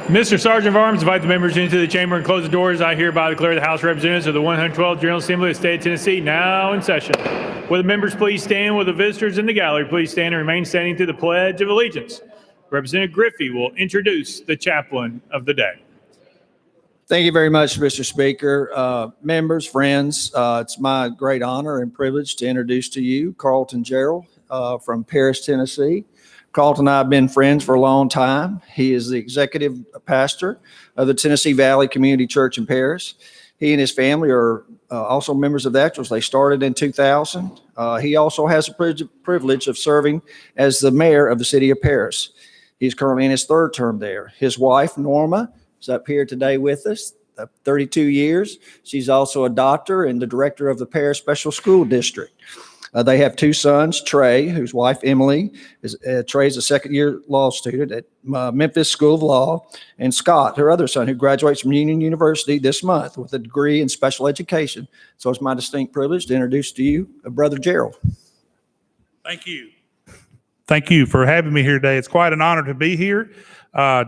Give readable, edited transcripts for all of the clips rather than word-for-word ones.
Mr. Sergeant of Arms, invite the members into the chamber and close the doors. I hereby declare the House of Representatives of the 112th General Assembly of the State of Tennessee now in session. Will the members please stand? Will the visitors in the gallery please stand and remain standing through the Pledge of Allegiance? Representative Griffey will introduce the chaplain of the day. Thank you very much, Mr. Speaker. Members, friends, it's my great honor and privilege to introduce to you Carlton Gerald from Paris, Tennessee. Carlton and I have been friends for a long time. He is the executive pastor of the Tennessee Valley Community Church in Paris. He and his family are also members of that church. They started in 2000. He also has the privilege of serving as the mayor of the city of Paris. He's currently in his third term there. His wife, Norma, is up here today with us, 32 years. She's also a doctor and the director of the Paris Special School District. They have two sons, Trey, whose wife, Emily, Trey's a second-year law student at Memphis School of Law, and Scott, her other son, who graduates from Union University this month with a degree in special education. So it's my distinct privilege to introduce to you Brother Gerald. Thank you. Thank you for having me here today. It's quite an honor to be here.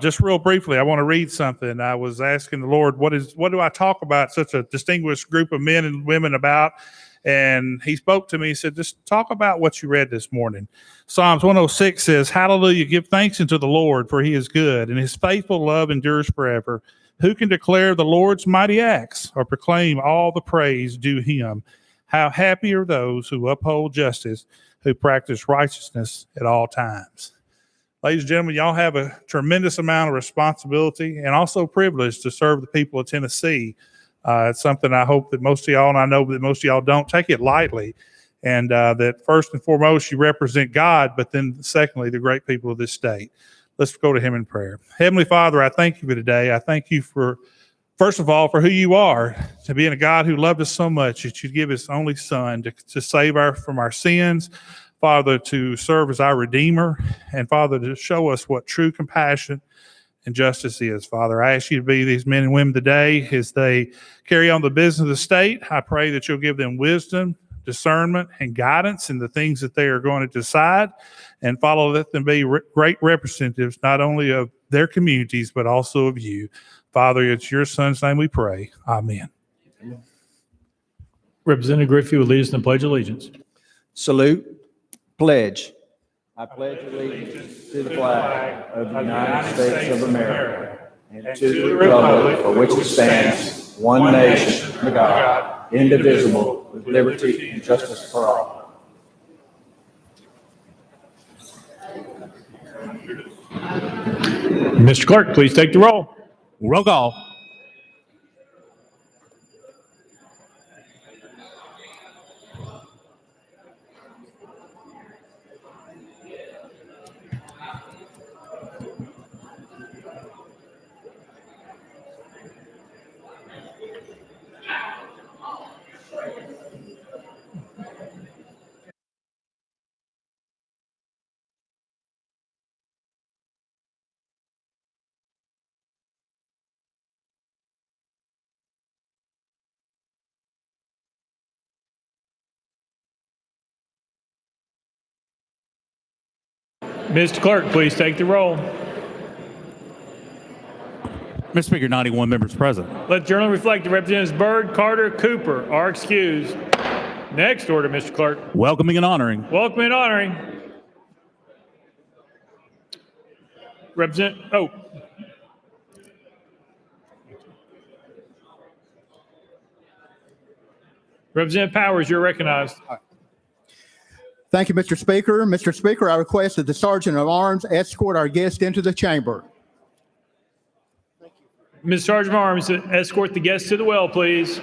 Just real briefly, I want to read something. I was asking the Lord, what do I talk about such a distinguished group of men and women about? And he spoke to me. He said, just talk about what you read this morning. Psalms 106 says, hallelujah, give thanks unto the Lord, for he is good, and his faithful love endures forever. Who can declare the Lord's mighty acts or proclaim all the praise due him? How happy are those who uphold justice, who practice righteousness at all times. Ladies and gentlemen, y'all have a tremendous amount of responsibility and also privilege to serve the people of Tennessee. It's something I hope that most of y'all, and I know that most of y'all don't take it lightly, and that first and foremost, you represent God, but then secondly, the great people of this state. Let's go to him in prayer. Heavenly Father, I thank you for today. I thank you for, first of all, for who you are, to being a God who loved us so much that you give his only son to save from our sins, Father, to serve as our Redeemer, and Father, to show us what true compassion and justice is. Father, I ask you to be these men and women today as they carry on the business of the state. I pray that you'll give them wisdom, discernment, and guidance in the things that they are going to decide, and follow, let them be great representatives, not only of their communities, but also of you. Father, it's your son's name we pray. Amen. Amen. Representative Griffey will lead us in the Pledge of Allegiance. Salute. Pledge. I pledge allegiance to the flag of the United States of America and to the republic for which it stands, one nation, under God, indivisible, with liberty and justice for all. Mr. Clerk, please take the roll. Roll call. Mr. Clerk, please take the roll. Mr. Speaker, 91 members present. Let the journal reflect the Representatives Byrd, Carter, Cooper are excused. Next order, Mr. Clerk. Welcoming and honoring. Welcoming and honoring. Representative Powers, you're recognized. Thank you, Mr. Speaker. Mr. Speaker, I request that the Sergeant of Arms escort our guest into the chamber. Ms. Sergeant of Arms, escort the guests to the well, please.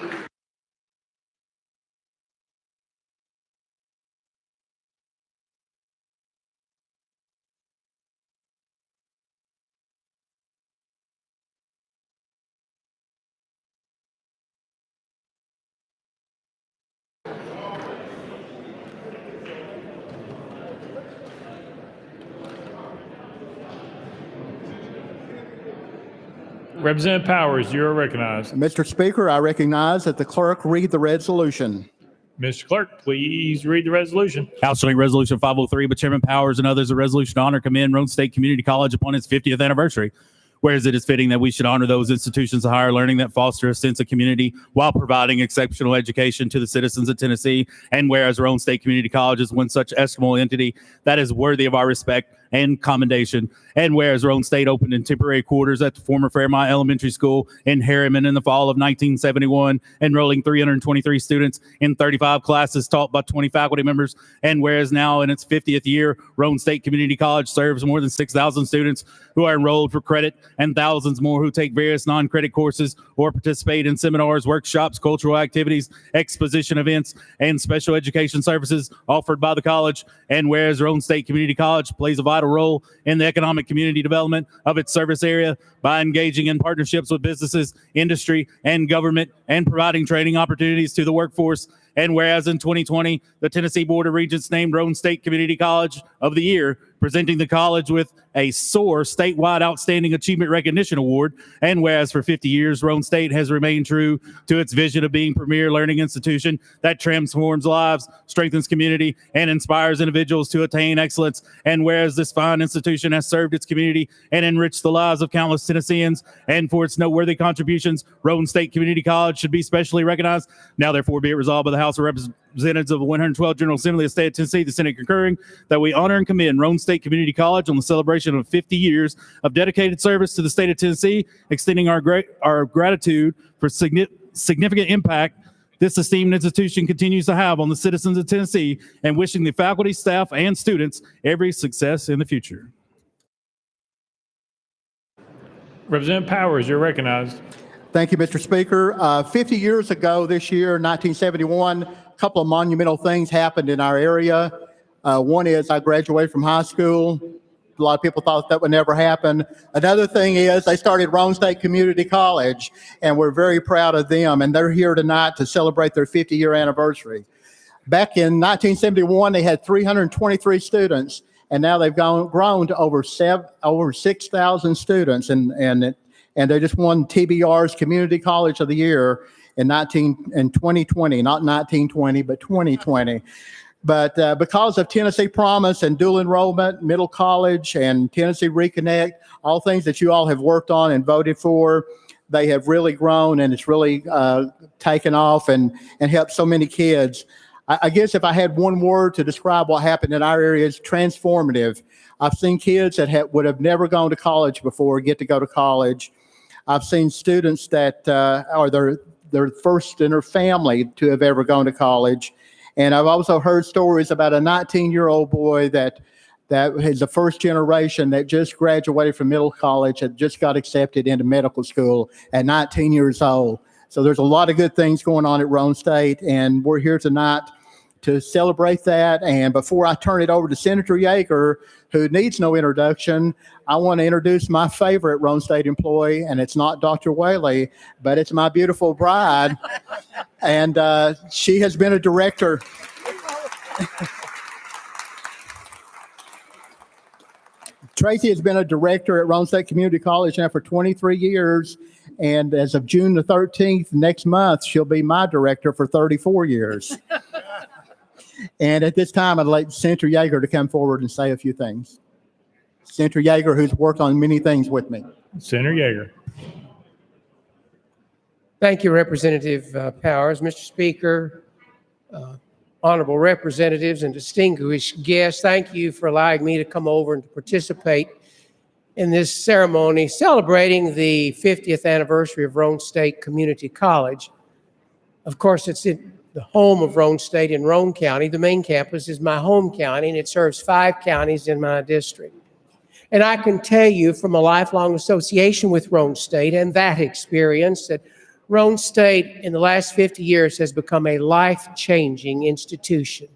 Representative Powers, you are recognized. Mr. Speaker, I recognize that the clerk read the resolution. Mr. Clerk, please read the resolution. House Joint Resolution 503 by Chairman Powers and others, a resolution to honor commend Roane State Community College upon its 50th anniversary. whereas it is fitting that we should honor those institutions of higher learning that foster a sense of community while providing exceptional education to the citizens of Tennessee, and whereas Roane State Community College is one such estimable entity that is worthy of our respect and commendation, and whereas Roane State opened in temporary quarters at the former Fairmont Elementary School in Harriman in the fall of 1971, enrolling 323 students in 35 classes taught by 20 faculty members, and whereas now in its 50th year, Roane State Community College serves more than 6,000 students who are enrolled for credit and thousands more who take various non-credit courses or participate in seminars, workshops, cultural activities, exposition events, and special education services offered by the college, and whereas Roane State Community College plays a vital role in the economic community development of its service area by engaging in partnerships with businesses, industry, and government, and providing training opportunities to the workforce. And whereas in 2020, the Tennessee Board of Regents named Roane State Community College of the Year, presenting the college with a SOAR Statewide Outstanding Achievement Recognition Award. And whereas for 50 years, Roane State has remained true to its vision of being a premier learning institution that transforms lives, strengthens community, and inspires individuals to attain excellence. And whereas this fine institution has served its community and enriched the lives of countless Tennesseans, and for its noteworthy contributions, Roane State Community College should be specially recognized. Now, therefore, be it resolved by the House of Representatives of the 112th General Assembly of the State of Tennessee, the Senate concurring, that we honor and commend Roane State Community College on the celebration of 50 years of dedicated service to the state of Tennessee, extending our gratitude for significant impact this esteemed institution continues to have on the citizens of Tennessee, and wishing the faculty, staff, and students every success in the future. Representative Powers, you're recognized. Thank you, Mr. Speaker. 50 years ago this year, 1971, a couple of monumental things happened in our area. One is I graduated from high school. A lot of people thought that would never happen. Another thing is they started Roane State Community College, and we're very proud of them, and they're here tonight to celebrate their 50-year anniversary. Back in 1971, they had 323 students, and now they've grown to over 6,000 students, and they just won TBR's Community College of the Year in 2020, not 1920, but 2020. But because of Tennessee Promise and dual enrollment, middle college, and Tennessee Reconnect, all things that you all have worked on and voted for, they have really grown, and it's really taken off and helped so many kids. I guess if I had one word to describe what happened in our area, it's transformative. I've seen kids that would have never gone to college before get to go to college. I've seen students that are their first in their family to have ever gone to college. And I've also heard stories about a 19-year-old boy that is the first generation that just graduated from middle college and just got accepted into medical school at 19 years old. So there's a lot of good things going on at Roane State, and we're here tonight to celebrate that. And before I turn it over to Senator Yeager, who needs no introduction, I want to introduce my favorite Roane State employee, and it's not Dr. Whaley, but it's my beautiful bride. And she has been a director. Tracy has been a director at Roane State Community College now for 23 years. And as of June the 13th, next month, she'll be my director for 34 years. And at this time, I'd like Senator Yeager to come forward and say a few things. Senator Yeager, who's worked on many things with me. Senator Yeager. Thank you, Representative Powers. Mr. Speaker, honorable representatives and distinguished guests, thank you for allowing me to come over and to participate in this ceremony celebrating the 50th anniversary of Roane State Community College. Of course, it's in the home of Roane State in Roane County. The main campus is my home county, and it serves 5 counties in my district. And I can tell you from a lifelong association with Roane State and that experience that Roane State in the last 50 years has become a life-changing institution.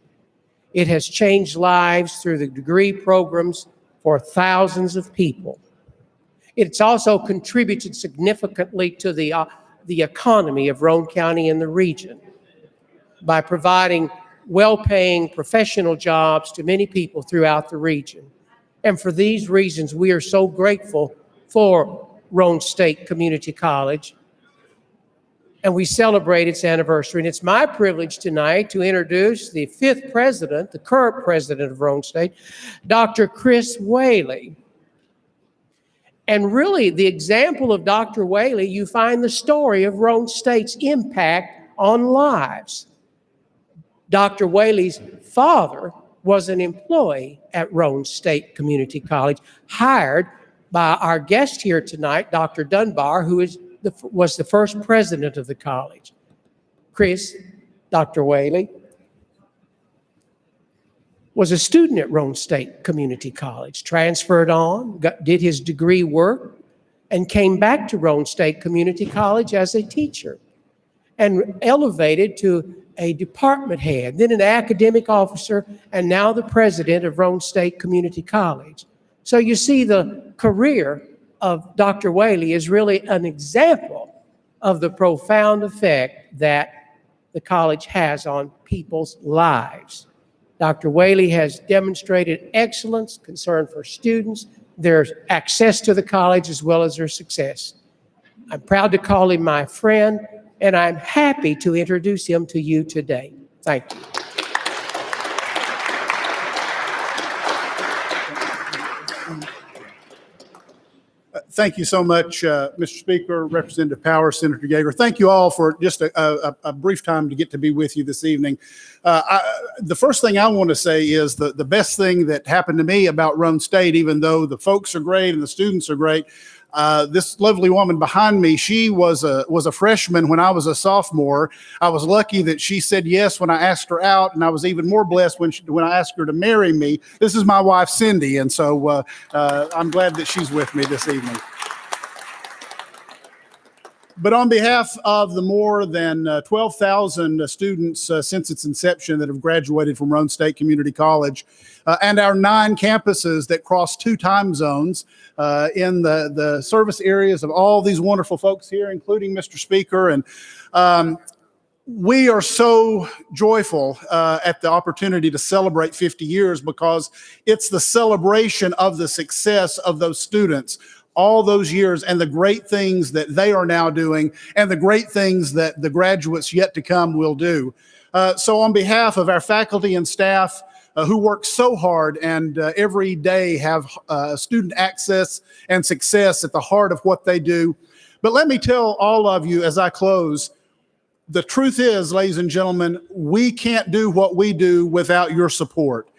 It has changed lives through the degree programs for thousands of people. It's also contributed significantly to the economy of Roane County and the region by providing well-paying professional jobs to many people throughout the region. And for these reasons, we are so grateful for Roane State Community College, and we celebrate its anniversary. And it's my privilege tonight to introduce the 5th president, the current president of Roane State, Dr. Chris Whaley. And really, the example of Dr. Whaley, you find the story of Rome State's impact on lives. Dr. Whaley's father was an employee at Rome State Community College, hired by our guest here tonight, Dr. Dunbar, who was the first president of the college. Chris, Dr. Whaley, was a student at Rome State Community College, transferred on, did his degree work, and came back to Rome State Community College as a teacher and elevated to a department head, then an academic officer, and now the president of Rome State Community College. So you see, the career of Dr. Whaley is really an example of the profound effect that the college has on people's lives. Dr. Whaley has demonstrated excellence, concern for students, their access to the college, as well as their success. I'm proud to call him my friend, and I'm happy to introduce him to you today. Thank you. Thank you so much, Mr. Speaker, Representative Powers, Senator Yeager. Thank you all for just a brief time to get to be with you this evening. The first thing I want to say is the best thing that happened to me about Rome State, even though the folks are great and the students are great, this lovely woman behind me, she was a freshman when I was a sophomore. I was lucky that she said yes when I asked her out, and I was even more blessed when I asked her to marry me. This is my wife, Cindy, and so I'm glad that she's with me this evening. But on behalf of the more than 12,000 students since its inception that have graduated from Rome State Community College, and our 9 campuses that cross 2 time zones in the service areas of all these wonderful folks here, including Mr. Speaker, and we are so joyful at the opportunity to celebrate 50 years because it's the celebration of the success of those students all those years and the great things that they are now doing and the great things that the graduates yet to come will do. So on behalf of our faculty and staff who work so hard and every day have student access and success at the heart of what they do. But let me tell all of you as I close, the truth is, ladies and gentlemen, we can't do what we do without your support.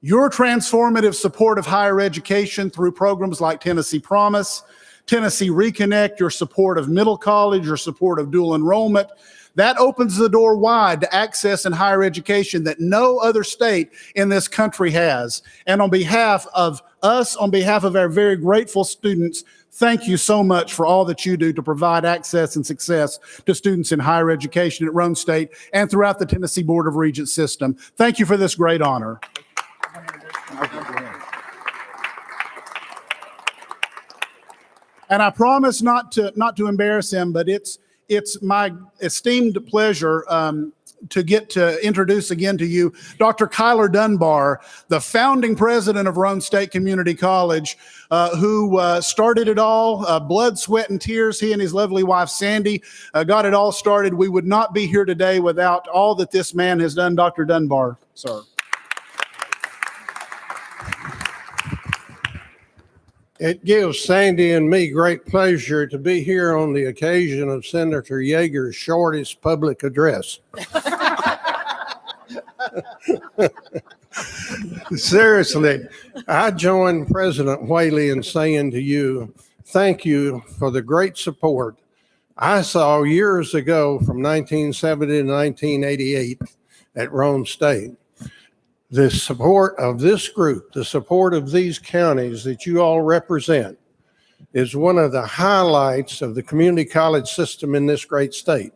Your transformative support of higher education through programs like Tennessee Promise, Tennessee Reconnect, your support of middle college, your support of dual enrollment, that opens the door wide to access in higher education that no other state in this country has. And on behalf of us, on behalf of our very grateful students, thank you so much for all that you do to provide access and success to students in higher education at Rome State and throughout the Tennessee Board of Regents system. Thank you for this great honor. And I promise not to embarrass him, but it's my esteemed pleasure to get to introduce again to you Dr. Kyler Dunbar, the founding president of Rome State Community College, who started it all, blood, sweat, and tears. He and his lovely wife, Sandy, got it all started. We would not be here today without all that this man has done. Dr. Dunbar, sir. It gives Sandy and me great pleasure to be here on the occasion of Senator Yeager's shortest public address. Seriously, I join President Whaley in saying to you, thank you for the great support I saw years ago from 1970 to 1988 at Rome State. The support of this group, the support of these counties that you all represent is one of the highlights of the community college system in this great state.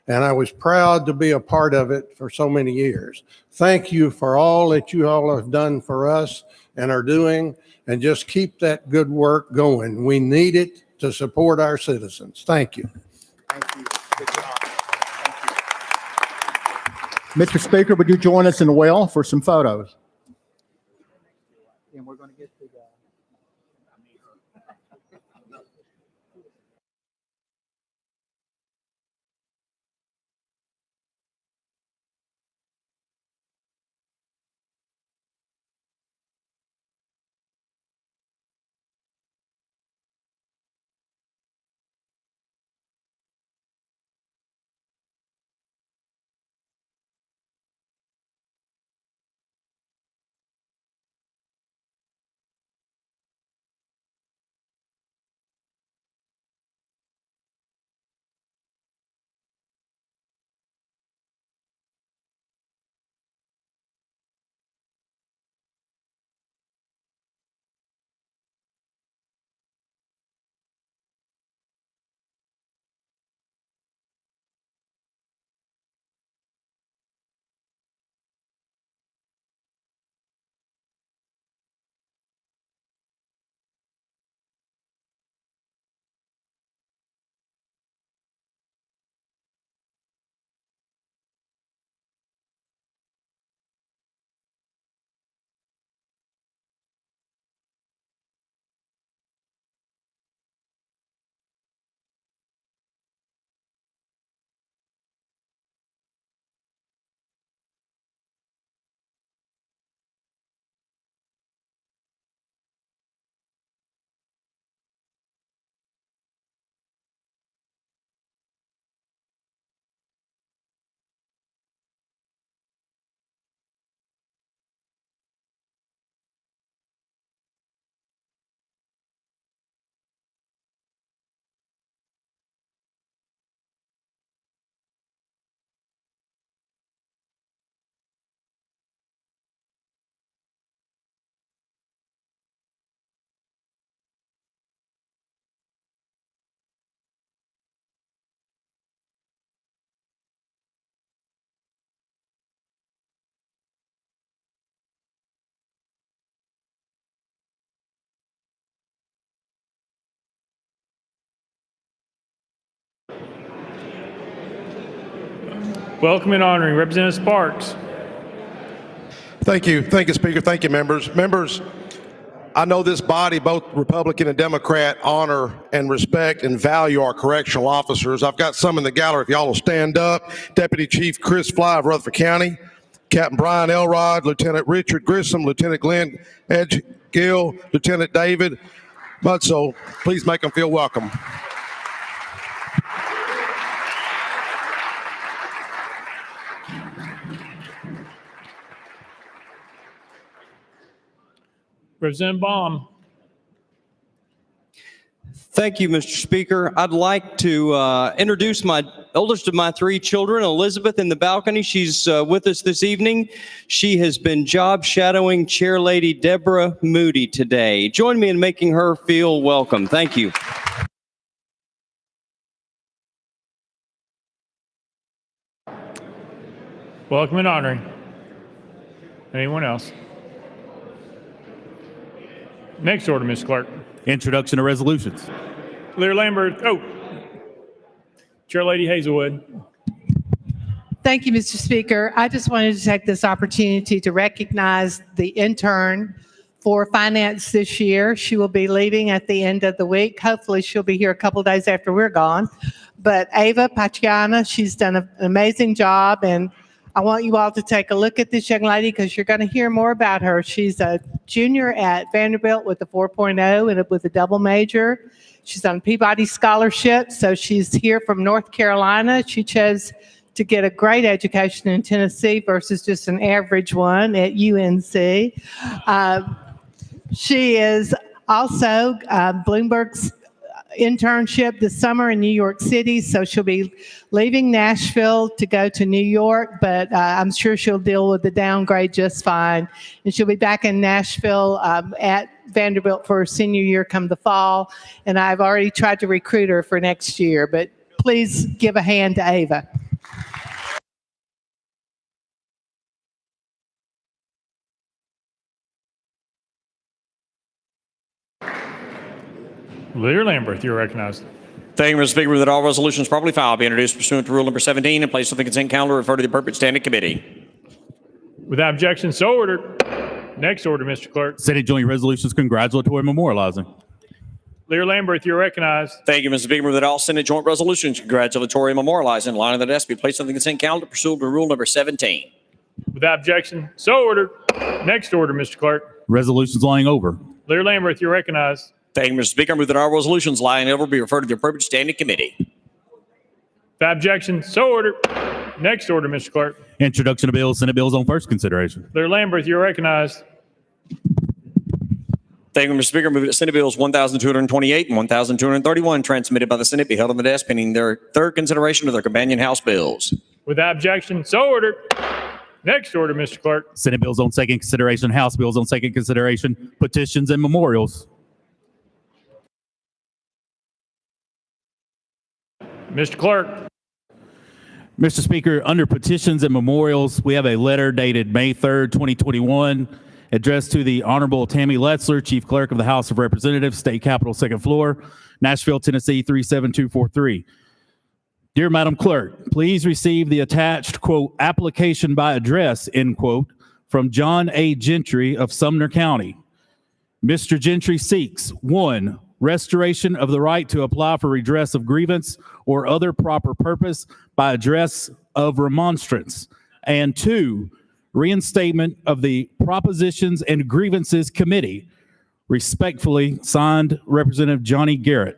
And I was proud to be a part of it for so many years. Thank you for all that you all have done for us and are doing, and just keep that good work going. We need it to support our citizens. Thank you. Thank you. Good job. Mr. Speaker, would you join us in the well for some photos? And we're going to get the Welcome and honoring Representative Sparks. Thank you, Speaker. Thank you, members. Members, I know this body, both Republican and Democrat, honor and respect and value our correctional officers. I've got some in the gallery. If y'all will stand up. Deputy Chief Chris Fly of Rutherford County, Captain Brian Elrod, Lieutenant Richard Grissom, Lieutenant Glenn Edgegill, Lieutenant David Mutzel. Please make them feel welcome. Representative Baum. Thank you, Mr. Speaker. I'd like to introduce my oldest of my three children, Elizabeth, in the balcony. She's with us this evening. She has been job shadowing Chair Lady Deborah Moody today. Join me in making her feel welcome. Thank you. Welcome and honoring. Anyone else? Next order, Ms. Clerk. Introduction to resolutions. Lear Lambert. Oh, Chair Lady Hazelwood. Thank you, Mr. Speaker. I just wanted to take this opportunity to recognize the intern for finance this year. She will be leaving at the end of the week. Hopefully she'll be here a couple days after we're gone. But Ava Pachiana, she's done an amazing job, and I want you all to take a look at this young lady because you're going to hear more about her. She's a junior at Vanderbilt with a 4.0 and with a double major. She's on Peabody Scholarship, so she's here from North Carolina. She chose to get a great education in Tennessee versus just an average one at UNC. She is also Bloomberg's internship this summer in New York City, so she'll be leaving Nashville to go to New York, but I'm sure she'll deal with the downgrade just fine. And she'll be back in Nashville at Vanderbilt for her senior year come the fall, and I've already tried to recruit her for next year, but please give a hand to Ava. Lear Lambert, you're recognized. Thank you, Mr. Speaker. That all resolutions properly filed be introduced pursuant to Rule number 17 and placed on the consent calendar, referred to the appropriate standing committee. Without objection, so ordered. Next order, Mr. Clerk. Senate Joint Resolutions Congratulatory Memorializing. Lear Lambert, you're recognized. Thank you, Mr. Speaker. That all Senate joint resolutions congratulatory and memorializing in line of the desk be placed on the consent calendar pursuant to Rule number 17. Without objection, so ordered. Next order, Mr. Clerk. Resolutions lying over. Lear Lambert, you're recognized. Thank you, Mr. Speaker. I move that all resolutions lying over be referred to the appropriate standing committee. Without objection, so ordered. Next order, Mr. Clerk. Introduction of bills, Senate bills on first consideration. Lear Lambert, you're recognized. Thank you, Mr. Speaker. I move that Senate bills 1,228 and 1,231 transmitted by the Senate be held on the desk pending their third consideration of their companion House bills. Without objection, so ordered. Next order, Mr. Clerk. Senate bills on second consideration, House bills on second consideration, petitions and memorials. Mr. Clerk. Mr. Speaker, under petitions and memorials, we have a letter dated May 3rd, 2021, addressed to the Honorable Tammy Letzler, Chief Clerk of the House of Representatives, State Capitol, second floor, Nashville, Tennessee, 37243. Dear Madam Clerk, please receive the attached, quote, application by address, end quote, from John A. Gentry of Sumner County. Mr. Gentry seeks, 1, restoration of the right to apply for redress of grievance or other proper purpose by address of remonstrance, and 2, reinstatement of the Propositions and Grievances Committee. Respectfully, signed, Representative Johnny Garrett.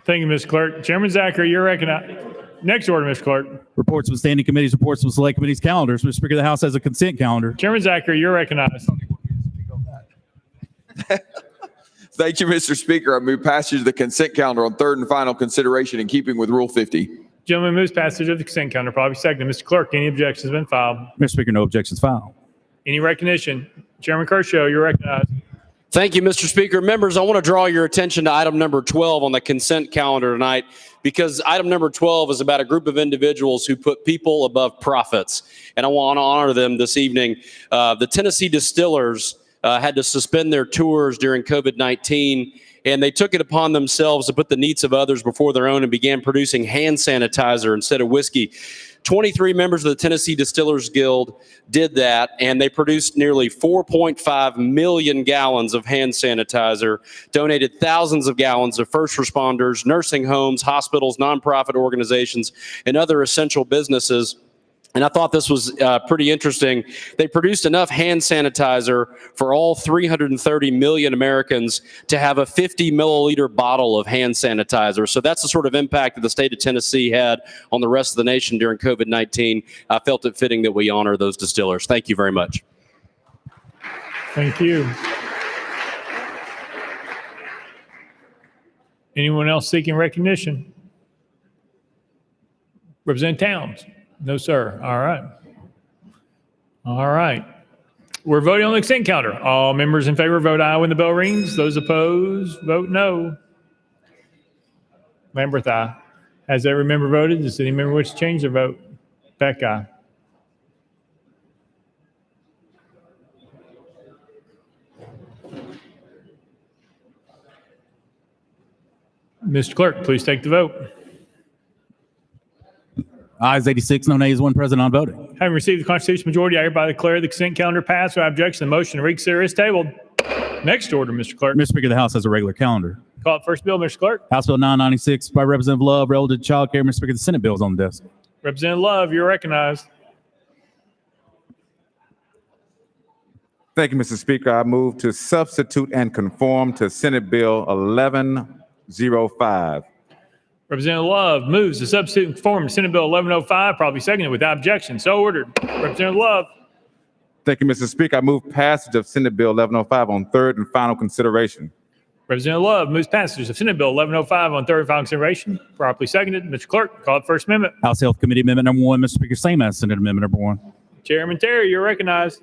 Thank you, Mr. Clerk. Chairman Zachary, you're recognized. Next order, Mr. Clerk. Reports from standing committees, reports from select committees, calendars. Mr. Speaker, the House has a consent calendar. Chairman Zachary, you're recognized. Thank you, Mr. Speaker. I move passage of the consent calendar on third and final consideration in keeping with Rule 50. Gentleman moves passage of the consent calendar. Probably seconded. Mr. Clerk, any objections have been filed? Mr. Speaker, no objections filed. Any recognition? Chairman Kershaw, you're recognized. Thank you, Mr. Speaker. Members, I want to draw your attention to item number 12 on the consent calendar tonight, because item number 12 is about a group of individuals who put people above profits, and I want to honor them this evening. The Tennessee Distillers had to suspend their tours during COVID-19, and they took it upon themselves to put the needs of others before their own and began producing hand sanitizer instead of whiskey. 23 members of the Tennessee Distillers Guild did that, and they produced nearly 4.5 million gallons of hand sanitizer, donated thousands of gallons to first responders, nursing homes, hospitals, nonprofit organizations, and other essential businesses. And I thought this was pretty interesting. They produced enough hand sanitizer for all 330 million Americans to have a 50 milliliter bottle of hand sanitizer. So that's the sort of impact that the state of Tennessee had on the rest of the nation during COVID-19. I felt it fitting that we honor those distillers. Thank you very much. Thank you. Anyone else seeking recognition? Representative Towns? No, sir. All right. All right. We're voting on the consent calendar. All members in favor vote aye when the bell rings. Those opposed vote no. Lamberth, aye. Has every member voted? Does any member wish to change their vote? Beck, aye. Mr. Clerk, please take the vote. Ayes 86, no nays, one present on voting. Having received the constitutional majority, I hereby declare the consent calendar passed. Without objection, the motion to reconsider is tabled. Next order, Mr. Clerk. Mr. Speaker, the House has a regular calendar. Call it first bill, Mr. Clerk. House Bill 996 by Representative Love, relative to child care. Mr. Speaker, the Senate bill is on the desk. Representative Love, you're recognized. Thank you, Mr. Speaker. I move to substitute and conform to Senate Bill 1105. Representative Love moves to substitute and conform to Senate Bill 1105, probably seconded without objection. So ordered. Representative Love. Thank you, Mr. Speaker. I move passage of Senate Bill 1105 on third and final consideration. Representative Love moves passage of Senate Bill 1105 on third and final consideration, properly seconded. Mr. Clerk, call it first amendment. House Health Committee Amendment number 1, Mr. Speaker, same as Senate Amendment number 1. Chairman Terry, you're recognized.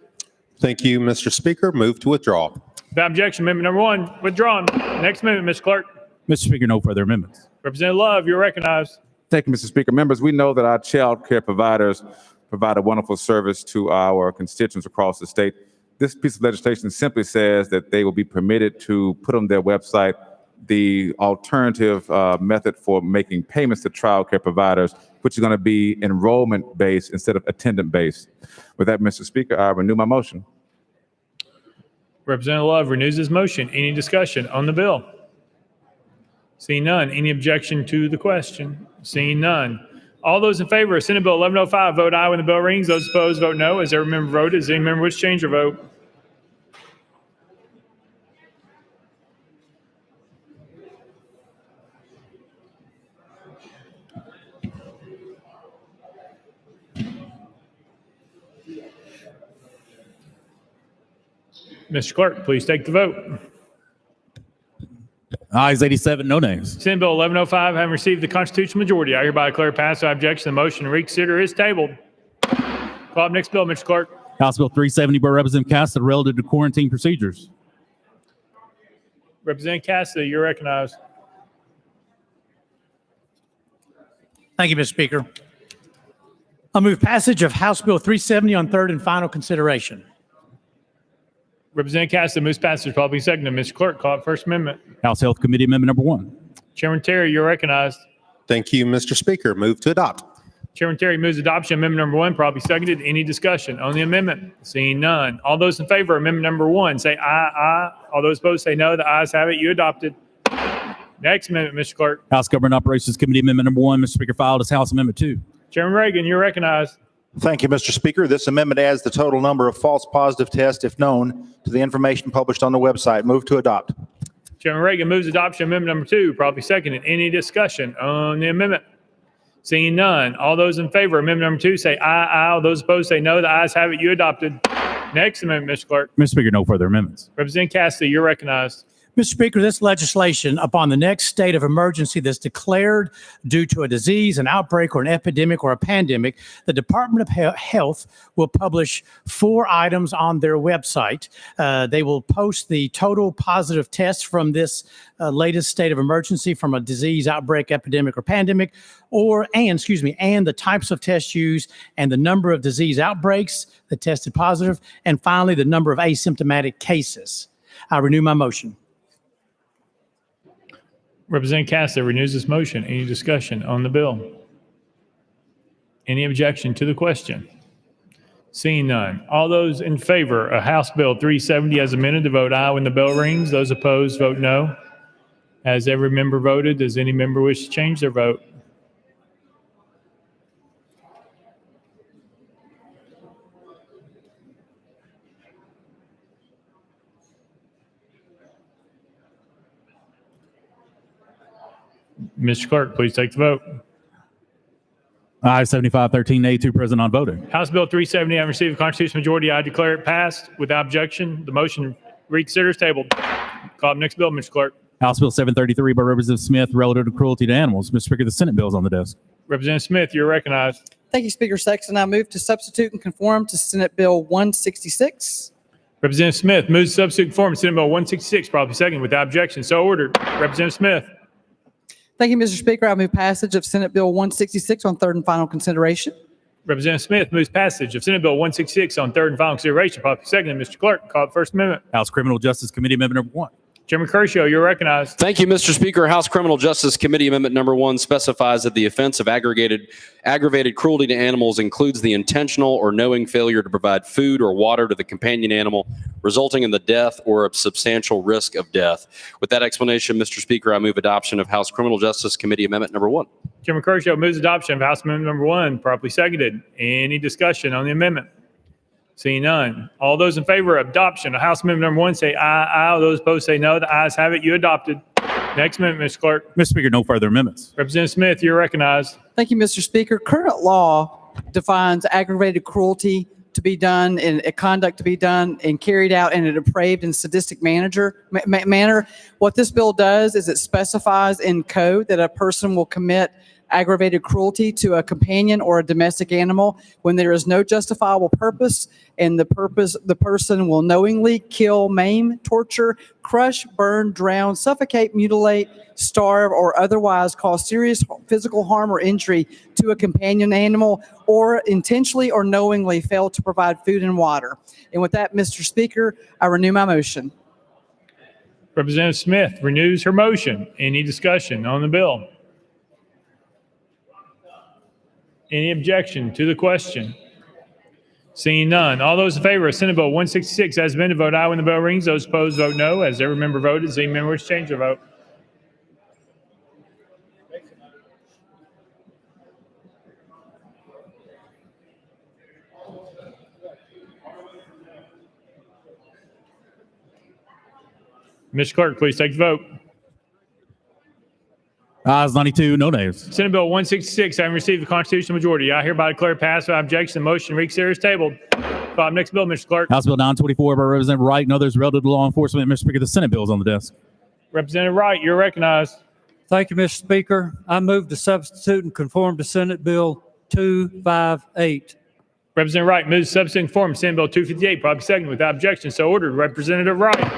Thank you, Mr. Speaker. Move to withdraw. Without objection, amendment number 1 withdrawn. Next amendment, Mr. Clerk. Mr. Speaker, no further amendments. Representative Love, you're recognized. Thank you, Mr. Speaker. Members, we know that our child care providers provide a wonderful service to our constituents across the state. This piece of legislation simply says that they will be permitted to put on their website the alternative method for making payments to child care providers, which is going to be enrollment-based instead of attendant-based. With that, Mr. Speaker, I renew my motion. Representative Love renews his motion. Any discussion on the bill? Seeing none. Any objection to the question? Seeing none. All those in favor of Senate Bill 1105 vote aye when the bell rings. Those opposed vote no. Has every member voted? Does any member wish to change their vote? Mr. Clerk, please take the vote. Ayes 87, no nays. Senate Bill 1105 having received the constitutional majority, I hereby declare passed. Without objection, the motion to reconsider is tabled. Call up next bill, Mr. Clerk. House Bill 370 by Representative Cassidy, relative to quarantine procedures. Representative Cassidy, you're recognized. Thank you, Mr. Speaker. I move passage of House Bill 370 on third and final consideration. Representative Cassidy moves passage, probably seconded. Mr. Clerk, call it first amendment. House Health Committee Amendment number 1. Chairman Terry, you're recognized. Thank you, Mr. Speaker. Move to adopt. Chairman Terry moves adoption of amendment number 1, probably seconded. Any discussion on the amendment? Seeing none. All those in favor of amendment number 1, say aye, aye. All those opposed say no. The ayes have it. You adopted. Next amendment, Mr. Clerk. House Government Operations Committee Amendment number 1, Mr. Speaker, filed as House Amendment 2. Chairman Reagan, you're recognized. Thank you, Mr. Speaker. This amendment adds the total number of false positive tests, if known, to the information published on the website. Move to adopt. Chairman Reagan moves adoption of amendment number 2, probably seconded. Any discussion on the amendment? Seeing none. All those in favor of amendment number 2 say aye, aye. All those opposed say no. The ayes have it. You adopted. Next amendment, Mr. Clerk. Mr. Speaker, no further amendments. Representative Cassidy, you're recognized. Mr. Speaker, this legislation, upon the next state of emergency that's declared due to a disease, an outbreak, or an epidemic or a pandemic, the Department of Health will publish 4 items on their website. They will post the total positive tests from this latest state of emergency from a disease, outbreak, epidemic, or pandemic, and the types of tests used and the number of disease outbreaks that tested positive, and finally, the number of asymptomatic cases. I renew my motion. Representative Castleton renews this motion. Any discussion on the bill? Any objection to the question? Seeing none. All those in favor of House Bill 370 as amended to vote aye when the bell rings. Those opposed vote no. Has every member voted? Does any member wish to change their vote? Mr. Clerk, please take the vote. Aye, 7513, nay, 2 present, not voting. House Bill 370 having received a constitutional majority, I declare it passed without objection. The motion reconsiders tabled. Call up next bill, Mr. Clerk. House Bill 733 by Representative Smith relative to cruelty to animals. Mr. Speaker, the Senate bill is on the desk. Representative Smith, you're recognized. Thank you, Speaker Sexton. I move to substitute and conform to Senate Bill 166. Representative Smith moves to substitute and conform to Senate Bill 166, probably second without objection. So ordered. Representative Smith. Thank you, Mr. Speaker. I move passage of Senate Bill 166 on third and final consideration. Representative Smith moves passage of Senate Bill 166 on third and final consideration, probably second. Mr. Clerk, call the First Amendment. House Criminal Justice Committee Amendment number 1. Chairman Kershaw, you're recognized. Thank you, Mr. Speaker. House Criminal Justice Committee Amendment number 1 specifies that the offense of aggravated cruelty to animals includes the intentional or knowing failure to provide food or water to the companion animal, resulting in the death or a substantial risk of death. With that explanation, Mr. Speaker, I move adoption of House Criminal Justice Committee Amendment number 1. Chairman Kershaw moves adoption of House Amendment number 1, properly seconded. Any discussion on the amendment? Seeing none. All those in favor of adoption of House Amendment number 1 say aye. Aye. All those opposed say no. The ayes have it. You adopted. Next amendment, Mr. Clerk. Mr. Speaker, no further amendments. Representative Smith, you're recognized. Thank you, Mr. Speaker. Current law defines aggravated cruelty to be done in a conduct to be done and carried out in a depraved and sadistic manner. What this bill does is it specifies in code that a person will commit aggravated cruelty to a companion or a domestic animal when there is no justifiable purpose, and the person will knowingly kill, maim, torture, crush, burn, drown, suffocate, mutilate, starve, or otherwise cause serious physical harm or injury to a companion animal, or intentionally or knowingly fail to provide food and water. And with that, Mr. Speaker, I renew my motion. Representative Smith renews her motion. Any discussion on the bill? Any objection to the question? Seeing none. All those in favor of Senate Bill 166 as amended vote aye when the bell rings. Those opposed vote no. As every member voted, does any member wish to change their vote? Mr. Clerk, please take the vote. Ayes 92, no nays. Senate Bill 166 having received the constitutional majority, I hereby declare passed without objection. The motion reconsider is tabled. Call up next bill, Mr. Clerk. House Bill 924 by Representative Wright and others relative to law enforcement. Mr. Speaker, the Senate bill is on the desk. Representative Wright, you're recognized. Thank you, Mr. Speaker. I move to substitute and conform to Senate Bill 258. Representative Wright moves to substitute and conform to Senate Bill 258, probably second without objection. So ordered. Representative Wright.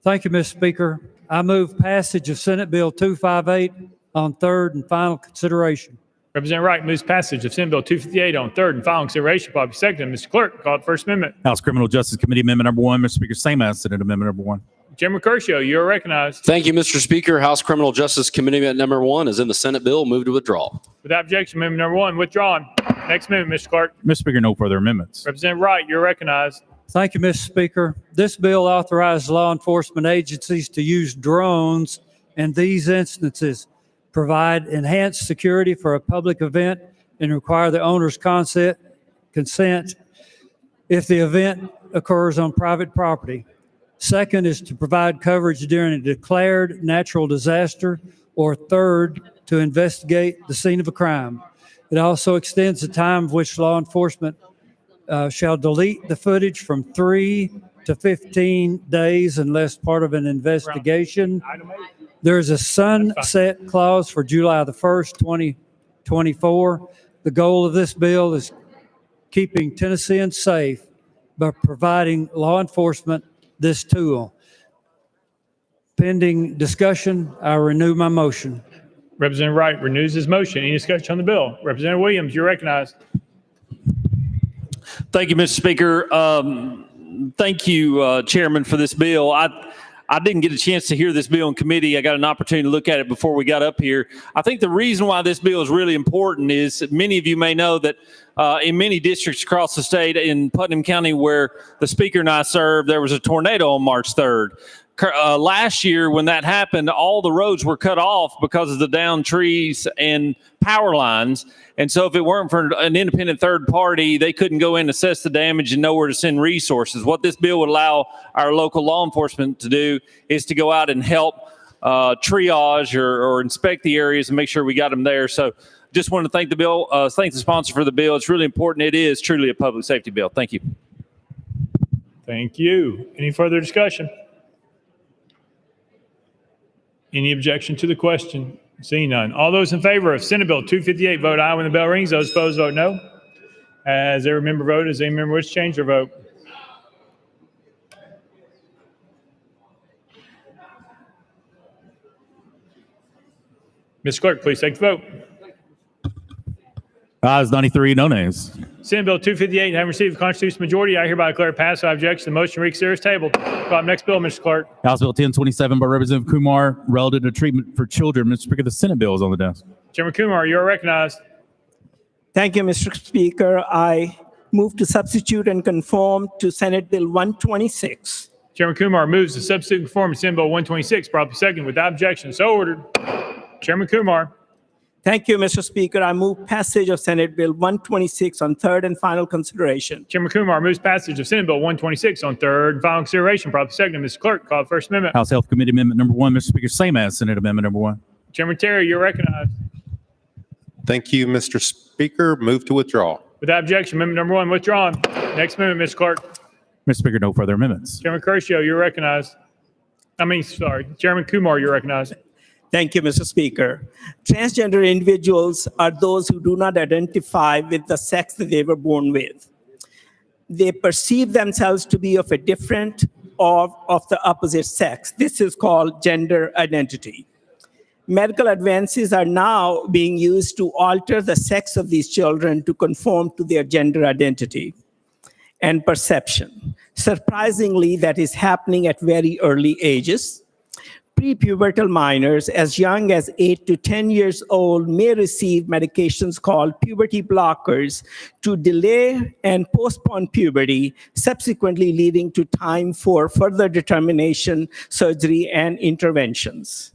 Thank you, Mr. Speaker. I move passage of Senate Bill 258 on third and final consideration. Representative Wright moves passage of Senate Bill 258 on third and final consideration, probably second. Mr. Clerk, call the First Amendment. House Criminal Justice Committee Amendment number 1. Mr. Speaker, same as Senate Amendment number 1. Chairman Kershaw, you're recognized. Thank you, Mr. Speaker. House Criminal Justice Committee Amendment number 1 is in the Senate bill. Move to withdraw. Without objection, amendment number 1 withdrawn. Next amendment, Mr. Clerk. Mr. Speaker, no further amendments. Representative Wright, you're recognized. Thank you, Mr. Speaker. This bill authorizes law enforcement agencies to use drones in these instances, provide enhanced security for a public event, and require the owner's consent if the event occurs on private property. Second is to provide coverage during a declared natural disaster, or third, to investigate the scene of a crime. It also extends the time of which law enforcement shall delete the footage from 3 to 15 days unless part of an investigation. There is a sunset clause for July the 1st, 2024. The goal of this bill is keeping Tennesseans safe by providing law enforcement this tool. Pending discussion, I renew my motion. Representative Wright renews his motion. Any discussion on the bill? Representative Williams, you're recognized. Thank you, Mr. Speaker. Thank you, Chairman, for this bill. I didn't get a chance to hear this bill in committee. I got an opportunity to look at it before we got up here. I think the reason why this bill is really important is many of you may know that in many districts across the state, in Putnam County, where the speaker and I serve, there was a tornado on March 3rd. Last year, when that happened, all the roads were cut off because of the downed trees and power lines. And so if it weren't for an independent third party, they couldn't go in and assess the damage and know where to send resources. What this bill would allow our local law enforcement to do is to go out and help triage or inspect the areas and make sure we got them there. So just want to thank thank the sponsor for the bill. It's really important. It is truly a public safety bill. Thank you. Thank you. Any further discussion? Any objection to the question? Seeing none. All those in favor of Senate Bill 258, vote aye when the bell rings. Those opposed, vote no. As every member voted, does any member wish to change their vote? Ms. Clerk, please take the vote. Ayes 93, no nays. Senate Bill 258, having received a constitutional majority, I hereby declare it passed. Without objection, the motion to reconsider is tabled. Call up next bill, Mr. Clerk. House Bill 1027 by Representative Kumar, relative to treatment for children. Mr. Speaker, the Senate bill is on the desk. Chairman Kumar, you are recognized. Thank you, Mr. Speaker. I move to substitute and conform to Senate Bill 126. Chairman Kumar moves to substitute and conform to Senate Bill 126, properly second. Without objection, so ordered. Chairman Kumar. Thank you, Mr. Speaker. I move passage of Senate Bill 126 on third and final consideration. Chairman Kumar moves passage of Senate Bill 126 on third and final consideration. Properly second. Mr. Clerk, call the first amendment. House Health Committee Amendment number 1. Mr. Speaker, same as Senate Amendment number 1. Chairman Terry, you're recognized. Thank you, Mr. Speaker. Move to withdraw. Without objection, amendment number 1 withdrawn. Next amendment, Mr. Clerk. Mr. Speaker, no further amendments. Chairman Curcio, you're recognized. Chairman Kumar, you're recognized. Thank you, Mr. Speaker. Transgender individuals are those who do not identify with the sex that they were born with. They perceive themselves to be of a different or of the opposite sex. This is called gender identity. Medical advances are now being used to alter the sex of these children to conform to their gender identity and perception. Surprisingly, that is happening at very early ages. Prepubertal minors as young as 8 to 10 years old may receive medications called puberty blockers to delay and postpone puberty, subsequently leading to time for further determination, surgery, and interventions.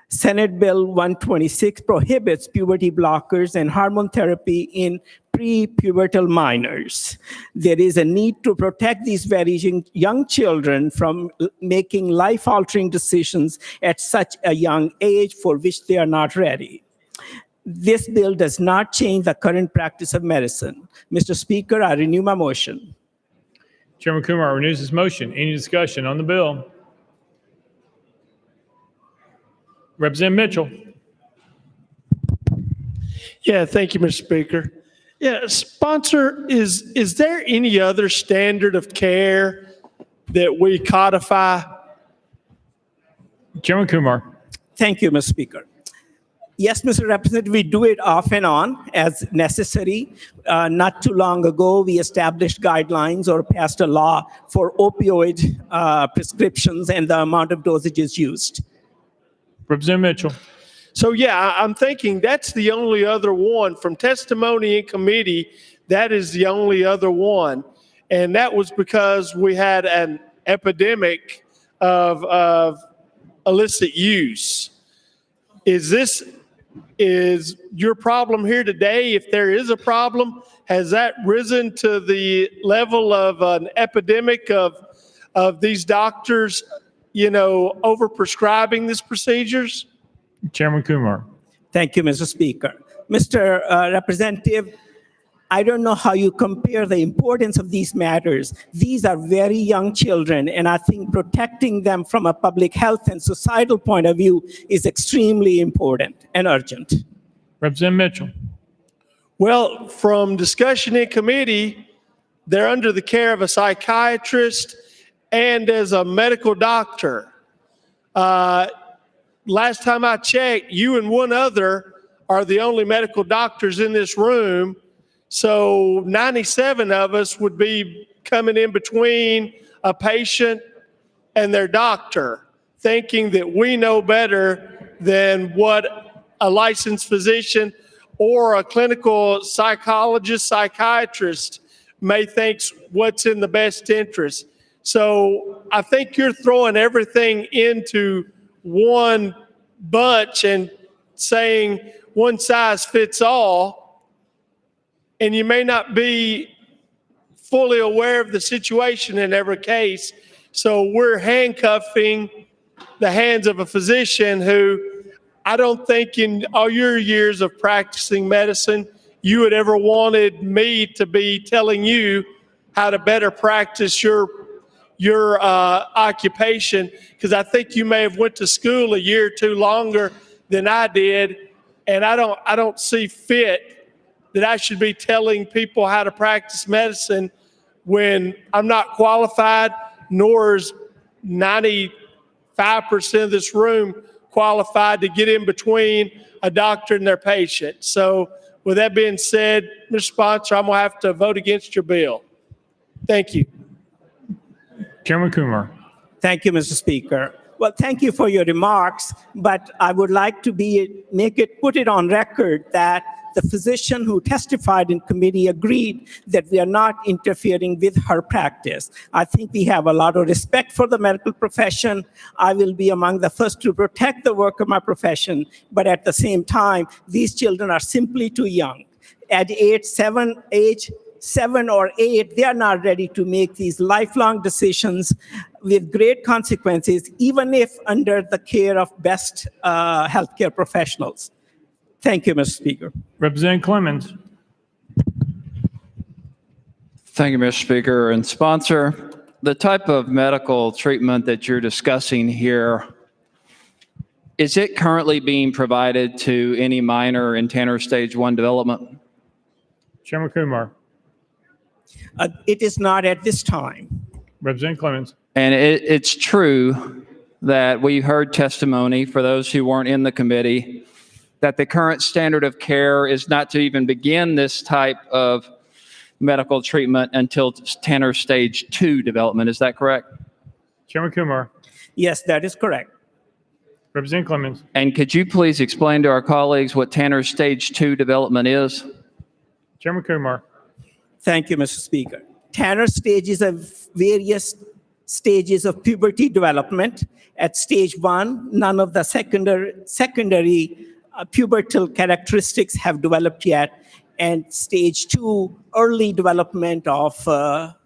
Senate Bill 126 prohibits puberty blockers and hormone therapy in prepubertal minors. There is a need to protect these very young children from making life-altering decisions at such a young age for which they are not ready. This bill does not change the current practice of medicine. Mr. Speaker, I renew my motion. Chairman Kumar renews his motion. Any discussion on the bill? Representative Mitchell. Yeah, thank you, Mr. Speaker. Yeah, sponsor, is there any other standard of care that we codify? Chairman Kumar. Thank you, Mr. Speaker. Yes, Mr. Representative, we do it off and on as necessary. Not too long ago, we established guidelines or passed a law for opioid prescriptions and the amount of dosages used. Representative Mitchell. So yeah, I'm thinking that's the only other one from testimony in committee. That is the only other one. And that was because we had an epidemic of illicit use. Is your problem here today? If there is a problem, has that risen to the level of an epidemic of these doctors, overprescribing these procedures? Chairman Kumar. Thank you, Mr. Speaker. Mr. Representative, I don't know how you compare the importance of these matters. These are very young children, and I think protecting them from a public health and societal point of view is extremely important and urgent. Representative Mitchell. Well, from discussion in committee, they're under the care of a psychiatrist and as a medical doctor. Last time I checked, you and one other are the only medical doctors in this room. So 97 of us would be coming in between a patient and their doctor, thinking that we know better than what a licensed physician or a clinical psychologist, psychiatrist may think's what's in the best interest. So I think you're throwing everything into one bunch and saying one size fits all, and you may not be fully aware of the situation in every case. So we're handcuffing the hands of a physician who I don't think in all your years of practicing medicine, you had ever wanted me to be telling you how to better practice your occupation, because I think you may have went to school a year or two longer than I did, and I don't see fit that I should be telling people how to practice medicine when I'm not qualified, nor is 95% of this room qualified to get in between a doctor and their patient. So with that being said, Mr. Sponsor, I'm going to have to vote against your bill. Thank you. Chairman Kumar. Thank you, Mr. Speaker. Well, thank you for your remarks, but I would like to put it on record that the physician who testified in committee agreed that we are not interfering with her practice. I think we have a lot of respect for the medical profession. I will be among the first to protect the work of my profession, but at the same time, these children are simply too young. At age 7 or 8, they are not ready to make these lifelong decisions with great consequences, even if under the care of best healthcare professionals. Thank you, Mr. Speaker. Representative Clemens. Thank you, Mr. Speaker. And sponsor, the type of medical treatment that you're discussing here, is it currently being provided to any minor in Tanner Stage 1 development? Chairman Kumar. It is not at this time. Representative Clemens. And it's true that we heard testimony, for those who weren't in the committee, that the current standard of care is not to even begin this type of medical treatment until Tanner Stage 2 development. Is that correct? Chairman Kumar. Yes, that is correct. Representative Clemens. And could you please explain to our colleagues what Tanner Stage 2 development is? Chairman Kumar. Thank you, Mr. Speaker. Tanner stages of various stages of puberty development. At stage 1, none of the secondary pubertal characteristics have developed yet. And stage 2, early development of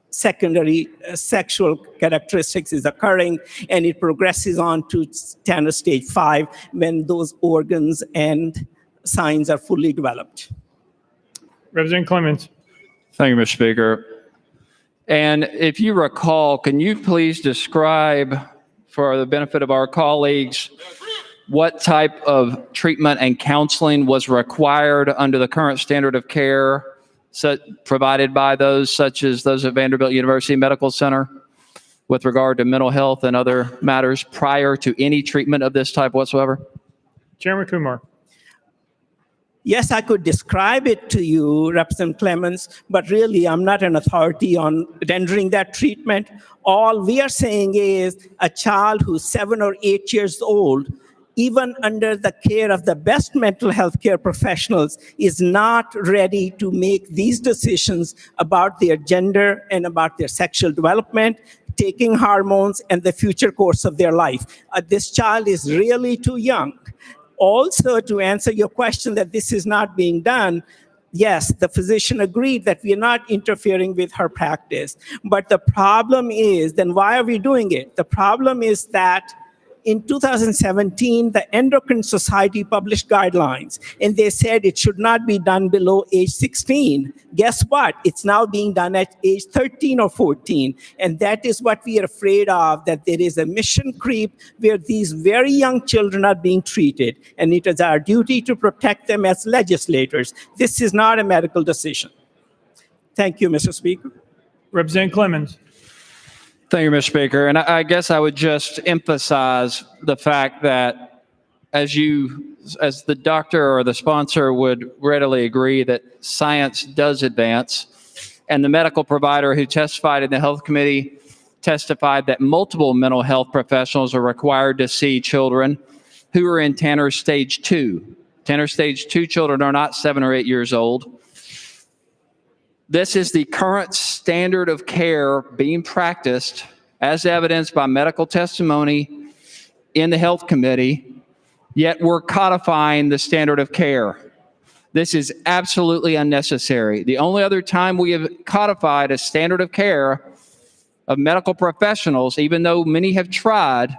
secondary sexual characteristics is occurring, and it progresses on to Tanner Stage 5 when those organs and signs are fully developed. Representative Clemens. Thank you, Mr. Speaker. And if you recall, can you please describe, for the benefit of our colleagues, what type of treatment and counseling was required under the current standard of care provided by those, such as those at Vanderbilt University Medical Center, with regard to mental health and other matters prior to any treatment of this type whatsoever? Chairman Kumar. Yes, I could describe it to you, Representative Clemens, but really I'm not an authority on rendering that treatment. All we are saying is a child who's 7 or 8 years old, even under the care of the best mental health care professionals, is not ready to make these decisions about their gender and about their sexual development, taking hormones, and the future course of their life. This child is really too young. Also, to answer your question that this is not being done, yes, the physician agreed that we are not interfering with her practice. But the problem is, then why are we doing it? The problem is that in 2017, the Endocrine Society published guidelines, and they said it should not be done below age 16. Guess what? It's now being done at age 13 or 14. And that is what we are afraid of, that there is a mission creep where these very young children are being treated. And it is our duty to protect them as legislators. This is not a medical decision. Thank you, Mr. Speaker. Representative Clemens. Thank you, Mr. Speaker. And I guess I would just emphasize the fact that as the doctor or the sponsor would readily agree that science does advance, and the medical provider who testified in the health committee testified that multiple mental health professionals are required to see children who are in Tanner Stage 2. Tanner Stage 2 children are not 7 or 8 years old. This is the current standard of care being practiced as evidenced by medical testimony in the health committee, yet we're codifying the standard of care. This is absolutely unnecessary. The only other time we have codified a standard of care of medical professionals, even though many have tried,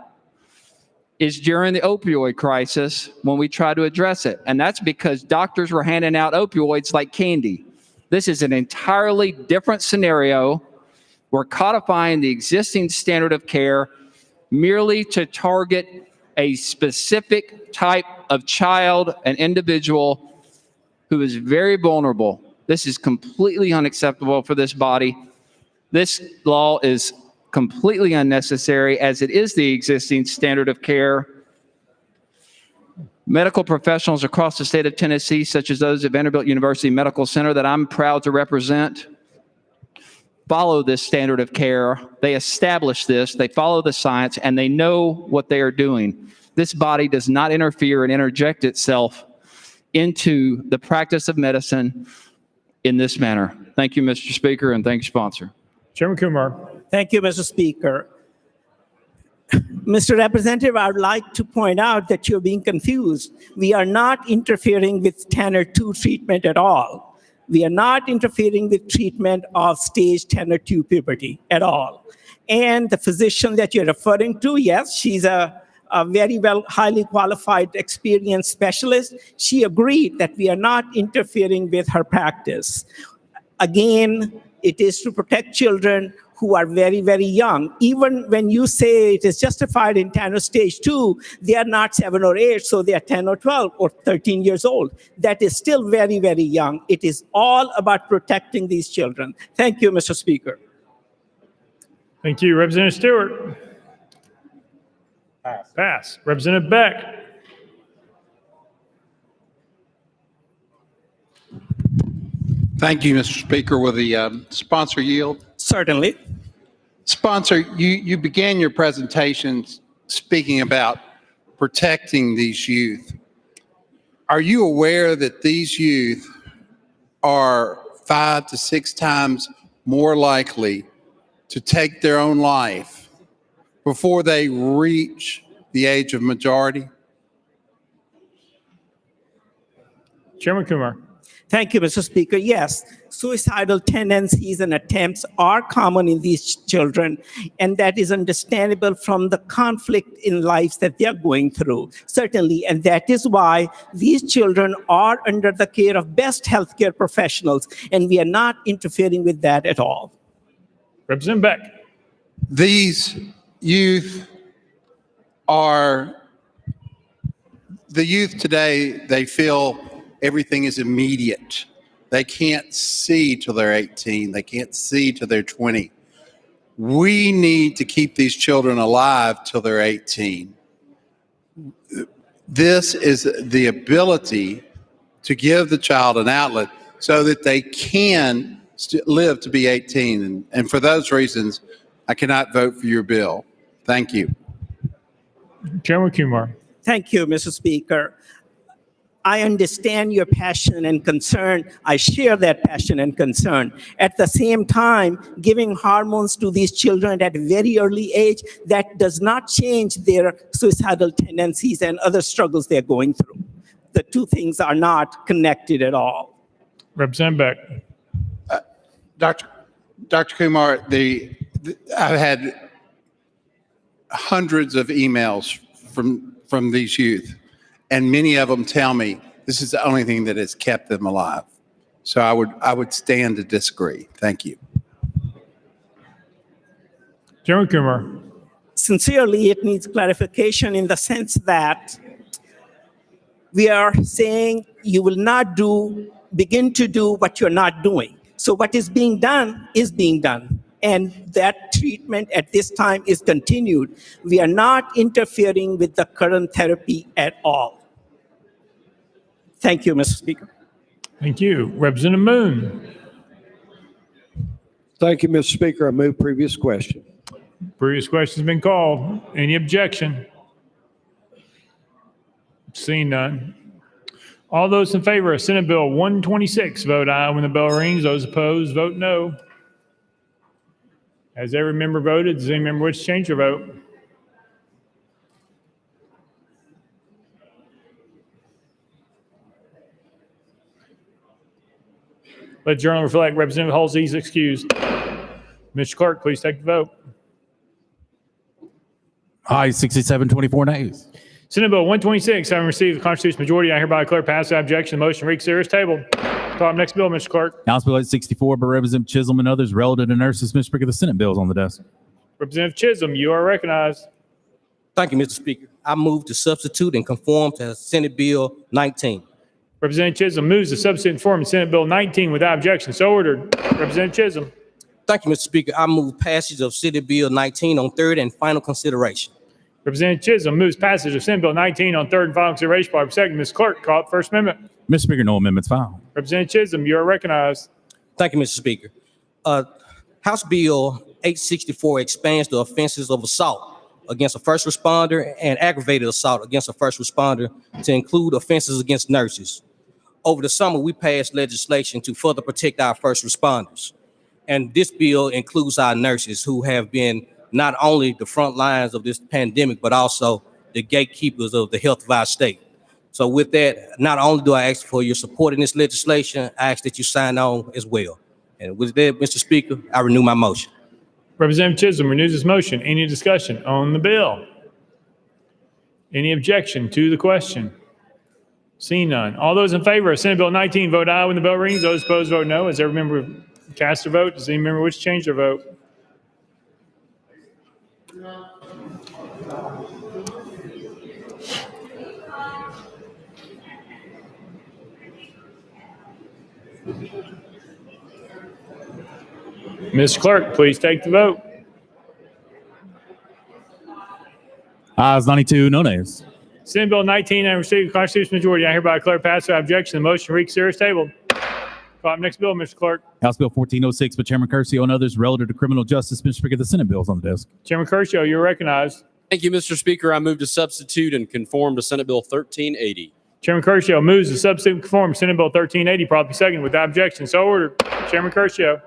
is during the opioid crisis when we tried to address it. And that's because doctors were handing out opioids like candy. This is an entirely different scenario. We're codifying the existing standard of care merely to target a specific type of child, an individual who is very vulnerable. This is completely unacceptable for this body. This law is completely unnecessary as it is the existing standard of care. Medical professionals across the state of Tennessee, such as those at Vanderbilt University Medical Center that I'm proud to represent, follow this standard of care. They establish this, they follow the science, and they know what they are doing. This body does not interfere and interject itself into the practice of medicine in this manner. Thank you, Mr. Speaker, and thank you, sponsor. Chairman Kumar. Thank you, Mr. Speaker. Mr. Representative, I would like to point out that you're being confused. We are not interfering with Tanner 2 treatment at all. We are not interfering with treatment of stage Tanner 2 puberty at all. And the physician that you're referring to, yes, she's a very well, highly qualified, experienced specialist. She agreed that we are not interfering with her practice. Again, it is to protect children who are very, very young. Even when you say it is justified in Tanner Stage 2, they are not 7 or 8, so they are 10 or 12 or 13 years old. That is still very, very young. It is all about protecting these children. Thank you, Mr. Speaker. Thank you. Representative Stewart. Pass. Representative Beck. Thank you, Mr. Speaker. Will the sponsor yield? Certainly. Sponsor, you began your presentation speaking about protecting these youth. Are you aware that these youth are 5 to 6 times more likely to take their own life before they reach the age of majority? Chairman Kumar. Thank you, Mr. Speaker. Yes, suicidal tendencies and attempts are common in these children, and that is understandable from the conflict in lives that they are going through, certainly. And that is why these children are under the care of best healthcare professionals, and we are not interfering with that at all. Representative Beck. These youth are, the youth today, they feel everything is immediate. They can't see till they're 18. They can't see till they're 20. We need to keep these children alive till they're 18. This is the ability to give the child an outlet so that they can live to be 18. And for those reasons, I cannot vote for your bill. Thank you. Chairman Kumar. Thank you, Mr. Speaker. I understand your passion and concern. I share that passion and concern. At the same time, giving hormones to these children at a very early age, that does not change their suicidal tendencies and other struggles they're going through. The two things are not connected at all. Representative Beck. Dr. Kumar, I've had hundreds of emails from these youth. And many of them tell me this is the only thing that has kept them alive. So I would stand to disagree. Thank you. Chairman Kumar. Sincerely, it needs clarification in the sense that we are saying you will not begin to do what you're not doing. So what is being done is being done. And that treatment at this time is continued. We are not interfering with the current therapy at all. Thank you, Mr. Speaker. Thank you. Representative Moon. Thank you, Mr. Speaker. I move previous question. Previous question's been called. Any objection? Seeing none. All those in favor of Senate Bill 126, vote aye when the bell rings. Those opposed, vote no. Has every member voted? Does any member wish to change their vote? Let the journal reflect Representative Halsey is excused. Mr. Clerk, please take the vote. Aye, 67, 24 nays. Senate Bill 126, having received the constitutional majority, I hereby declare pass without objection. The motion to reconsider is tabled. Call up next bill, Mr. Clerk. House Bill 864 by Representative Chisholm and others relative to nurses. Mr. Speaker, the Senate bill is on the desk. Representative Chisholm, you are recognized. Thank you, Mr. Speaker. I move to substitute and conform to Senate Bill 19. Representative Chisholm moves to substitute and conform to Senate Bill 19 without objection. So ordered. Representative Chisholm. Thank you, Mr. Speaker. I move passage of Senate Bill 19 on third and final consideration. Representative Chisholm moves passage of Senate Bill 19 on third and final consideration. By second, Ms. Clerk, call up First Amendment. Mr. Speaker, no amendments filed. Representative Chisholm, you are recognized. Thank you, Mr. Speaker. House Bill 864 expands the offenses of assault against a first responder and aggravated assault against a first responder to include offenses against nurses. Over the summer, we passed legislation to further protect our first responders. And this bill includes our nurses who have been not only the front lines of this pandemic, but also the gatekeepers of the health of our state. So with that, not only do I ask for your support in this legislation, I ask that you sign on as well. And with that, Mr. Speaker, I renew my motion. Representative Chisholm renews his motion. Any discussion on the bill? Any objection to the question? Seeing none. All those in favor of Senate Bill 19, vote aye when the bell rings. Those opposed, vote no. Has every member cast their vote? Does any member wish to change their vote? Mr. Clerk, please take the vote. Ayes 92, no nays. Senate Bill 19, having received the constitutional majority, I hereby declare pass without objection. The motion to reconsider is tabled. Call up next bill, Mr. Clerk. House Bill 1406 by Chairman Curcio and others relative to criminal justice. Mr. Speaker, the Senate bill is on the desk. Chairman Curcio, you're recognized. Thank you, Mr. Speaker. I move to substitute and conform to Senate Bill 1380. Chairman Curcio moves to substitute and conform to Senate Bill 1380, properly seconded without objection. So ordered. Chairman Curcio.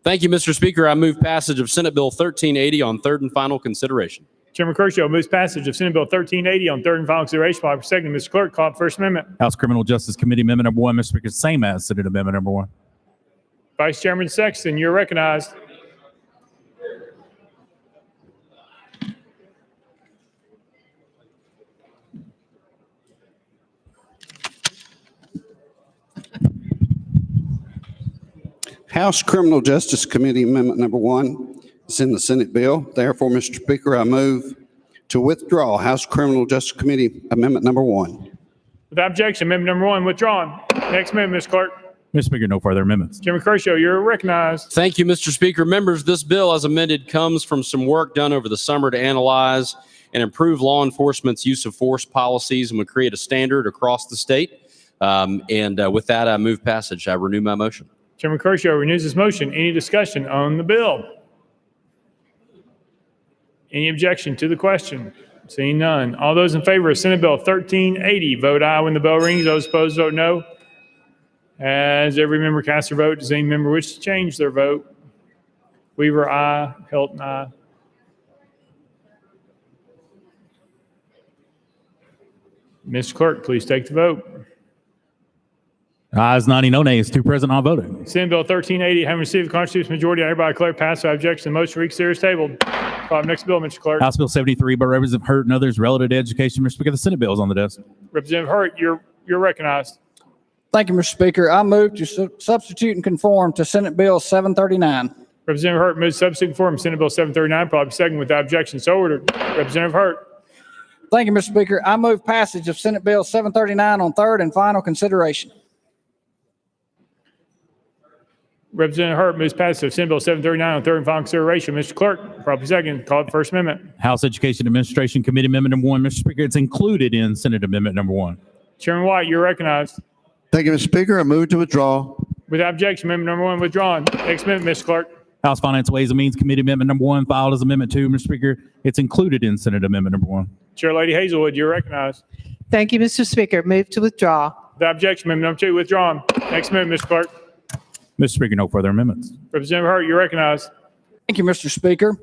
Thank you, Mr. Speaker. I move passage of Senate Bill 1380 on third and final consideration. Chairman Curcio moves passage of Senate Bill 1380 on third and final consideration. Properly seconded. Mr. Clerk, call up First Amendment. House Criminal Justice Committee Amendment number 1. Mr. Speaker, same as Senate Amendment number 1. Vice Chairman Sexton, you're recognized. House Criminal Justice Committee Amendment number 1 is in the Senate bill. Therefore, Mr. Speaker, I move to withdraw House Criminal Justice Committee Amendment number 1. Without objection, amendment number 1 withdrawn. Next amendment, Mr. Clerk. Mr. Speaker, no further amendments. Chairman Curcio, you're recognized. Thank you, Mr. Speaker. Members, this bill as amended comes from some work done over the summer to analyze and improve law enforcement's use of force policies and would create a standard across the state. With that, I move passage. I renew my motion. Chairman Curcio renews his motion. Any discussion on the bill? Any objection to the question? Seeing none. All those in favor of Senate Bill 1380, vote aye when the bell rings. Those opposed, vote no. As every member casts their vote, does any member wish to change their vote? Weaver, aye. Hilton, aye. Mr. Clerk, please take the vote. Ayes 90, no nays. 2 present, not voting. Senate Bill 1380, having received the constitutional majority, I hereby declare passed without objection. The motion to reconsider is tabled. Call up next bill, Mr. Clerk. House Bill 73 by Representative Hurt and others relative to education. Mr. Speaker, the Senate bill is on the desk. Representative Hurt, you're recognized. Thank you, Mr. Speaker. I move to substitute and conform to Senate Bill 739. Representative Hurt moves substitute and conform to Senate Bill 739, probably second without objection. So ordered. Representative Hurt. Thank you, Mr. Speaker. I move passage of Senate Bill 739 on third and final consideration. Representative Hurt moves passage of Senate Bill 739 on third and final consideration. Mr. Clerk, properly second, call it First Amendment. House Education Administration Committee Amendment number 1. Mr. Speaker, it's included in Senate Amendment number 1. Chairman White, you're recognized. Thank you, Mr. Speaker. I move to withdraw. Without objection, amendment number 1 withdrawn. Next amendment, Mr. Clerk. House Finance Ways and Means Committee Amendment Number 1 filed as Amendment 2. Mr. Speaker, it's included in Senate Amendment Number 1. Chair Lady Hazelwood, you're recognized. Thank you, Mr. Speaker. Move to withdraw. Without objection, amendment number 2 withdrawn. Next amendment, Mr. Clerk. Mr. Speaker, no further amendments. Representative Hurt, you're recognized. Thank you, Mr. Speaker.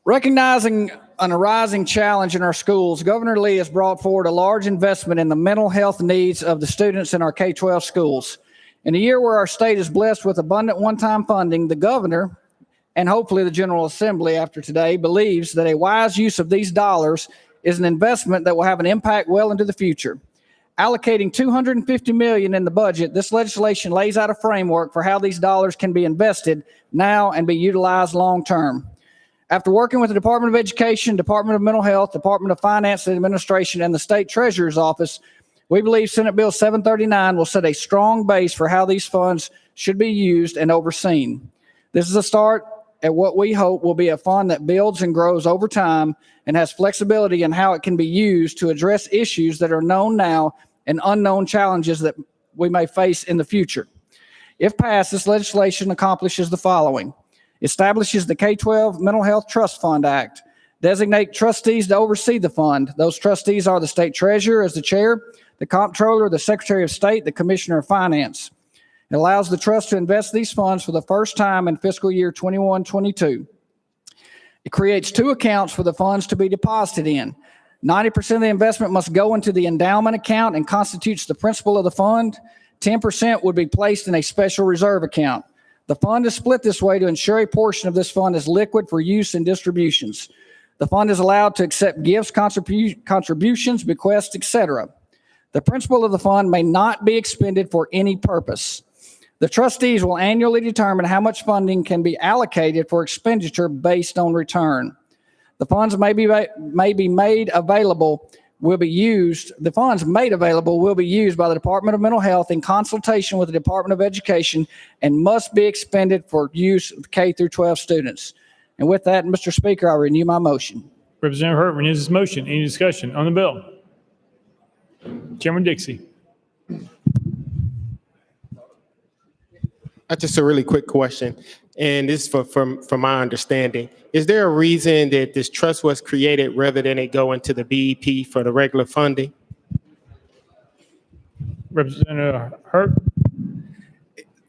Recognizing an arising challenge in our schools, Governor Lee has brought forward a large investment in the mental health needs of the students in our K-12 schools. In a year where our state is blessed with abundant one-time funding, the governor, and hopefully the General Assembly after today, believes that a wise use of these dollars is an investment that will have an impact well into the future. Allocating $250 million in the budget, this legislation lays out a framework for how these dollars can be invested now and be utilized long-term. After working with the Department of Education, Department of Mental Health, Department of Finance and Administration, and the State Treasurer's Office, we believe Senate Bill 739 will set a strong base for how these funds should be used and overseen. This is a start at what we hope will be a fund that builds and grows over time and has flexibility in how it can be used to address issues that are known now and unknown challenges that we may face in the future. If passed, this legislation accomplishes the following: establishes the K-12 Mental Health Trust Fund Act, designate trustees to oversee the fund. Those trustees are the state treasurer as the chair, the comptroller, the secretary of state, the commissioner of finance. It allows the trust to invest these funds for the first time in fiscal year 21-22. It creates 2 accounts for the funds to be deposited in. 90% of the investment must go into the endowment account and constitutes the principal of the fund. 10% would be placed in a special reserve account. The fund is split this way to ensure a portion of this fund is liquid for use and distributions. The fund is allowed to accept gifts, contributions, bequests, etc. The principal of the fund may not be expended for any purpose. The trustees will annually determine how much funding can be allocated for expenditure based on return. The funds may be made available will be used. The funds made available will be used by the Department of Mental Health in consultation with the Department of Education and must be expended for use of K through 12 students. And with that, Mr. Speaker, I renew my motion. Representative Hurt renews his motion. Any discussion on the bill? Chairman Dixie. Just a really quick question, and this is from my understanding. Is there a reason that this trust was created rather than it go into the BEP for the regular funding? Representative Hurt.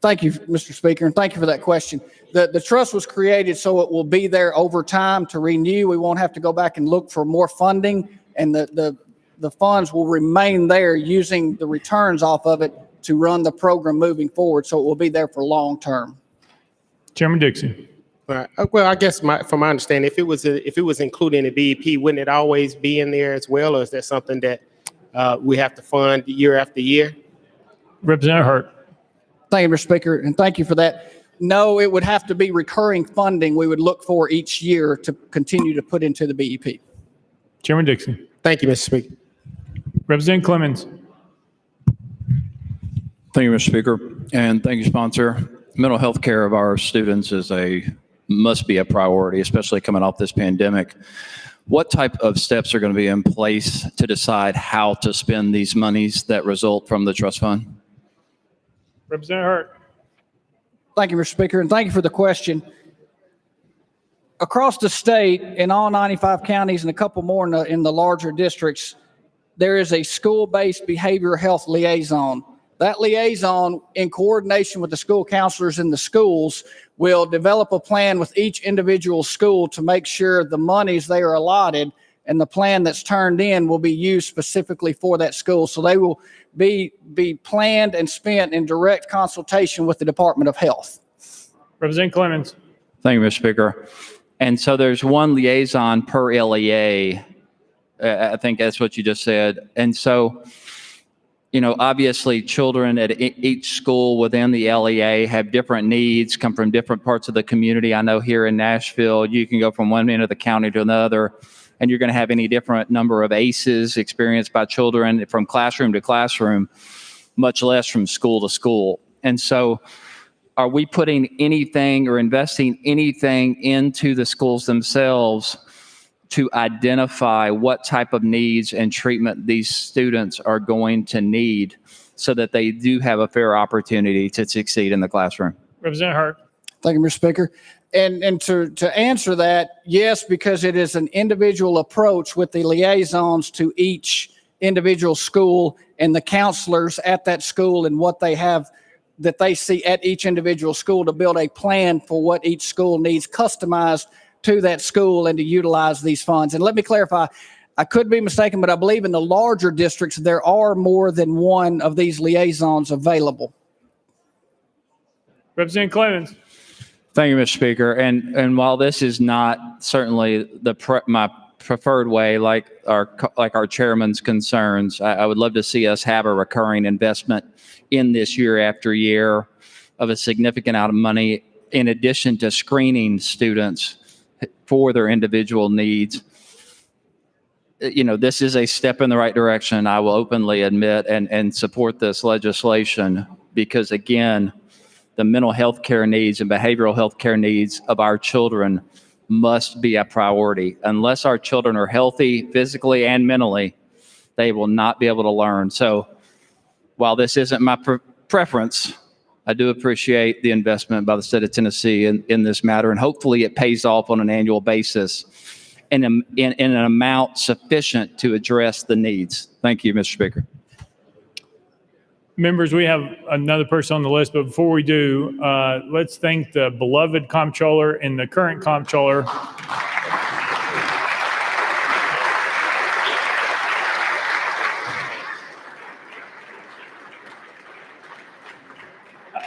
Thank you, Mr. Speaker, and thank you for that question. The trust was created so it will be there over time to renew. We won't have to go back and look for more funding, and the funds will remain there using the returns off of it to run the program moving forward, so it will be there for long term. Chairman Dixie. Right. Well, I guess from my understanding, if it was included in the BEP, wouldn't it always be in there as well, or is that something that we have to fund year after year? Representative Hurt. Thank you, Mr. Speaker, and thank you for that. No, it would have to be recurring funding we would look for each year to continue to put into the BEP. Chairman Dixie. Thank you, Mr. Speaker. Representative Clemens. Thank you, Mr. Speaker, and thank you, sponsor. Mental health care of our students must be a priority, especially coming off this pandemic. What type of steps are going to be in place to decide how to spend these monies that result from the trust fund? Representative Hurt. Thank you, Mr. Speaker, and thank you for the question. Across the state, in all 95 counties and a couple more in the larger districts, there is a school-based behavioral health liaison. That liaison, in coordination with the school counselors in the schools, will develop a plan with each individual school to make sure the monies they are allotted and the plan that's turned in will be used specifically for that school. So they will be planned and spent in direct consultation with the Department of Health. Representative Clemens. Thank you, Mr. Speaker. And so there's one liaison per LEA. I think that's what you just said. And so, obviously children at each school within the LEA have different needs, come from different parts of the community. I know here in Nashville, you can go from one end of the county to another, and you're going to have any different number of ACEs experienced by children from classroom to classroom, much less from school to school. And so are we putting anything or investing anything into the schools themselves to identify what type of needs and treatment these students are going to need so that they do have a fair opportunity to succeed in the classroom? Representative Hurt. Thank you, Mr. Speaker. And to answer that, yes, because it is an individual approach with the liaisons to each individual school and the counselors at that school and what they have that they see at each individual school to build a plan for what each school needs customized to that school and to utilize these funds. And let me clarify, I could be mistaken, but I believe in the larger districts, there are more than one of these liaisons available. Representative Clemens. Thank you, Mr. Speaker. And while this is not certainly my preferred way, like our chairman's concerns, I would love to see us have a recurring investment in this year after year of a significant amount of money, in addition to screening students for their individual needs. You know, this is a step in the right direction. I will openly admit and support this legislation because, again, the mental health care needs and behavioral health care needs of our children must be a priority. Unless our children are healthy physically and mentally, they will not be able to learn. So while this isn't my preference, I do appreciate the investment by the state of Tennessee in this matter, and hopefully it pays off on an annual basis in an amount sufficient to address the needs. Thank you, Mr. Speaker. Members, we have another person on the list, but before we do, let's thank the beloved comptroller and the current comptroller.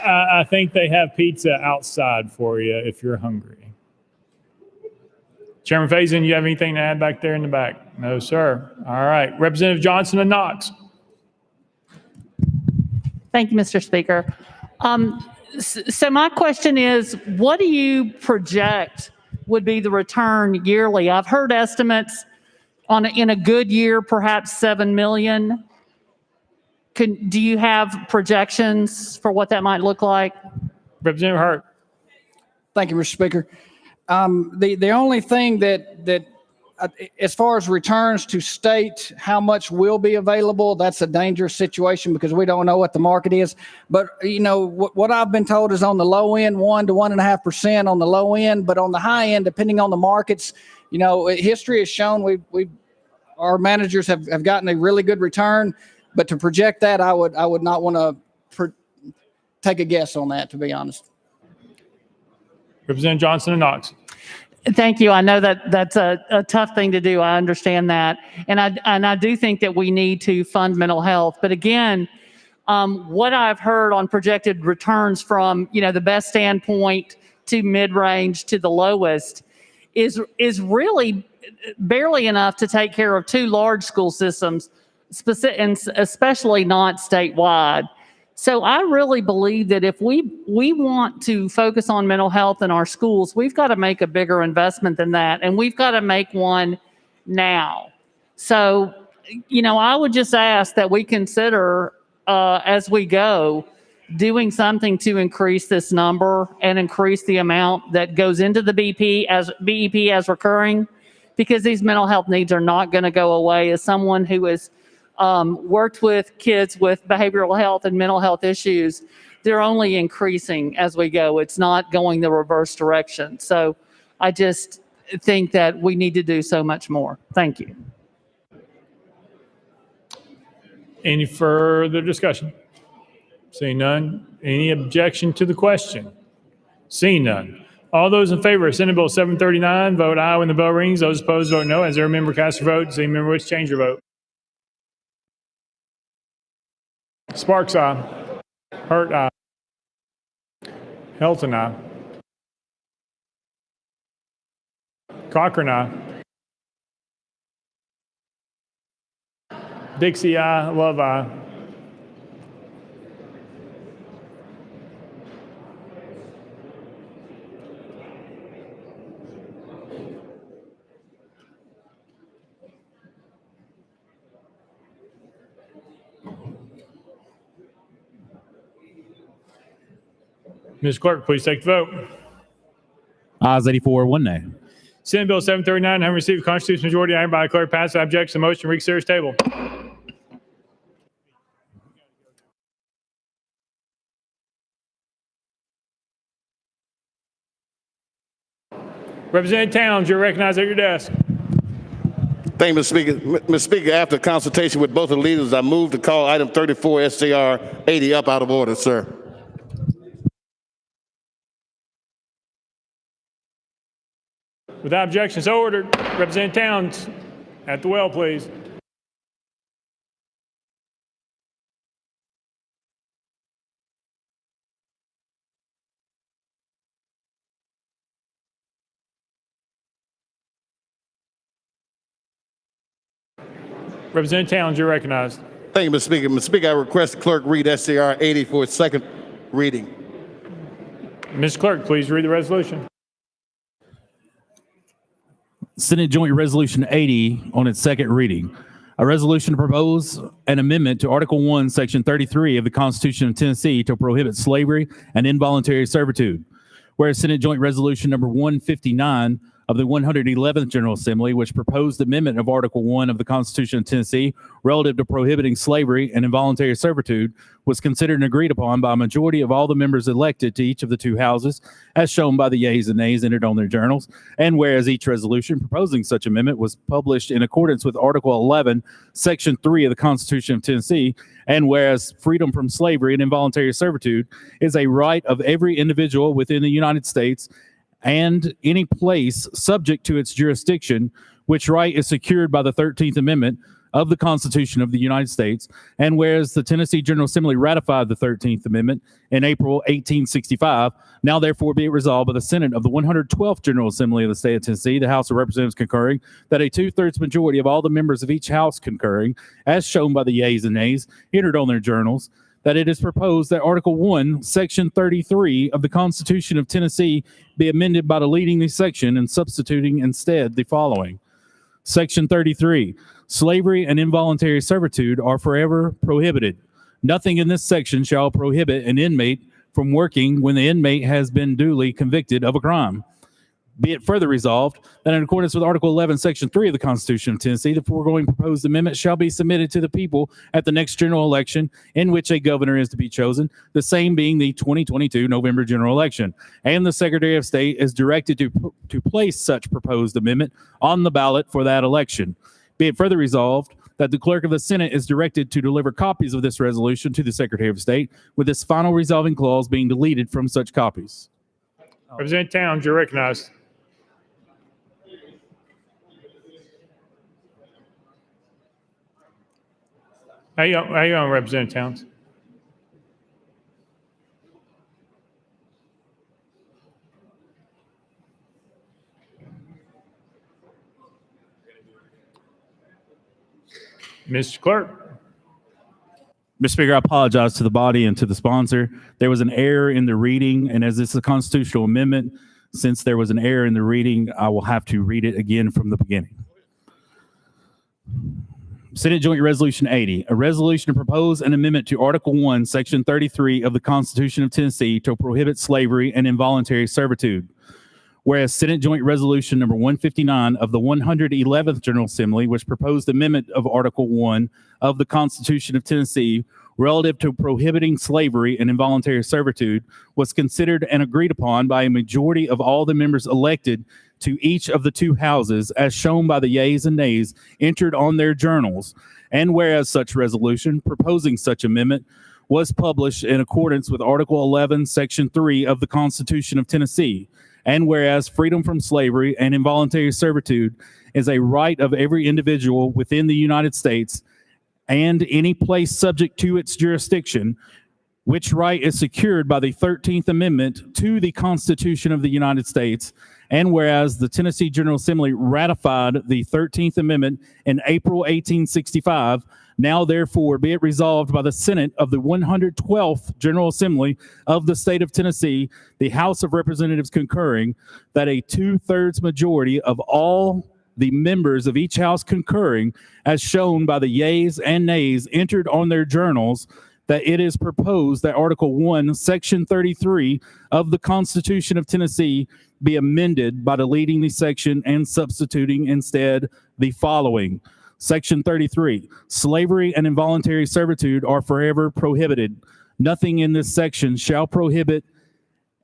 I think they have pizza outside for you if you're hungry. Chairman Faison, you have anything to add back there in the back? No, sir. All right. Representative Johnson and Knox. Thank you, Mr. Speaker. So my question is, what do you project would be the return yearly? I've heard estimates in a good year, perhaps 7 million. Do you have projections for what that might look like? Representative Hart. Thank you, Mr. Speaker. The only thing that as far as returns to state how much will be available, that's a dangerous situation because we don't know what the market is. But, you know, what I've been told is on the low end, 1 to 1.5% on the low end, but on the high end, depending on the markets, you know, history has shown our managers have gotten a really good return. But to project that, I would not want to take a guess on that, to be honest. Representative Johnson and Knox. Thank you. I know that that's a tough thing to do. I understand that. And I do think that we need to fund mental health. But again, what I've heard on projected returns from, you know, the best standpoint to mid-range to the lowest is really barely enough to take care of 2 large school systems, and especially not statewide. So I really believe that if we want to focus on mental health in our schools, we've got to make a bigger investment than that, and we've got to make one now. So, you know, I would just ask that we consider as we go doing something to increase this number and increase the amount that goes into the BEP as recurring, because these mental health needs are not going to go away. As someone who has worked with kids with behavioral health and mental health issues, they're only increasing as we go. It's not going the reverse direction. So I just think that we need to do so much more. Thank you. Any further discussion? Seeing none. Any objection to the question? Seeing none. All those in favor of Senate Bill 739, vote aye when the bell rings. Those opposed, vote no. As there a member cast your vote, any member wish to change your vote? Sparks, aye. Hurt, aye. Helton, aye. Cochran, aye. Dixie, aye. Love, aye. Ms. Clerk, please take the vote. Ayes 84, 1 nay. Senate Bill 739 having received a constitutional majority, I hereby declare passed. I object to the motion to reconsider is tabled. Representative Towns, you're recognized at your desk. Thank you, Mr. Speaker. Mr. Speaker, after consultation with both of the leaders, I move to call item 34 SJR 80 up out of order, sir. Without objection, so ordered. Representative Towns, at the well, please. Representative Towns, you're recognized. Thank you, Mr. Speaker. Mr. Speaker, I request the clerk read SJR 80 for its second reading. Ms. Clerk, please read the resolution. Senate Joint Resolution 80 on its second reading. A resolution to propose an amendment to Article 1, Section 33 of the Constitution of Tennessee to prohibit slavery and involuntary servitude. Whereas Senate Joint Resolution number 159 of the 111th General Assembly, which proposed amendment of Article 1 of the Constitution of Tennessee relative to prohibiting slavery and involuntary servitude, was considered and agreed upon by a majority of all the members elected to each of the two houses, as shown by the yeas and nays entered on their journals. And whereas each resolution proposing such amendment was published in accordance with Article 11, Section 3 of the Constitution of Tennessee, and whereas freedom from slavery and involuntary servitude is a right of every individual within the United States and any place subject to its jurisdiction, which right is secured by the 13th Amendment of the Constitution of the United States, and whereas the Tennessee General Assembly ratified the 13th Amendment in April 1865, now therefore be it resolved by the Senate of the 112th General Assembly of the State of Tennessee, the House of Representatives concurring, that a 2/3 majority of all the members of each house concurring, as shown by the yeas and nays entered on their journals, that it is proposed that Article 1, Section 33 of the Constitution of Tennessee be amended by deleting the section and substituting instead the following. Section 33, slavery and involuntary servitude are forever prohibited. Nothing in this section shall prohibit an inmate from working when the inmate has been duly convicted of a crime. Be it further resolved that in accordance with Article 11, Section 3 of the Constitution of Tennessee, the foregoing proposed amendment shall be submitted to the people at the next general election in which a governor is to be chosen, the same being the 2022 November general election. And the Secretary of State is directed to place such proposed amendment on the ballot for that election. Be it further resolved that the Clerk of the Senate is directed to deliver copies of this resolution to the Secretary of State, with this final resolving clause being deleted from such copies. Representative Towns, you're recognized. How you on, Representative Towns? Mr. Clerk. Mr. Speaker, I apologize to the body and to the sponsor. There was an error in the reading, and as this is a constitutional amendment, since there was an error in the reading, I will have to read it again from the beginning. Senate Joint Resolution 80, a resolution to propose an amendment to Article 1, Section 33 of the Constitution of Tennessee to prohibit slavery and involuntary servitude. Whereas Senate Joint Resolution number 159 of the 111th General Assembly, which proposed amendment of Article 1 of the Constitution of Tennessee relative to prohibiting slavery and involuntary servitude, was considered and agreed upon by a majority of all the members elected to each of the two houses, as shown by the yeas and nays entered on their journals. And whereas such resolution proposing such amendment was published in accordance with Article 11, Section 3 of the Constitution of Tennessee, and whereas freedom from slavery and involuntary servitude is a right of every individual within the United States and any place subject to its jurisdiction, which right is secured by the 13th Amendment to the Constitution of the United States, and whereas the Tennessee General Assembly ratified the 13th Amendment in April 1865, now therefore be it resolved by the Senate of the 112th General Assembly of the State of Tennessee, the House of Representatives concurring, that a 2/3 majority of all the members of each house concurring, as shown by the yeas and nays entered on their journals, that it is proposed that Article 1, Section 33 of the Constitution of Tennessee be amended by deleting the section and substituting instead the following. Section 33, slavery and involuntary servitude are forever prohibited. Nothing in this section shall prohibit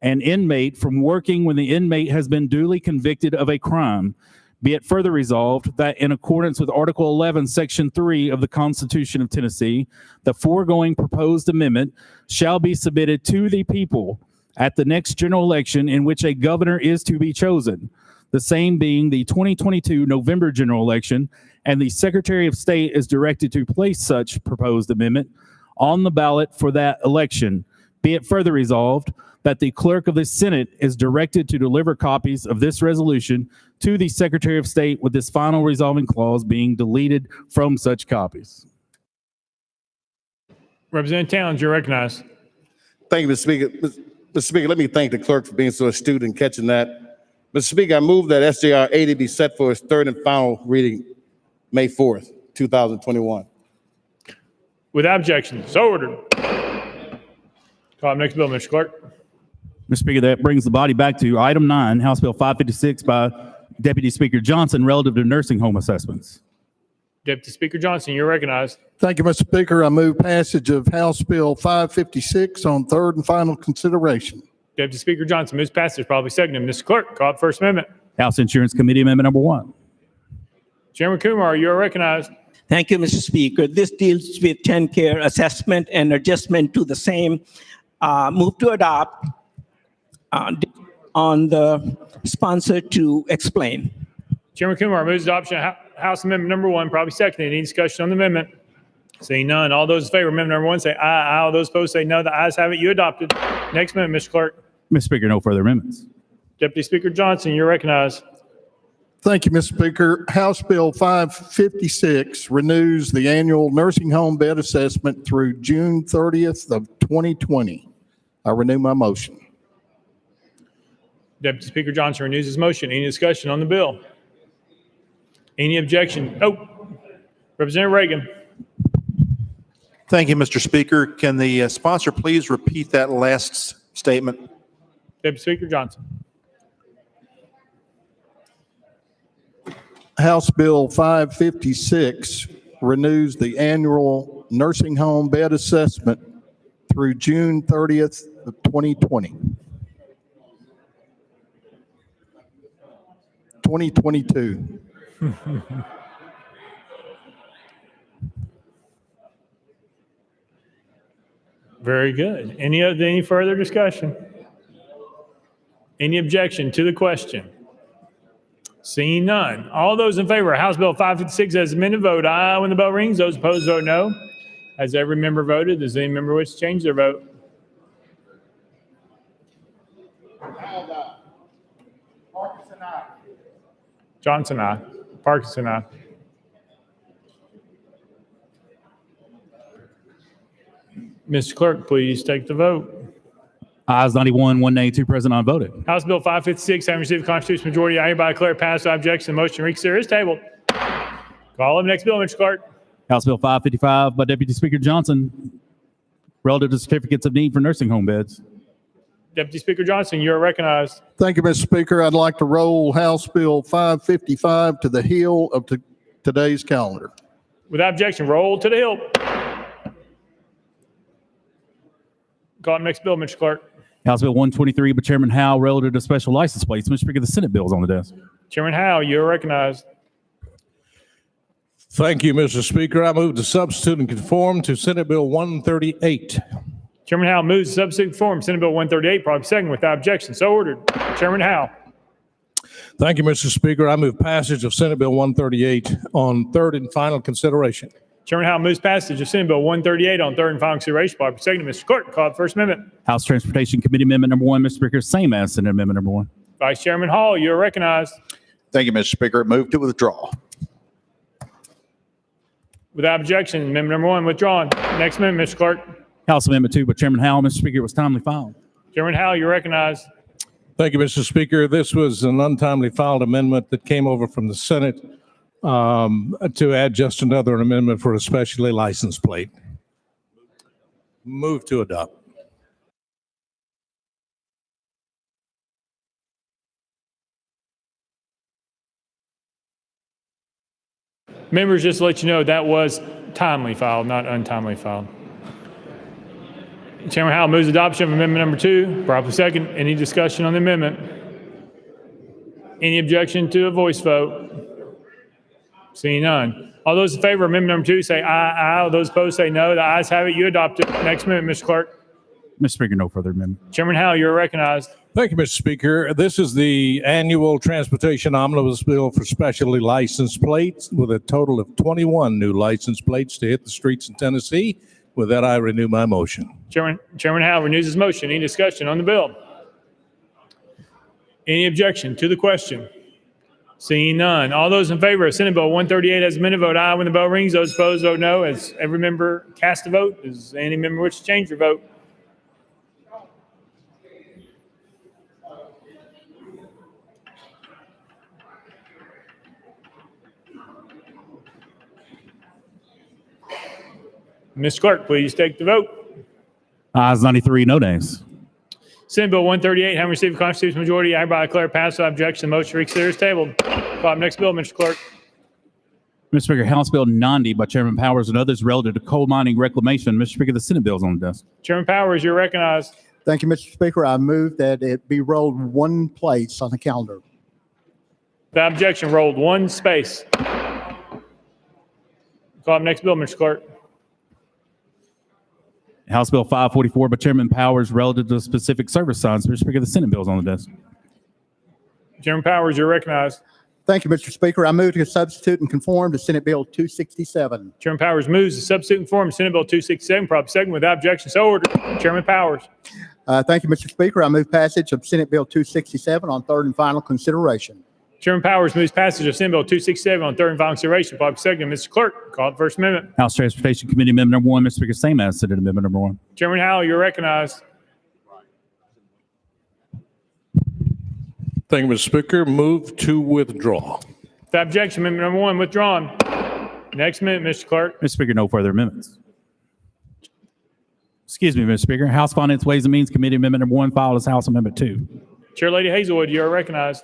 an inmate from working when the inmate has been duly convicted of a crime. Be it further resolved that in accordance with Article 11, Section 3 of the Constitution of Tennessee, the foregoing proposed amendment shall be submitted to the people at the next general election in which a governor is to be chosen, the same being the 2022 November general election, and the Secretary of State is directed to place such proposed amendment on the ballot for that election. Be it further resolved that the clerk of the Senate is directed to deliver copies of this resolution to the Secretary of State, with this final resolving clause being deleted from such copies. Representative Towns, you're recognized. Thank you, Mr. Speaker. Mr. Speaker, let me thank the clerk for being so astute in catching that. Mr. Speaker, I move that SJR 80 be set for its third and final reading May 4th, 2021. Without objection, so ordered. Call up next bill, Mr. Clerk. Mr. Speaker, that brings the body back to item 9, House Bill 556 by Deputy Speaker Johnson relative to nursing home assessments. Deputy Speaker Johnson, you're recognized. Thank you, Mr. Speaker. I move passage of House Bill 556 on third and final consideration. Deputy Speaker Johnson moves passage, probably seconded. Mr. Clerk, call up First Amendment. House Insurance Committee Amendment number 1. Chairman Kumar, you're recognized. Thank you, Mr. Speaker. This deals with TennCare assessment and adjustment to the same. Move to adopt on the sponsor to explain. Chairman Kumar moves adoption of House Amendment number 1, probably seconded. Any discussion on the amendment? Seeing none. All those in favor of amendment number 1 say aye. Aye. All those opposed say no. The ayes have it. You adopted. Next amendment, Mr. Clerk. Mr. Speaker, no further amendments. Deputy Speaker Johnson, you're recognized. Thank you, Mr. Speaker. House Bill 556 renews the annual nursing home bed assessment through June 30th of 2020. I renew my motion. Deputy Speaker Johnson renews his motion. Any discussion on the bill? Any objection? Oh, Representative Reagan. Thank you, Mr. Speaker. Can the sponsor please repeat that last statement? Deputy Speaker Johnson. House Bill 556 renews the annual nursing home bed assessment through June 30th of 2020. 2022. Very good. Any further discussion? Any objection to the question? Seeing none. All those in favor of House Bill 556 as amended, vote aye when the bell rings. Those opposed, vote no. Has every member voted? Does any member wish to change their vote? Johnson, aye. Parkinson, aye. Mr. Clerk, please take the vote. Ayes 91, 1 nay, 2 present, unvoted. House Bill 556, having received a constitutional majority, I hereby declare passed. Without objection, the motion to reconsider is tabled. Call up next bill, Mr. Clerk. House Bill 555 by Deputy Speaker Johnson relative to certificates of need for nursing home beds. Deputy Speaker Johnson, you are recognized. Thank you, Mr. Speaker. I'd like to roll House Bill 555 to the hill of today's calendar. Without objection, roll to the hill. Call up next bill, Mr. Clerk. House Bill 123 by Chairman Howe relative to special license plates. Mr. Speaker, the Senate bill is on the desk. Chairman Howe, you are recognized. Thank you, Mr. Speaker. I move to substitute and conform to Senate Bill 138. Chairman Howe moves to substitute form Senate Bill 138, probably second without objection. So ordered. Chairman Howe. Thank you, Mr. Speaker. I move passage of Senate Bill 138 on third and final consideration. Chairman Howe moves passage of Senate Bill 138 on third and final consideration. Probably second. Mr. Clerk, call the First Amendment. House Transportation Committee Amendment number 1, Mr. Speaker, same as Senate Amendment number 1. Vice Chairman Hall, you are recognized. Thank you, Mr. Speaker. Move to withdraw. Without objection, amendment number 1 withdrawn. Next amendment, Mr. Clerk. House Amendment 2 by Chairman Howell. Mr. Speaker, it was timely filed. Chairman Howell, you're recognized. Thank you, Mr. Speaker. This was an untimely filed amendment that came over from the Senate to add just another amendment for a specially licensed plate. Move to adopt. Members, just to let you know, that was timely filed, not untimely filed. Chairman Howell moves adoption of amendment number 2. Properly second. Any discussion on the amendment? Any objection to a voice vote? Seeing none. All those in favor of amendment number 2 say aye. Aye. All those opposed say no. The ayes have it. You adopt it. Next amendment, Mr. Clerk. Mr. Speaker, no further amendment. Chairman Howell, you're recognized. Thank you, Mr. Speaker. This is the annual Transportation Omnibus Bill for specially licensed plates with a total of 21 new license plates to hit the streets in Tennessee. With that, I renew my motion. Chairman Howell renews his motion. Any discussion on the bill? Any objection to the question? Seeing none. All those in favor of Senate Bill 138 as amended, vote aye when the bell rings. Those opposed, vote no. As every member cast a vote, does any member wish to change their vote? Ms. Clerk, please take the vote. Ayes 93, no nays. Senate Bill 138, having received a constitutional majority, I hereby declare passed without objection. The motion to reconsider is tabled. Call up next bill, Mr. Clerk. Mr. Speaker, House Bill 90 by Chairman Powers and others relative to coal mining reclamation. Mr. Speaker, the Senate bill is on the desk. Chairman Powers, you're recognized. Thank you, Mr. Speaker. I move that it be rolled one place on the calendar. Without objection, rolled one space. Call up next bill, Mr. Clerk. House Bill 544 by Chairman Powers relative to specific service signs. Mr. Speaker, the Senate bill is on the desk. Chairman Powers, you're recognized. Thank you, Mr. Speaker. I move to substitute and conform to Senate Bill 267. Chairman Powers moves to substitute and conform to Senate Bill 267. Proper second without objection. So ordered. Chairman Powers. Thank you, Mr. Speaker. I move passage of Senate Bill 267 on third and final consideration. Chairman Powers moves passage of Senate Bill 267 on third and final consideration. Proper second. Mr. Clerk, call the first amendment. House Transportation Committee Amendment number 1. Mr. Speaker, same as Senate Amendment number 1. Chairman Howell, you're recognized. Thank you, Mr. Speaker. Move to withdraw. Without objection, amendment number 1 withdrawn. Next amendment, Mr. Clerk. Mr. Speaker, no further amendments. Excuse me, Mr. Speaker. House Finance Ways and Means Committee Amendment number 1 filed as House Amendment 2. Chair Lady Hazelwood, you are recognized.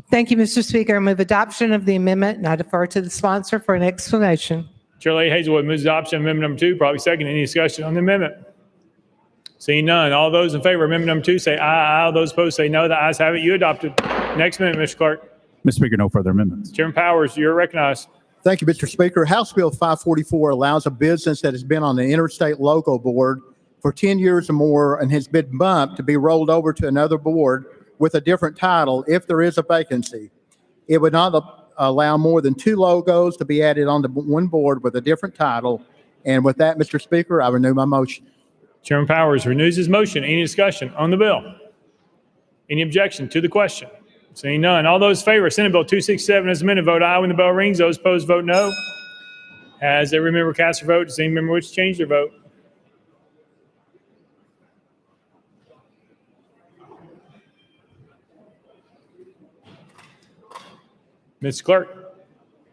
Thank you, Mr. Speaker. I move adoption of the amendment, and I defer to the sponsor for an explanation. Chair Lady Hazelwood moves adoption of amendment number 2. Probably second. Any discussion on the amendment? Seeing none. All those in favor of amendment number 2 say aye. Aye. All those opposed say no. The ayes have it. You adopted. Next amendment, Mr. Clerk. Mr. Speaker, no further amendments. Chairman Powers, you're recognized. Thank you, Mr. Speaker. House Bill 544 allows a business that has been on the Interstate Local Board for 10 years or more and has been bumped to be rolled over to another board with a different title if there is a vacancy. It would not allow more than 2 logos to be added onto one board with a different title. And with that, Mr. Speaker, I renew my motion. Chairman Powers renews his motion. Any discussion on the bill? Any objection to the question? Seeing none. All those in favor of Senate Bill 267 as amended, vote aye when the bell rings. Those opposed, vote no. Has every member cast their vote? Does any member wish to change their vote? Ms. Clerk,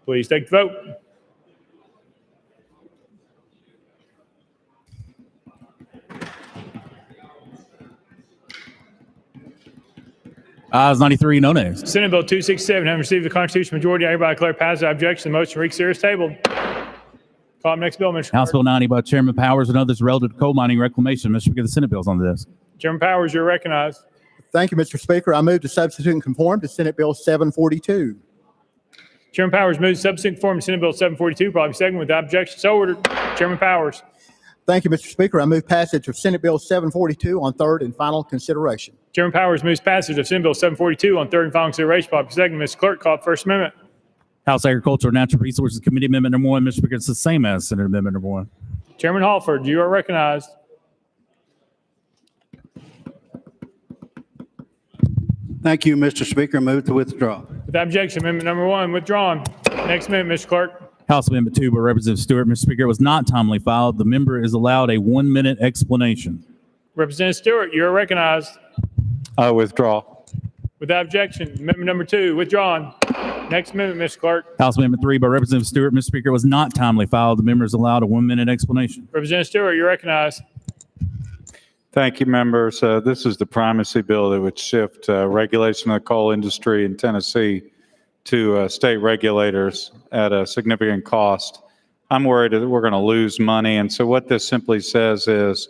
please take the vote. Ayes 93, no nays. Senate Bill 267, having received the constitutional majority, I hereby declare passed without objection. The motion to reconsider is tabled. Call up next bill, Mr. House Clerk. Bill 90 by Chairman Powers and others relative to coal mining reclamation. Mr. Speaker, the Senate bill is on the desk. Chairman Powers, you're recognized. Thank you, Mr. Speaker. I move to substitute and conform to Senate Bill 742. Chairman Powers moves substitute and conform to Senate Bill 742, probably second without objection. So ordered. Chairman Powers. Thank you, Mr. Speaker. I move passage of Senate Bill 742 on third and final consideration. Chairman Powers moves passage of Senate Bill 742 on third and final consideration, probably second. Mr. Clerk, call up first amendment. House Agriculture and Natural Resources Committee Amendment number 1. Mr. Speaker, it's the same as Senate Amendment number 1. Chairman Halford, you are recognized. Thank you, Mr. Speaker. Move to withdraw. Without objection, amendment number 1 withdrawn. Next amendment, Mr. Clerk. House Amendment 2 by Representative Stewart. Mr. Speaker, it was not timely filed. The member is allowed a 1-minute explanation. Representative Stewart, you are recognized. I withdraw. Without objection, amendment number 2 withdrawn. Next amendment, Mr. Clerk. House Amendment 3 by Representative Stewart. Mr. Speaker, it was not timely filed. The member is allowed a 1-minute explanation. Representative Stewart, you're recognized. Thank you, members. This is the primacy bill that would shift regulation of the coal industry in Tennessee to state regulators at a significant cost. I'm worried that we're going to lose money. And so what this simply says is,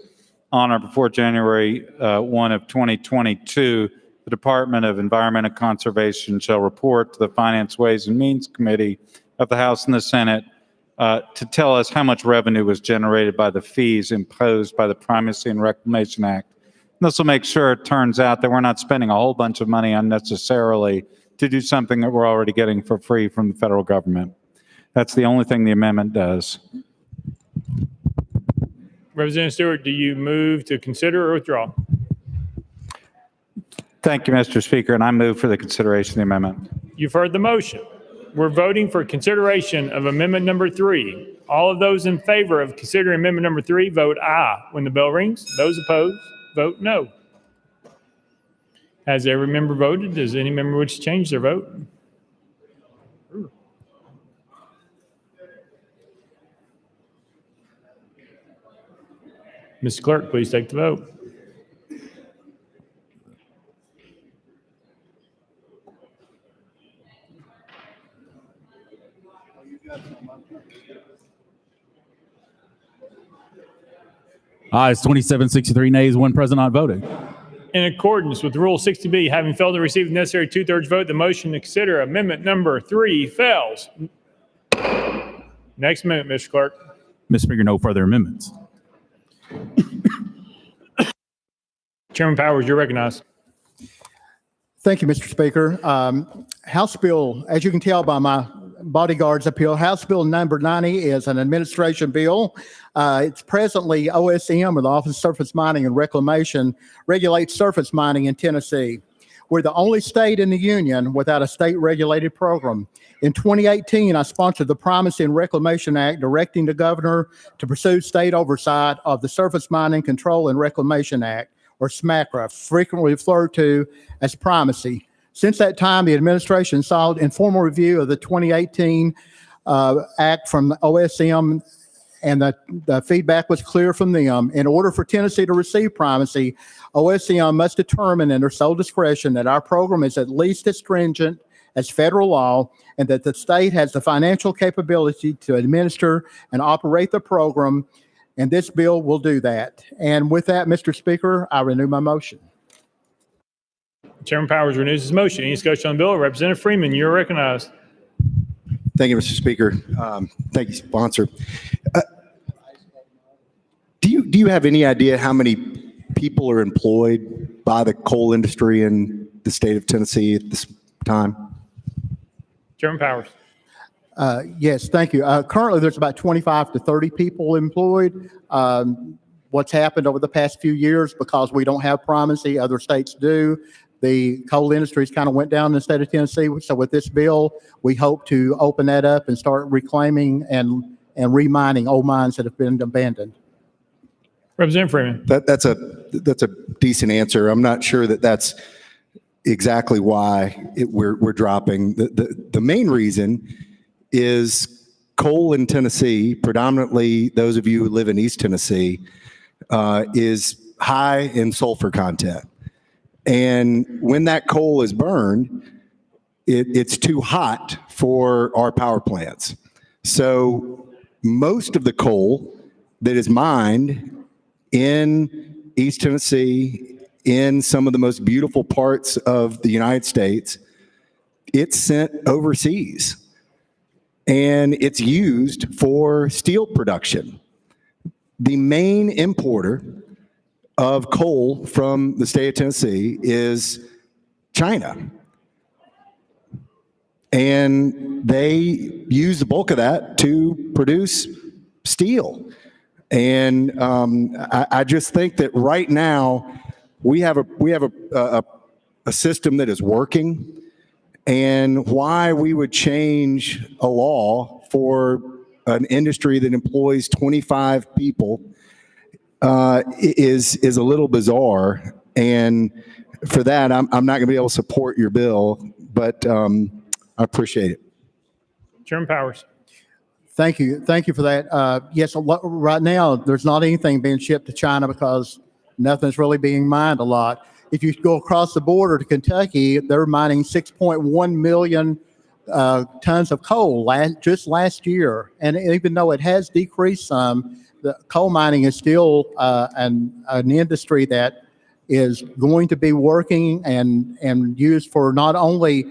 on or before January 1 of 2022, the Department of Environment and Conservation shall report to the Finance, Ways, and Means Committee of the House and the Senate to tell us how much revenue was generated by the fees imposed by the Primacy and Reclamation Act. And this will make sure it turns out that we're not spending a whole bunch of money unnecessarily to do something that we're already getting for free from the federal government. That's the only thing the amendment does. Representative Stewart, do you move to consider or withdraw? Thank you, Mr. Speaker, and I move for the consideration of the amendment. You've heard the motion. We're voting for consideration of amendment number 3. All of those in favor of considering amendment number 3, vote aye when the bell rings. Those opposed, vote no. Has every member voted? Does any member wish to change their vote? Mr. Clerk, please take the vote. Ayes 27, 63 nays, one present not voting. In accordance with Rule 60B, having failed to receive the necessary 2/3 vote, the motion to consider amendment number 3 fails. Next amendment, Mr. Clerk. Mr. Speaker, no further amendments. Chairman Powers, you're recognized. Thank you, Mr. Speaker. House Bill, as you can tell by my bodyguards up here, House Bill number 90 is an administration bill. It's presently OSM, or the Office of Surface Mining and Reclamation, regulates surface mining in Tennessee. We're the only state in the union without a state-regulated program. In 2018, I sponsored the Primacy and Reclamation Act, directing the governor to pursue state oversight of the Surface Mining Control and Reclamation Act, or SMACRA, frequently referred to as Primacy. Since that time, the administration sought informal review of the 2018 act from the OSM, and the feedback was clear from them. In order for Tennessee to receive primacy, OSM must determine in their sole discretion that our program is at least as stringent as federal law, and that the state has the financial capability to administer and operate the program, and this bill will do that. And with that, Mr. Speaker, I renew my motion. Chairman Powers renews his motion. Any discussion on the bill? Representative Freeman, you're recognized. Thank you, Mr. Speaker. Thank you, sponsor. Do you have any idea how many people are employed by the coal industry in the state of Tennessee at this time? Chairman Powers. Yes, thank you. Currently, there's about 25 to 30 people employed. What's happened over the past few years, because we don't have primacy, other states do. The coal industries kind of went down in the state of Tennessee. So with this bill, we hope to open that up and start reclaiming and remining old mines that have been abandoned. Representative Freeman. That's a decent answer. I'm not sure that that's exactly why we're dropping. The main reason is coal in Tennessee, predominantly those of you who live in East Tennessee, is high in sulfur content. And when that coal is burned, it's too hot for our power plants. So most of the coal that is mined in East Tennessee, in some of the most beautiful parts of the United States, it's sent overseas. And it's used for steel production. The main importer of coal from the state of Tennessee is China. And they use the bulk of that to produce steel. And I just think that right now we have a system that is working. And why we would change a law for an industry that employs 25 people is a little bizarre. And for that, I'm not going to be able to support your bill, but I appreciate it. Chairman Powers. Thank you. Thank you for that. Yes, right now, there's not anything being shipped to China because nothing's really being mined a lot. If you go across the border to Kentucky, they're mining 6.1 million tons of coal just last year. And even though it has decreased some, the coal mining is still an industry that is going to be working and used for not only,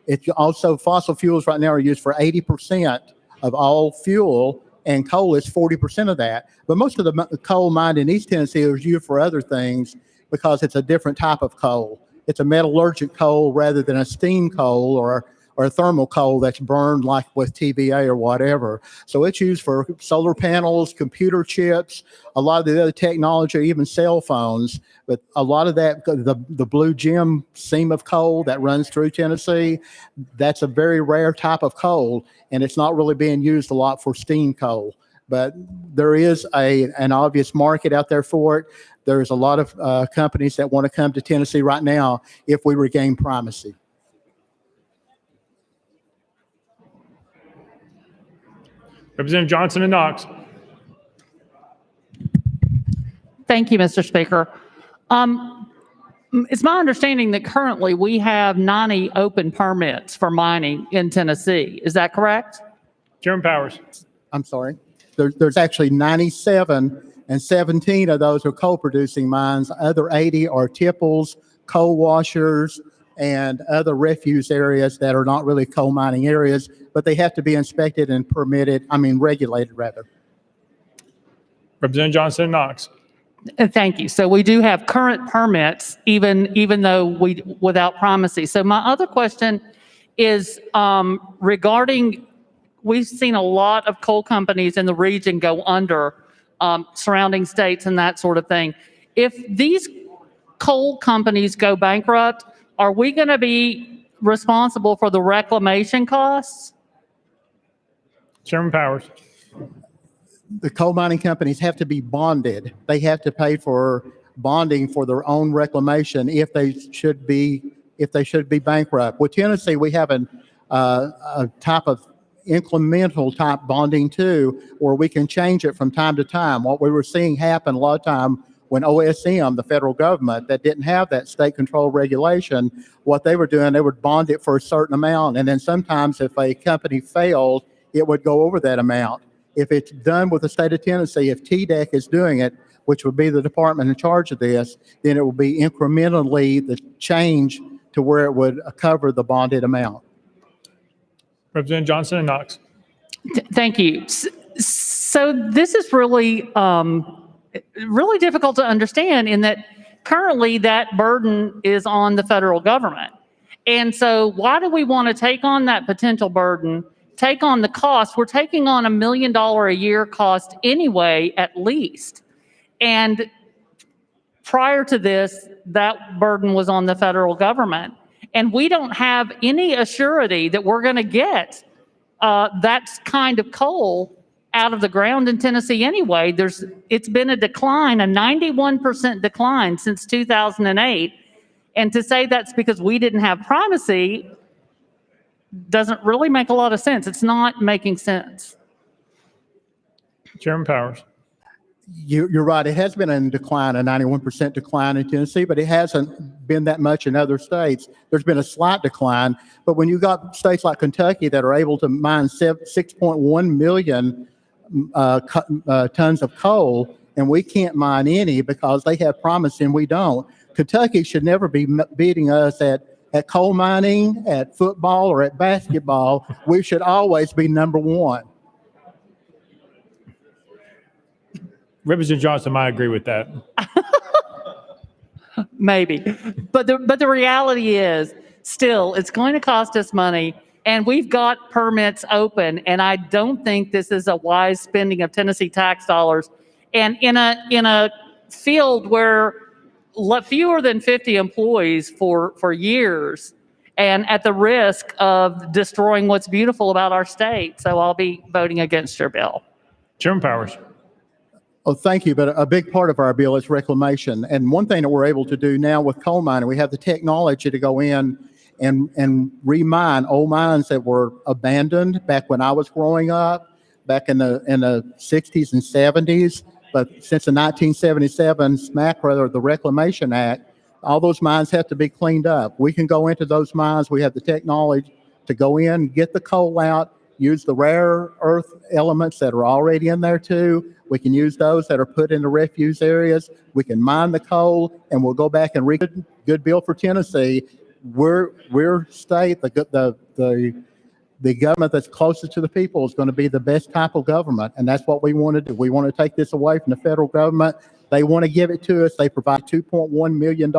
it's also fossil fuels right now are used for 80% of all fuel, and coal is 40% of that. But most of the coal mined in East Tennessee is used for other things because it's a different type of coal. It's a metallurgic coal rather than a steam coal or a thermal coal that's burned like with TVA or whatever. So it's used for solar panels, computer chips, a lot of the other technology, even cell phones. But a lot of that, the blue gem seam of coal that runs through Tennessee, that's a very rare type of coal, and it's not really being used a lot for steam coal. But there is an obvious market out there for it. There's a lot of companies that want to come to Tennessee right now if we regain primacy. Representative Johnson and Knox. Thank you, Mr. Speaker. It's my understanding that currently we have 90 open permits for mining in Tennessee. Is that correct? Chairman Powers. I'm sorry. There's actually 97, and 17 of those are coal-producing mines. Other 80 are tipples, coal washers, and other refuse areas that are not really coal mining areas, but they have to be inspected and regulated rather. Representative Johnson and Knox. Thank you. So we do have current permits, even though without primacy. So my other question is regarding, we've seen a lot of coal companies in the region go under, surrounding states and that sort of thing. If these coal companies go bankrupt, are we going to be responsible for the reclamation costs? Chairman Powers. The coal mining companies have to be bonded. They have to pay for bonding for their own reclamation if they should be bankrupt. With Tennessee, we have a type of incremental type bonding too, where we can change it from time to time. What we were seeing happen a lot of time when OSM, the federal government, that didn't have that state control regulation, what they were doing, they would bond it for a certain amount. And then sometimes if a company failed, it would go over that amount. If it's done with the state of Tennessee, if TDEC is doing it, which would be the department in charge of this, then it will be incrementally the change to where it would cover the bonded amount. Representative Johnson and Knox. Thank you. So this is really, really difficult to understand in that currently that burden is on the federal government. And so why do we want to take on that potential burden, take on the cost? We're taking on $1 million a year cost anyway, at least. And prior to this, that burden was on the federal government. And we don't have any assurity that we're going to get that kind of coal out of the ground in Tennessee anyway. It's been a decline, a 91% decline since 2008. And to say that's because we didn't have primacy doesn't really make a lot of sense. It's not making sense. Chairman Powers. You're right. It has been a decline, a 91% decline in Tennessee, but it hasn't been that much in other states. There's been a slight decline, but when you got states like Kentucky that are able to mine 6.1 million tons of coal, and we can't mine any because they have primacy and we don't. Kentucky should never be beating us at coal mining, at football, or at basketball. We should always be number one. Representative Johnson might agree with that. Maybe. But the reality is, still, it's going to cost us money, and we've got permits open, and I don't think this is a wise spending of Tennessee tax dollars. And in a field where fewer than 50 employees for years, and at the risk of destroying what's beautiful about our state. So I'll be voting against your bill. Chairman Powers. Oh, thank you. But a big part of our bill is reclamation. And one thing that we're able to do now with coal mining, we have the technology to go in and remine old mines that were abandoned back when I was growing up, back in the 60s and 70s. But since the 1977 SMAC, the Reclamation Act, all those mines have to be cleaned up. We can go into those mines. We have the technology to go in and get the coal out, use the rare earth elements that are already in there too. We can use those that are put in the refuse areas. We can mine the coal, and we'll go back and good bill for Tennessee. We're state, the government that's closest to the people is going to be the best type of government, and that's what we want to do. We want to take this away from the federal government. They want to give it to us. They provide $2.1 million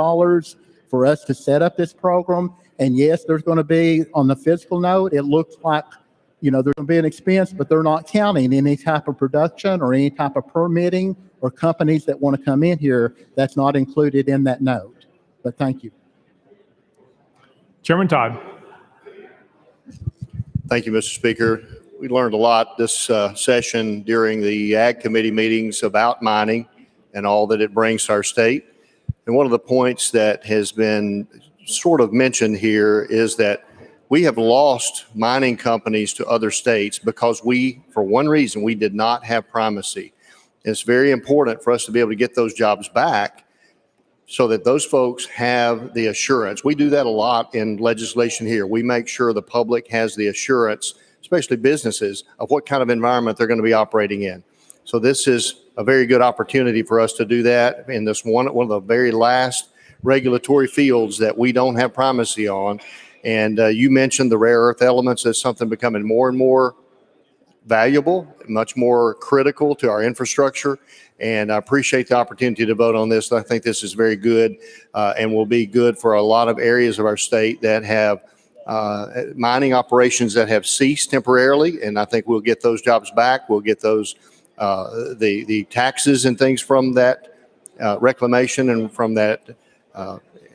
for us to set up this program. And yes, there's going to be, on the fiscal note, it looks like, there's going to be an expense, but they're not counting any type of production or any type of permitting or companies that want to come in here. That's not included in that note. But thank you. Chairman Todd. Thank you, Mr. Speaker. We learned a lot this session during the Ag Committee meetings about mining and all that it brings to our state. And one of the points that has been sort of mentioned here is that we have lost mining companies to other states because for one reason, we did not have primacy. And it's very important for us to be able to get those jobs back so that those folks have the assurance. We do that a lot in legislation here. We make sure the public has the assurance, especially businesses, of what kind of environment they're going to be operating in. So this is a very good opportunity for us to do that in this one of the very last regulatory fields that we don't have primacy on. And you mentioned the rare earth elements as something becoming more and more valuable, much more critical to our infrastructure. And I appreciate the opportunity to vote on this. I think this is very good and will be good for a lot of areas of our state that have mining operations that have ceased temporarily. And I think we'll get those jobs back. We'll get those the taxes and things from that reclamation and from that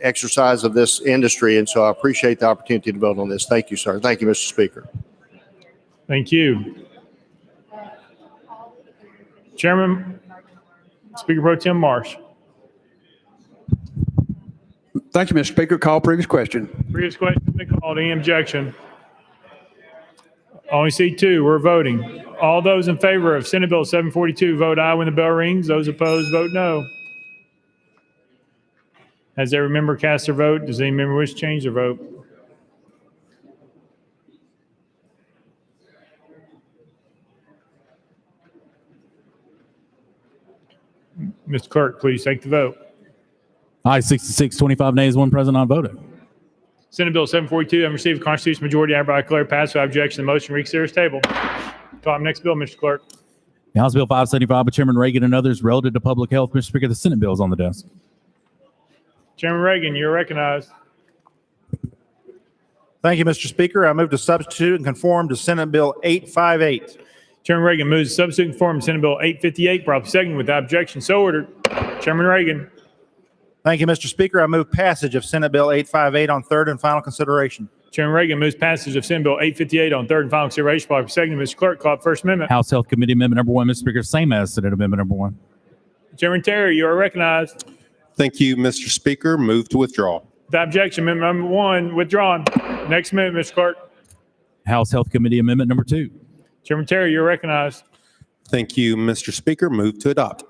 exercise of this industry. And so I appreciate the opportunity to vote on this. Thank you, sir. Thank you, Mr. Speaker. Thank you. Chairman, Speaker Pro Tem Marsh. Thank you, Mr. Speaker. Call previous question. Previous question has been called. Any objection? Only see two. We're voting. All those in favor of Senate Bill 742 vote aye when the bell rings. Those opposed vote no. Has every member cast their vote? Does any member wish to change their vote? Mr. Clerk, please take the vote. Aye, 66, 25 nays, one present, not voting. Senate Bill 742, having received a constitutional majority, I hereby declare passed without objection. The motion reconsider is tabled. Top next bill, Mr. Clerk. House Bill 575 by Chairman Reagan and others relative to public health. Mr. Speaker, the Senate bill is on the desk. Chairman Reagan, you're recognized. Thank you, Mr. Speaker. I move to substitute and conform to Senate Bill 858. Chairman Reagan moves to substitute and conform to Senate Bill 858, properly seconded without objection. So ordered. Chairman Reagan. Thank you, Mr. Speaker. I move passage of Senate Bill 858 on third and final consideration. Chairman Reagan moves passage of Senate Bill 858 on third and final consideration, properly seconded. Mr. Clerk, call up First Amendment. House Health Committee Amendment number 1, Mr. Speaker, same as Senate Amendment number 1. Chairman Terry, you are recognized. Thank you, Mr. Speaker. Move to withdraw. Without objection, amendment number 1 withdrawn. Next amendment, Mr. Clerk. House Health Committee Amendment number 2. Chairman Terry, you're recognized. Thank you, Mr. Speaker. Move to adopt.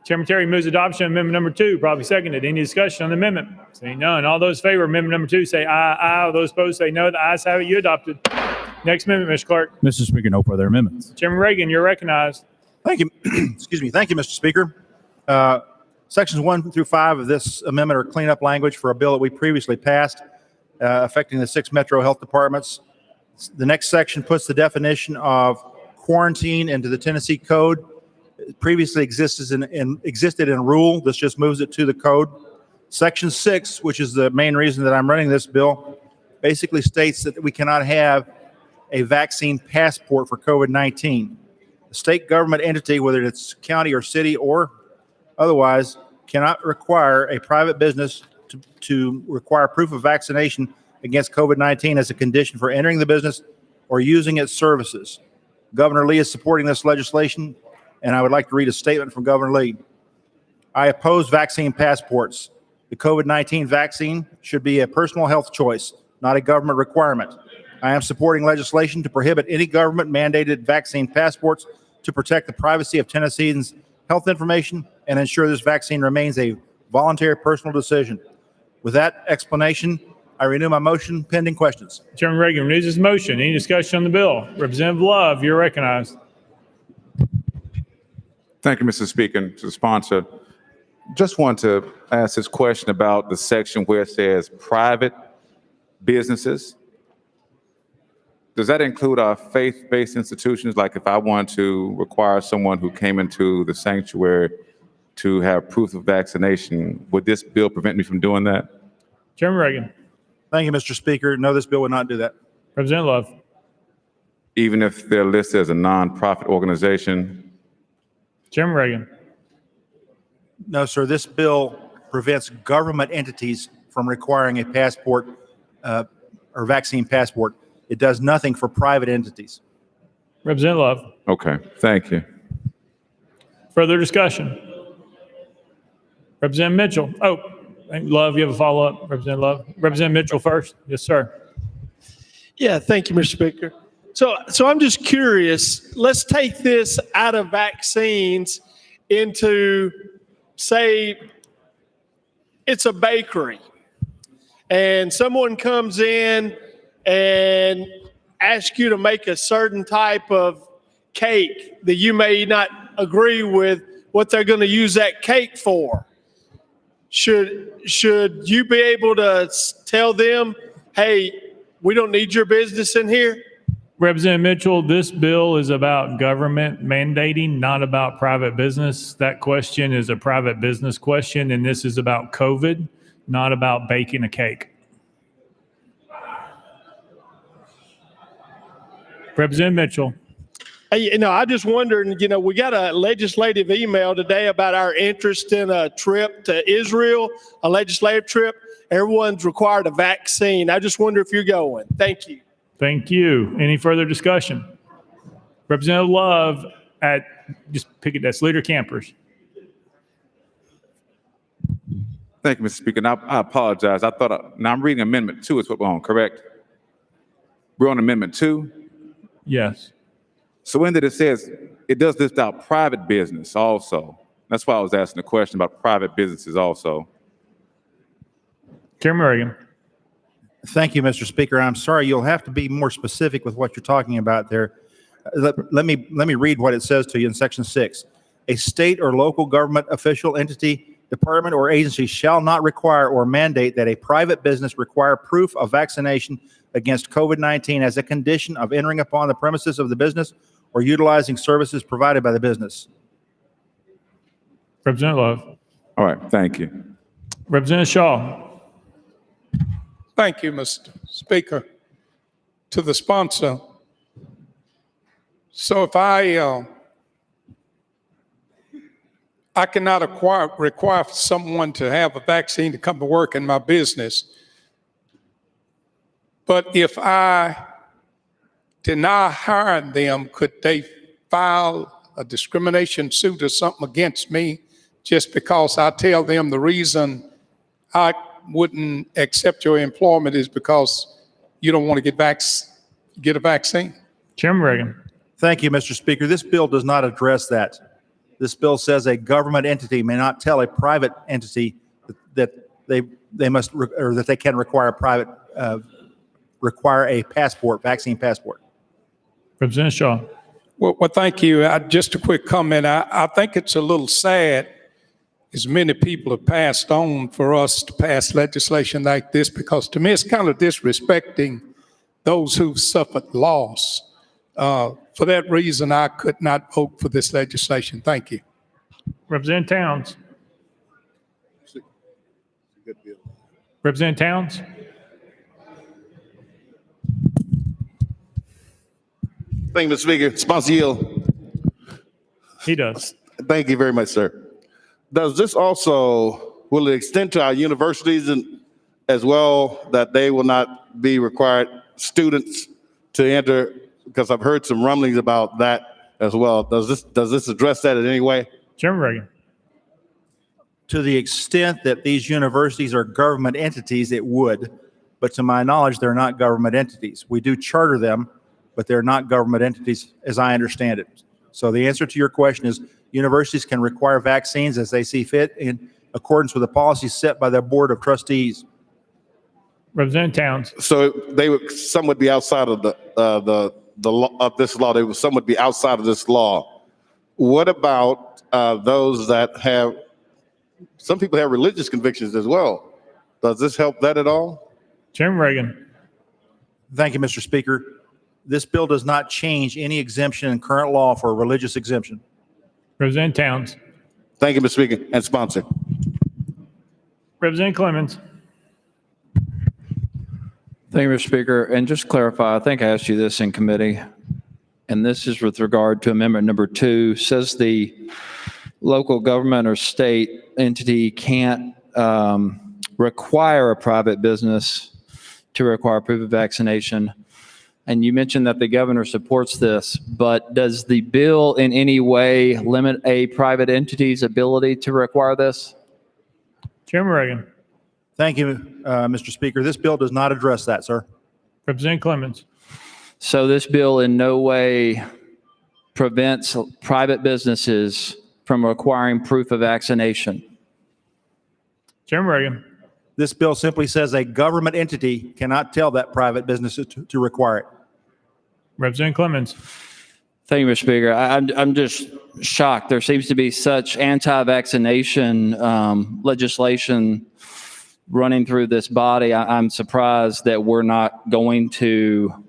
Chairman Terry moves adoption of amendment number 2, probably seconded. Any discussion on the amendment? Seeing none. All those in favor of amendment number 2 say aye, aye. All those opposed say no. The ayes have it. You adopted. Next amendment, Mr. Clerk. Mr. Speaker, no further amendments. Chairman Reagan, you're recognized. Thank you. Excuse me. Thank you, Mr. Speaker. Sections 1 through 5 of this amendment are cleanup language for a bill that we previously passed affecting the 6 metro health departments. The next section puts the definition of quarantine into the Tennessee code. It previously existed in a rule. This just moves it to the code. Section 6, which is the main reason that I'm running this bill, basically states that we cannot have a vaccine passport for COVID-19. The state government entity, whether it's county or city or otherwise, cannot require a private business to require proof of vaccination against COVID-19 as a condition for entering the business or using its services. Governor Lee is supporting this legislation, and I would like to read a statement from Governor Lee. I oppose vaccine passports. The COVID-19 vaccine should be a personal health choice, not a government requirement. I am supporting legislation to prohibit any government-mandated vaccine passports to protect the privacy of Tennesseans' health information and ensure this vaccine remains a voluntary personal decision. With that explanation, I renew my motion pending questions. Chairman Reagan renews his motion. Any discussion on the bill? Representative Love, you're recognized. Thank you, Mr. Speaker, and to the sponsor. Just want to ask this question about the section where it says private businesses. Does that include our faith-based institutions? Like if I want to require someone who came into the sanctuary to have proof of vaccination, would this bill prevent me from doing that? Chairman Reagan. Thank you, Mr. Speaker. No, this bill would not do that. Representative Love. Even if they're listed as a nonprofit organization? Chairman Reagan. No, sir. This bill prevents government entities from requiring a passport or vaccine passport. It does nothing for private entities. Representative Love. Okay, thank you. Further discussion? Representative Mitchell. Oh, Love, you have a follow-up? Representative Love. Representative Mitchell first. Yes, sir. Yeah, thank you, Mr. Speaker. So I'm just curious, let's take this out of vaccines into, say, it's a bakery, and someone comes in and asks you to make a certain type of cake that you may not agree with what they're going to use that cake for. Should you be able to tell them, hey, we don't need your business in here? Representative Mitchell, this bill is about government mandating, not about private business. That question is a private business question, and this is about COVID, not about baking a cake. Representative Mitchell. Hey, I just wondered, we got a legislative email today about our interest in a trip to Israel, a legislative trip. Everyone's required a vaccine. I just wonder if you're going. Thank you. Thank you. Any further discussion? Representative Love just pick it, that's Leader Campers. Thank you, Mr. Speaker. Now, I apologize. I thought, now I'm reading Amendment 2 is what we're on, correct? We're on Amendment 2? Yes. So in that it says, it does list out private business also. That's why I was asking the question about private businesses also. Chairman Reagan. Thank you, Mr. Speaker. I'm sorry, you'll have to be more specific with what you're talking about there. Let me read what it says to you in Section 6. A state or local government official entity, department, or agency shall not require or mandate that a private business require proof of vaccination against COVID-19 as a condition of entering upon the premises of the business or utilizing services provided by the business. Representative Love. All right, thank you. Representative Shaw. Thank you, Mr. Speaker. To the sponsor, so if I cannot require someone to have a vaccine to come to work in my business, but if I deny hiring them, could they file a discrimination suit or something against me just because I tell them the reason I wouldn't accept your employment is because you don't want to get a vaccine? Chairman Reagan. Thank you, Mr. Speaker. This bill does not address that. This bill says a government entity may not tell a private entity that they must or that they can require a passport, vaccine passport. Representative Shaw. Well, thank you. Just a quick comment. I think it's a little sad as many people have passed on for us to pass legislation like this, because to me it's kind of disrespecting those who've suffered loss. For that reason, I could not vote for this legislation. Thank you. Representative Towns. Representative Towns. Thank you, Mr. Speaker. Sponsor yield. He does. Thank you very much, sir. Does this also, will it extend to our universities as well, that they will not be required students to enter? Because I've heard some rumblings about that as well. Does this address that in any way? Chairman Reagan. To the extent that these universities are government entities, it would. But to my knowledge, they're not government entities. We do charter them, but they're not government entities as I understand it. So the answer to your question is universities can require vaccines as they see fit in accordance with the policies set by their board of trustees. Representative Towns. So they would, some would be outside of the law of this law. They would, some would be outside of this law. What about those that have, some people have religious convictions as well. Does this help that at all? Chairman Reagan. Thank you, Mr. Speaker. This bill does not change any exemption in current law for a religious exemption. Representative Towns. Thank you, Mr. Speaker, and sponsor. Representative Clemens. Thank you, Mr. Speaker. And just to clarify, I think I asked you this in committee, and this is with regard to amendment number 2. Says the local government or state entity can't require a private business to require proof of vaccination. And you mentioned that the governor supports this, but does the bill in any way limit a private entity's ability to require this? Chairman Reagan. Thank you, Mr. Speaker. This bill does not address that, sir. Representative Clemens. So this bill in no way prevents private businesses from requiring proof of vaccination? Chairman Reagan. This bill simply says a government entity cannot tell that private business to require it. Representative Clemens. Thank you, Mr. Speaker. I'm just shocked. There seems to be such anti-vaccination legislation running through this body. I'm surprised that we're not going to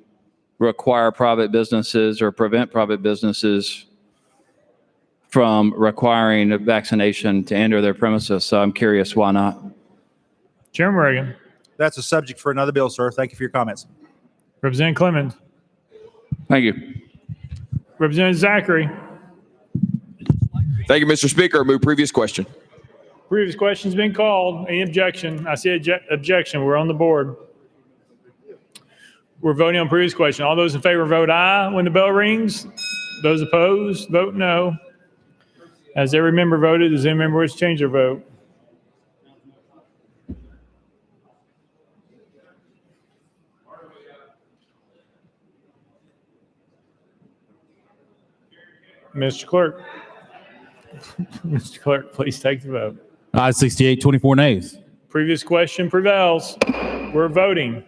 require private businesses or prevent private businesses from requiring a vaccination to enter their premises. So I'm curious, why not? Chairman Reagan. That's a subject for another bill, sir. Thank you for your comments. Representative Clemens. Thank you. Representative Zachary. Thank you, Mr. Speaker. Move previous question. Previous question's been called. Any objection? I see objection. We're on the board. We're voting on previous question. All those in favor vote aye when the bell rings. Those opposed, vote no. As every member voted, does any member wish to change their vote? Mr. Clerk. Mr. Clerk, please take the vote. Aye, 68, 24 nays. Previous question prevails. We're voting.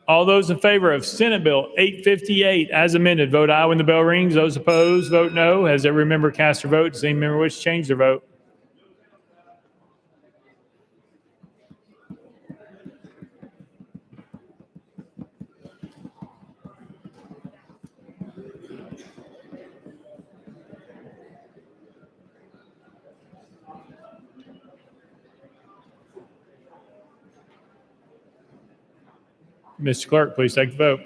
All those in favor of Senate Bill 858 as amended, vote aye when the bell rings. Those opposed, vote no. Has every member cast their vote? Does any member wish to change their vote? Mr. Clerk, please take the vote.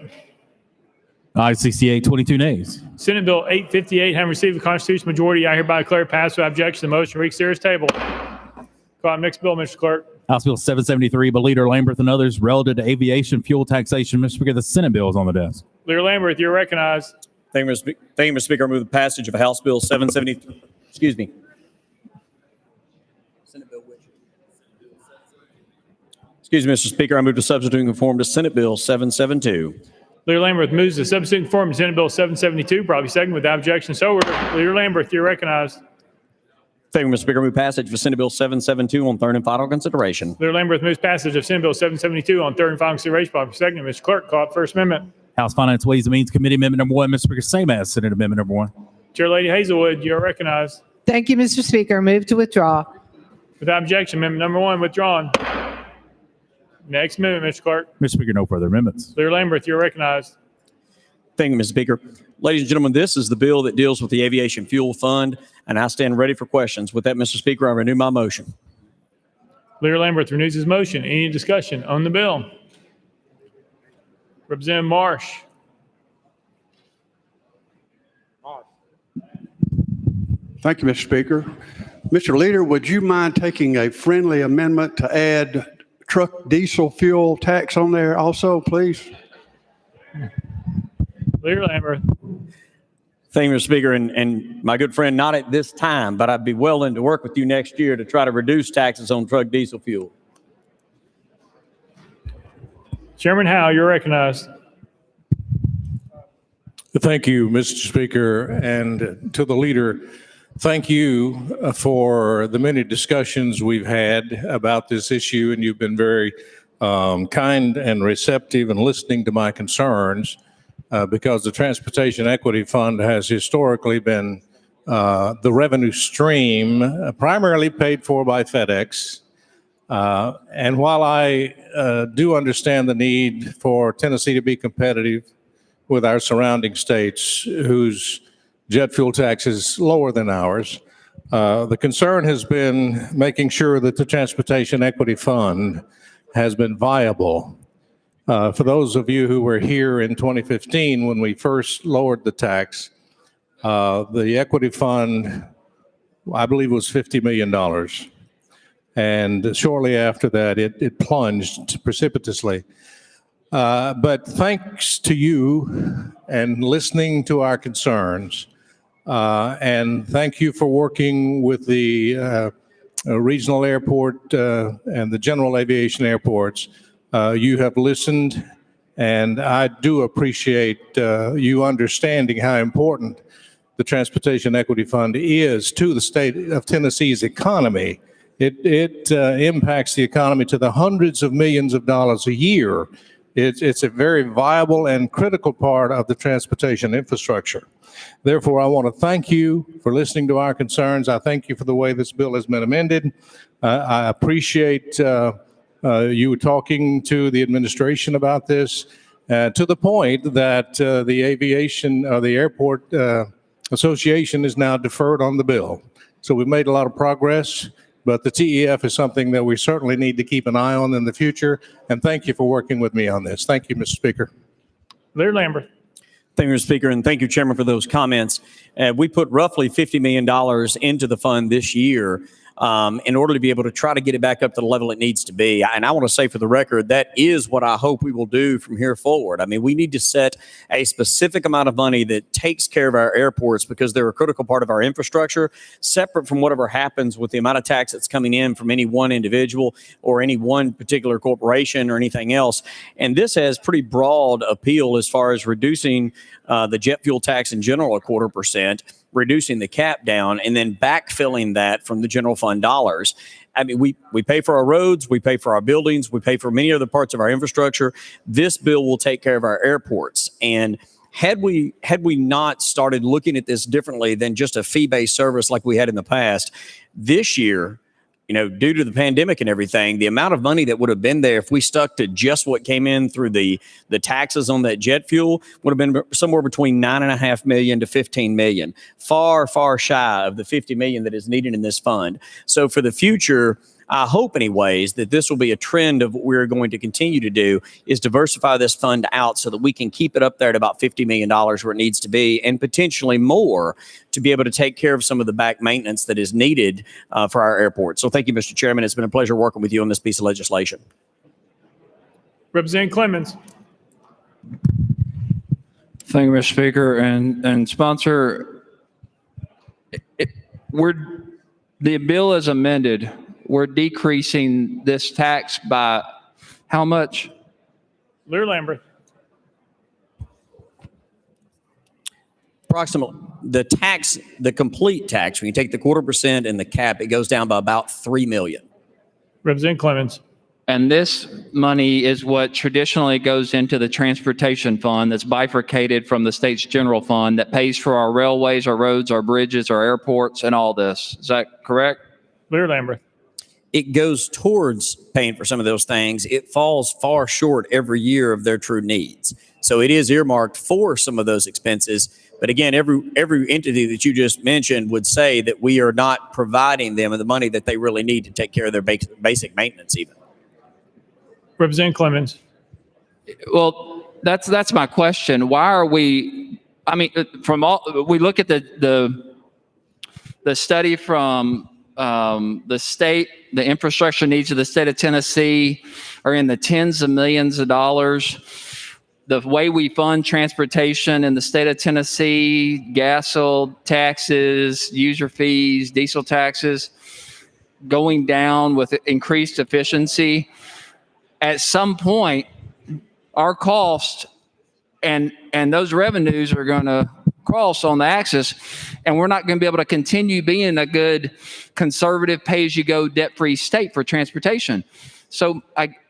Aye, 68, 22 nays. Senate Bill 858, having received a constitutional majority, I hereby declare passed without objection. The motion reconsider is tabled. Call on next bill, Mr. Clerk. House Bill 773 by Leader Lamberth and others relative to aviation fuel taxation. Mr. Speaker, the Senate bill is on the desk. Leader Lamberth, you're recognized. Thank you, Mr. Speaker. I move the passage of House Bill 770. Excuse me. Excuse me, Mr. Speaker. I move to substitute and conform to Senate Bill 772. Leader Lamberth moves to substitute and conform to Senate Bill 772, probably second without objection. So ordered. Leader Lamberth, you're recognized. Thank you, Mr. Speaker. I move passage of Senate Bill 772 on third and final consideration. Leader Lamberth moves passage of Senate Bill 772 on third and final consideration, probably second. Mr. Clerk, call up First Amendment. House Finance Ways and Means Committee Amendment number 1. Mr. Speaker, same as Senate Amendment number 1. Chair Lady Hazelwood, you're recognized. Thank you, Mr. Speaker. Move to withdraw. Without objection, amendment number 1 withdrawn. Next amendment, Mr. Clerk. Mr. Speaker, no further amendments. Leader Lamberth, you're recognized. Thank you, Mr. Speaker. Ladies and gentlemen, this is the bill that deals with the Aviation Fuel Fund, and I stand ready for questions. With that, Mr. Speaker, I renew my motion. Leader Lamberth renews his motion. Any discussion on the bill? Representative Marsh. Thank you, Mr. Speaker. Mr. Leader, would you mind taking a friendly amendment to add truck diesel fuel tax on there also, please? Leader Lamberth. Thank you, Mr. Speaker, and my good friend, not at this time, but I'd be willing to work with you next year to try to reduce taxes on truck diesel fuel. Chairman Howe, you're recognized. Thank you, Mr. Speaker, and to the leader. Thank you for the many discussions we've had about this issue, and you've been very kind and receptive in listening to my concerns because the Transportation Equity Fund has historically been the revenue stream primarily paid for by FedEx. And while I do understand the need for Tennessee to be competitive with our surrounding states whose jet fuel tax is lower than ours, the concern has been making sure that the Transportation Equity Fund has been viable. For those of you who were here in 2015 when we first lowered the tax, the equity fund, I believe, was $50 million. And shortly after that, it plunged precipitously. But thanks to you and listening to our concerns, and thank you for working with the regional airport and the general aviation airports. You have listened, and I do appreciate you understanding how important the Transportation Equity Fund is to the state of Tennessee's economy. It impacts the economy to the hundreds of millions of dollars a year. It's a very viable and critical part of the transportation infrastructure. Therefore, I want to thank you for listening to our concerns. I thank you for the way this bill has been amended. I appreciate you talking to the administration about this to the point that the aviation or the airport association is now deferred on the bill. So we've made a lot of progress, but the TEF is something that we certainly need to keep an eye on in the future. And thank you for working with me on this. Thank you, Mr. Speaker. Leader Lambert. Thank you, Mr. Speaker, and thank you, Chairman, for those comments. We put roughly $50 million into the fund this year in order to be able to try to get it back up to the level it needs to be. And I want to say for the record, that is what I hope we will do from here forward. I mean, we need to set a specific amount of money that takes care of our airports because they're a critical part of our infrastructure, separate from whatever happens with the amount of tax that's coming in from any one individual or any one particular corporation or anything else. And this has pretty broad appeal as far as reducing the jet fuel tax in general 0.25%, reducing the cap down, and then backfilling that from the general fund dollars. I mean, we pay for our roads, we pay for our buildings, we pay for many other parts of our infrastructure. This bill will take care of our airports. And had we not started looking at this differently than just a fee-based service like we had in the past, this year, due to the pandemic and everything, the amount of money that would have been there if we stuck to just what came in through the taxes on that jet fuel would have been somewhere between $9.5 million to $15 million, far, far shy of the $50 million that is needed in this fund. So for the future, I hope anyways that this will be a trend of what we're going to continue to do is diversify this fund out so that we can keep it up there at about $50 million where it needs to be and potentially more to be able to take care of some of the back maintenance that is needed for our airport. So thank you, Mr. Chairman. It's been a pleasure working with you on this piece of legislation. Representative Clemens. Thank you, Mr. Speaker. And sponsor, the bill is amended. We're decreasing this tax by how much? Leader Lambert. Approximately the complete tax, when you take the 0.25% and the cap, it goes down by about $3 million. Representative Clemens. And this money is what traditionally goes into the transportation fund that's bifurcated from the state's general fund that pays for our railways, our roads, our bridges, our airports, and all this. Is that correct? Leader Lambert. It goes towards paying for some of those things. It falls far short every year of their true needs. So it is earmarked for some of those expenses. But again, every entity that you just mentioned would say that we are not providing them the money that they really need to take care of their basic maintenance even. Representative Clemens. Well, that's my question. Why are we, I mean, we look at the study from the state, the infrastructure needs of the state of Tennessee are in the tens of millions of dollars. The way we fund transportation in the state of Tennessee, gas taxes, user fees, diesel taxes, going down with increased efficiency. At some point, our cost and those revenues are going to cross on the axis, and we're not going to be able to continue being a good conservative pay-as-you-go debt-free state for transportation. So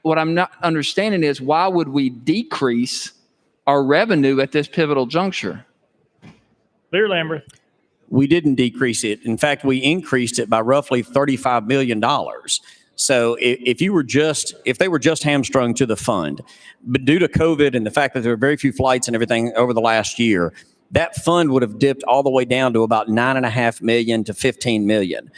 what I'm not understanding is why would we decrease our revenue at this pivotal juncture? Leader Lambert. We didn't decrease it. In fact, we increased it by roughly $35 million. So if they were just hamstrung to the fund, but due to COVID and the fact that there were very few flights and everything over the last year, that fund would have dipped all the way down to about $9.5 million to $15 million.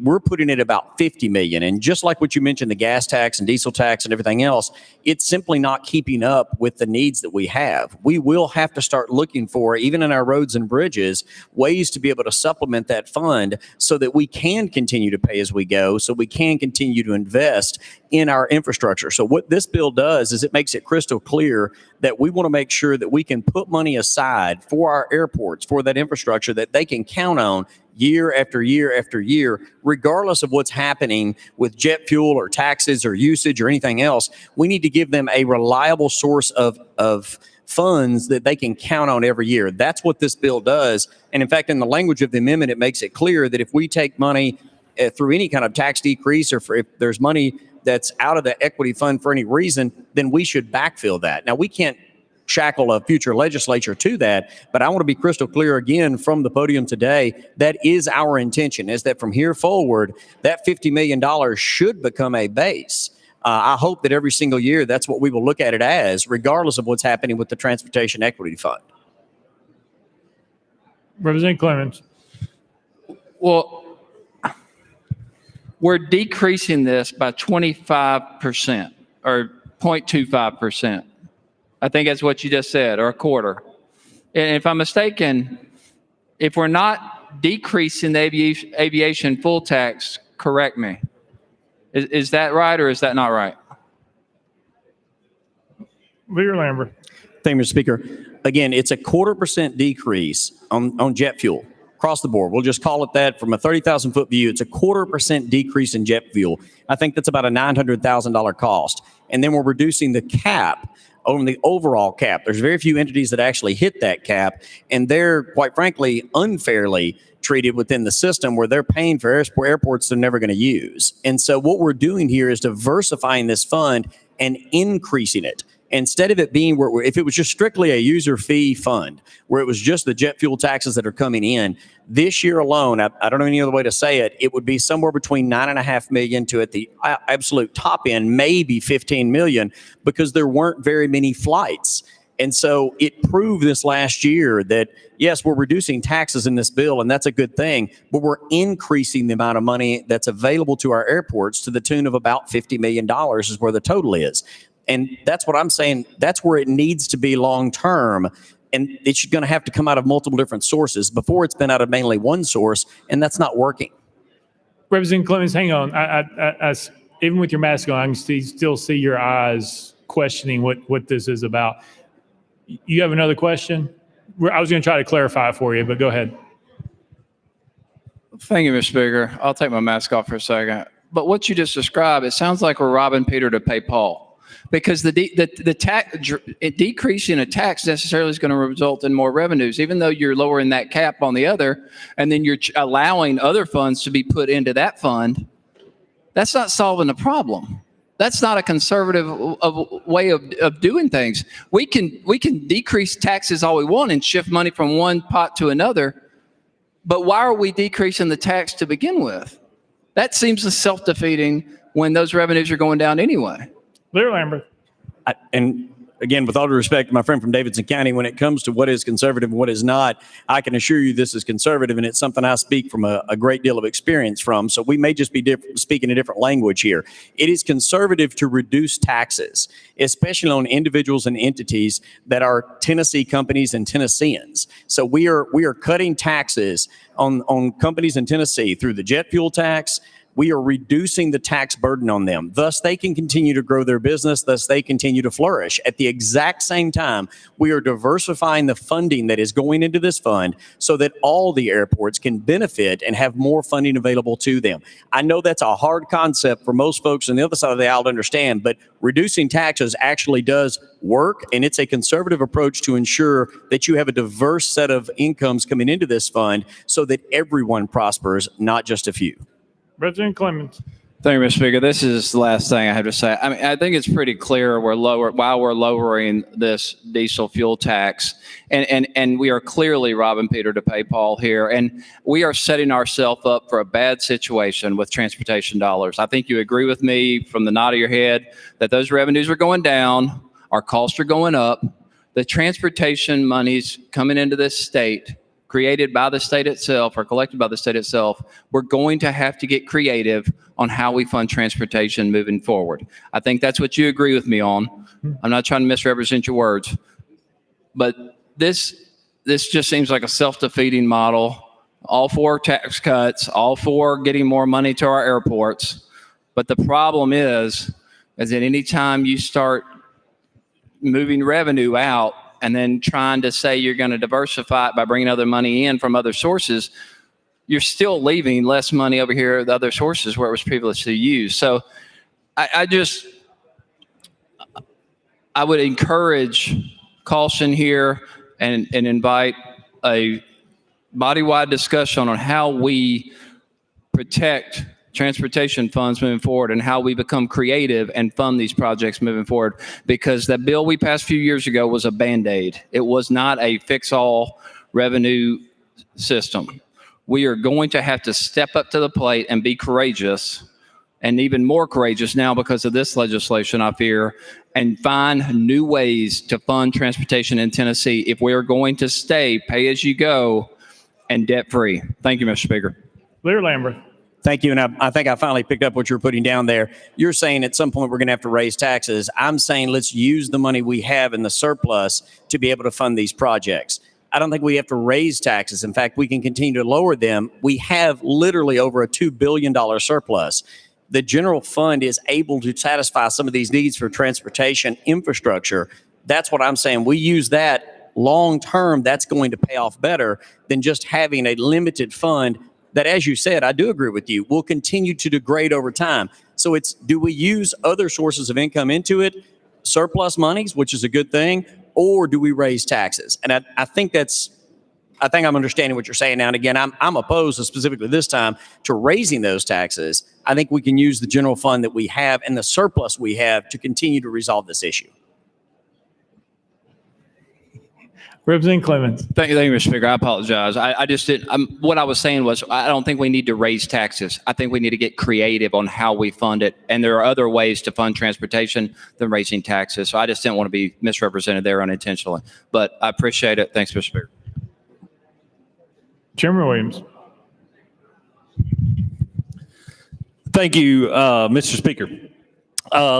We're putting it about $50 million. And just like what you mentioned, the gas tax and diesel tax and everything else, it's simply not keeping up with the needs that we have. We will have to start looking for, even in our roads and bridges, ways to be able to supplement that fund so that we can continue to pay as we go, so we can continue to invest in our infrastructure. So what this bill does is it makes it crystal clear that we want to make sure that we can put money aside for our airports, for that infrastructure that they can count on year after year after year, regardless of what's happening with jet fuel or taxes or usage or anything else. We need to give them a reliable source of funds that they can count on every year. That's what this bill does. And in fact, in the language of the amendment, it makes it clear that if we take money through any kind of tax decrease, or if there's money that's out of the equity fund for any reason, then we should backfill that. Now, we can't shackle a future legislature to that, but I want to be crystal clear again from the podium today, that is our intention, is that from here forward, that $50 million should become a base. I hope that every single year that's what we will look at it as, regardless of what's happening with the Transportation Equity Fund. Representative Clemens. Well, we're decreasing this by 25% or 0.25%. I think that's what you just said, or a quarter. And if I'm mistaken, if we're not decreasing the aviation full tax, correct me. Is that right or is that not right? Leader Lambert. Thank you, Mr. Speaker. Again, it's a 0.25% decrease on jet fuel across the board. We'll just call it that. From a 30,000-foot view, it's a 0.25% decrease in jet fuel. I think that's about a $900,000 cost. And then we're reducing the cap on the overall cap. There's very few entities that actually hit that cap, and they're, quite frankly, unfairly treated within the system where they're paying for airports they're never going to use. And so what we're doing here is diversifying this fund and increasing it. Instead of it being where, if it was just strictly a user fee fund, where it was just the jet fuel taxes that are coming in, this year alone, I don't know any other way to say it, it would be somewhere between $9.5 million to, at the absolute top end, maybe $15 million, because there weren't very many flights. And so it proved this last year that, yes, we're reducing taxes in this bill, and that's a good thing, but we're increasing the amount of money that's available to our airports to the tune of about $50 million is where the total is. And that's what I'm saying. That's where it needs to be long term. And it's going to have to come out of multiple different sources. Before, it's been out of mainly one source, and that's not working. Representative Clemens, hang on. I even with your mask on, I can still see your eyes questioning what this is about. You have another question? I was going to try to clarify it for you, but go ahead. Thank you, Mr. Speaker. I'll take my mask off for a second. But what you just described, it sounds like we're robbing Peter to pay Paul. Because decreasing a tax necessarily is going to result in more revenues, even though you're lowering that cap on the other, and then you're allowing other funds to be put into that fund. That's not solving the problem. That's not a conservative way of doing things. We can decrease taxes all we want and shift money from one pot to another, but why are we decreasing the tax to begin with? That seems self-defeating when those revenues are going down anyway. Leader Lambert. And again, with all due respect to my friend from Davidson County, when it comes to what is conservative and what is not, I can assure you this is conservative, and it's something I speak from a great deal of experience from. So we may just be speaking a different language here. It is conservative to reduce taxes, especially on individuals and entities that are Tennessee companies and Tennesseans. So we are cutting taxes on companies in Tennessee through the jet fuel tax, we are reducing the tax burden on them. Thus, they can continue to grow their business. Thus, they continue to flourish. At the exact same time, we are diversifying the funding that is going into this fund so that all the airports can benefit and have more funding available to them. I know that's a hard concept for most folks on the other side of the aisle to understand, but reducing taxes actually does work, and it's a conservative approach to ensure that you have a diverse set of incomes coming into this fund so that everyone prospers, not just a few. President Clemens. Thank you, Mr. Speaker. This is the last thing I have to say. I mean, I think it's pretty clear while we're lowering this diesel fuel tax, and we are clearly robbing Peter to pay Paul here, and we are setting ourselves up for a bad situation with transportation dollars. I think you agree with me from the nod of your head that those revenues are going down, our costs are going up, the transportation monies coming into this state created by the state itself or collected by the state itself, we're going to have to get creative on how we fund transportation moving forward. I think that's what you agree with me on. I'm not trying to misrepresent your words, but this just seems like a self-defeating model. All for tax cuts, all for getting more money to our airports. But the problem is that any time you start moving revenue out and then trying to say you're going to diversify it by bringing other money in from other sources, you're still leaving less money over here at the other sources where it was previously used. So I would encourage caution here and invite a body-wide discussion on how we protect transportation funds moving forward and how we become creative and fund these projects moving forward, because that bill we passed a few years ago was a Band-Aid. It was not a fix-all revenue system. We are going to have to step up to the plate and be courageous, and even more courageous now because of this legislation, I fear, and find new ways to fund transportation in Tennessee if we are going to stay pay-as-you-go and debt-free. Thank you, Mr. Speaker. Leader Lambert. Thank you. And I think I finally picked up what you're putting down there. You're saying at some point we're going to have to raise taxes. I'm saying let's use the money we have in the surplus to be able to fund these projects. I don't think we have to raise taxes. In fact, we can continue to lower them. We have literally over a $2 billion surplus. The general fund is able to satisfy some of these needs for transportation infrastructure. That's what I'm saying. We use that long term. That's going to pay off better than just having a limited fund that, as you said, I do agree with you, will continue to degrade over time. So it's, do we use other sources of income into it, surplus monies, which is a good thing, or do we raise taxes? And I think I'm understanding what you're saying now. And again, I'm opposed, specifically this time, to raising those taxes. I think we can use the general fund that we have and the surplus we have to continue to resolve this issue. Representative Clemens. Thank you, Mr. Speaker. I apologize. I just didn't. What I was saying was I don't think we need to raise taxes. I think we need to get creative on how we fund it. And there are other ways to fund transportation than raising taxes. So I just didn't want to be misrepresented there unintentionally. But I appreciate it. Thanks, Mr. Speaker. Chairman Williams. Thank you, Mr. Speaker.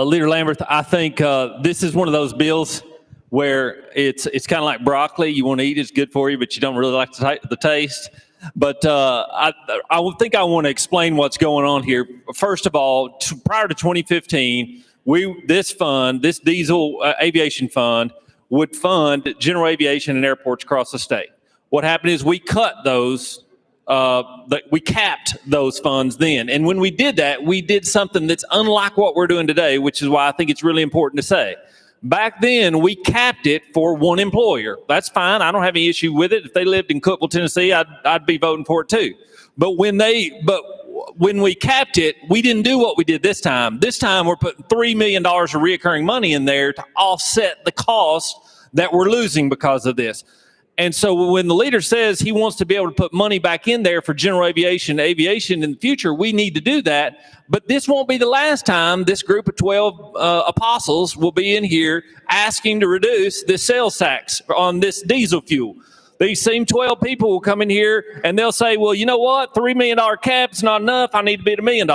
Leader Lambert, I think this is one of those bills where it's kind of like broccoli. You want to eat it, it's good for you, but you don't really like the taste. But I think I want to explain what's going on here. First of all, prior to 2015, this diesel aviation fund would fund general aviation and airports across the state. What happened is we cut those, we capped those funds then. And when we did that, we did something that's unlike what we're doing today, which is why I think it's really important to say. Back then, we capped it for one employer. That's fine. I don't have any issue with it. If they lived in Cookeville, Tennessee, I'd be voting for it too. But when we capped it, we didn't do what we did this time. This time, we're putting $3 million of reoccurring money in there to offset the cost that we're losing because of this. And so when the leader says he wants to be able to put money back in there for general aviation in the future, we need to do that. But this won't be the last time this group of 12 apostles will be in here asking to reduce this sales tax on this diesel fuel. These same 12 people will come in here and they'll say, well, you know what? $3 million cap is not enough. I need to be at $1 million.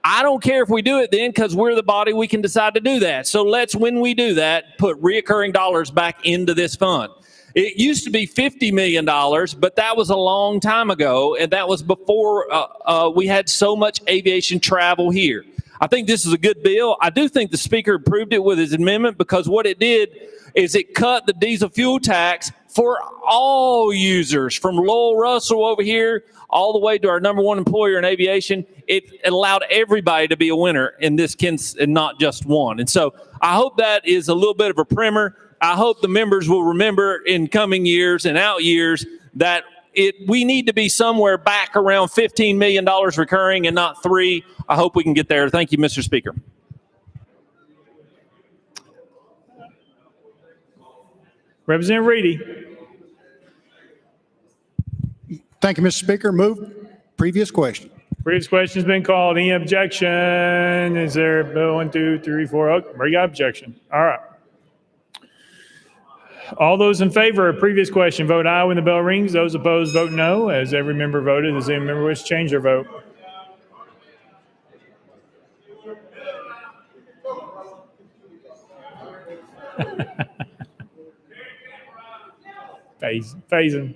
I don't care if we do it then, because we're the body, we can decide to do that. So let's, when we do that, put reoccurring dollars back into this fund. It used to be $50 million, but that was a long time ago, and that was before we had so much aviation travel here. I think this is a good bill. I do think the Speaker approved it with his amendment because what it did is it cut the diesel fuel tax for all users, from Lowell Russell over here all the way to our number one employer in aviation. It allowed everybody to be a winner in this and not just one. And so I hope that is a little bit of a primer. I hope the members will remember in coming years and out years that we need to be somewhere back around $15 million recurring and not $3 million. I hope we can get there. Thank you, Mr. Speaker. Representative Reedy. Thank you, Mr. Speaker. Move previous question. Previous question's been called. Any objection? Is there a bill 1, 2, 3, 4? Oh, we got objection. All right. All those in favor of previous question, vote aye when the bell rings. Those opposed, vote no. As every member voted, does any member wish to change their vote? Phasing.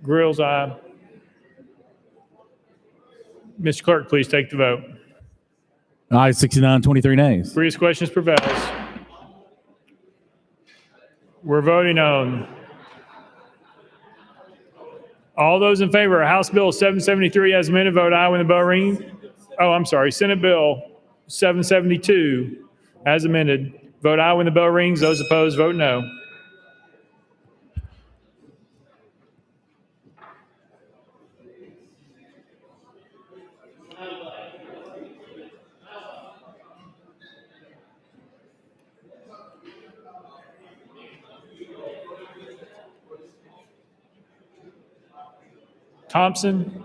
Grills, aye. Mr. Clerk, please take the vote. Aye, 69, 23 nays. Previous questions prevails. We're voting on all those in favor of House Bill 773 as amended, vote aye when the bell rings. Oh, I'm sorry, Senate Bill 772 as amended, vote aye when the bell rings. Those opposed, vote no. Thompson.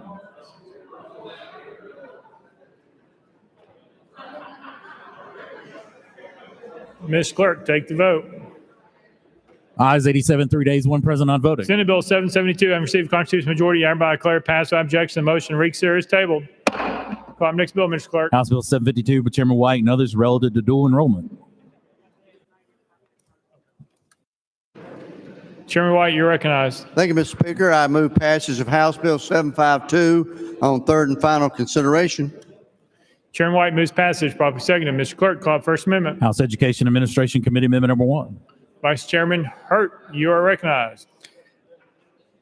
Ms. Clerk, take the vote. Ayes 87, 3 days, 1 present, not voting. Senate Bill 772, having received a constitutional majority, hereby declare passed without objection. The motion to reconsider is tabled. Call up next bill, Mr. Clerk. House Bill 752 by Chairman White and others relative to dual enrollment. Chairman White, you're recognized. Thank you, Mr. Speaker. I move passage of House Bill 752 on third and final consideration. Chairman White moves passage, properly seconded. Mr. Clerk, call up First Amendment. House Education Administration Committee Amendment number 1. Vice Chairman Hurt, you are recognized.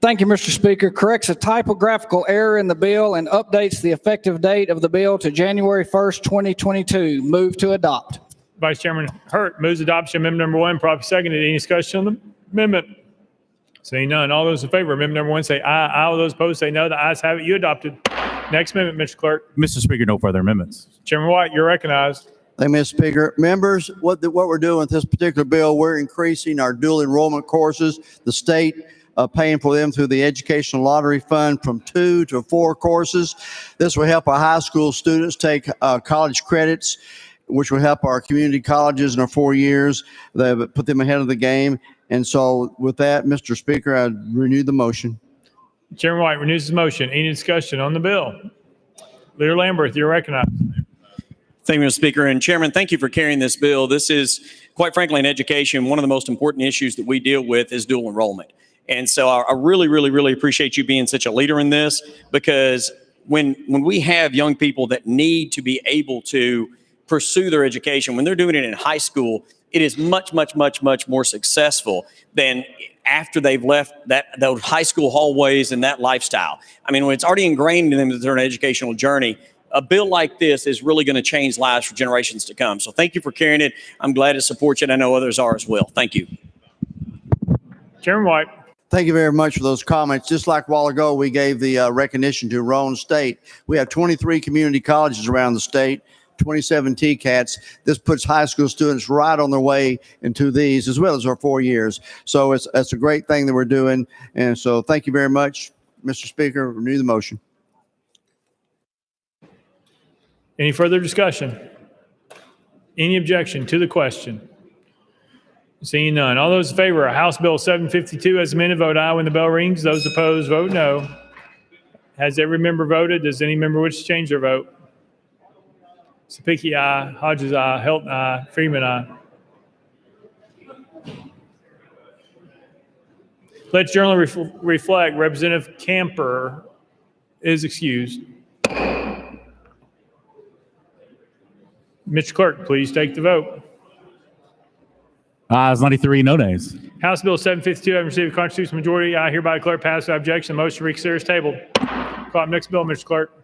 Thank you, Mr. Speaker. Corrects a typographical error in the bill and updates the effective date of the bill to January 1st, 2022. Move to adopt. Vice Chairman Hurt moves adoption of amendment number 1, properly seconded. Any discussion on the amendment? Seeing none, all those in favor of amendment number 1 say aye. Aye. All those opposed say no. The ayes have it. You adopted. Next amendment, Mr. Clerk. Mr. Speaker, no further amendments. Chairman White, you're recognized. Thank you, Mr. Speaker. Members, what we're doing with this particular bill, we're increasing our dual enrollment courses. The state paying for them through the Educational Lottery Fund from 2 to 4 courses. This will help our high school students take college credits, which will help our community colleges in our 4 years. They put them ahead of the game. And so with that, Mr. Speaker, I renew the motion. Chairman White renews his motion. Any discussion on the bill? Leader Lamberth, you're recognized. Thank you, Mr. Speaker. And Chairman, thank you for carrying this bill. This is, quite frankly, in education, one of the most important issues that we deal with is dual enrollment. And so I really, really, really appreciate you being such a leader in this, because when we have young people that need to be able to pursue their education, when they're doing it in high school, it is much, much, much, much more successful than after they've left those high school hallways and that lifestyle. I mean, when it's already ingrained in them that they're on an educational journey, a bill like this is really going to change lives for generations to come. So thank you for carrying it. I'm glad to support you, and I know others are as well. Thank you. Chairman White. Thank you very much for those comments. Just like a while ago, we gave the recognition to Roane State. We have 23 community colleges around the state, 27 TCATs. This puts high school students right on their way into these, as well as our 4 years. So it's a great thing that we're doing. And so thank you very much, Mr. Speaker. Renew the motion. Any further discussion? Any objection to the question? Seeing none. All those in favor of House Bill 752 as amended, vote aye when the bell rings. Those opposed, vote no. Has every member voted? Does any member wish to change their vote? Sapicki, aye. Hodges, aye. Helton, aye. Freeman, aye. Let journal reflect Representative Camper is excused. Mr. Clerk, please take the vote. Ayes 93, no nays. House Bill 752 having received a constitutional majority, I hereby declare passed without objection. The motion to reconsider is tabled. Call up next bill, Mr. Clerk.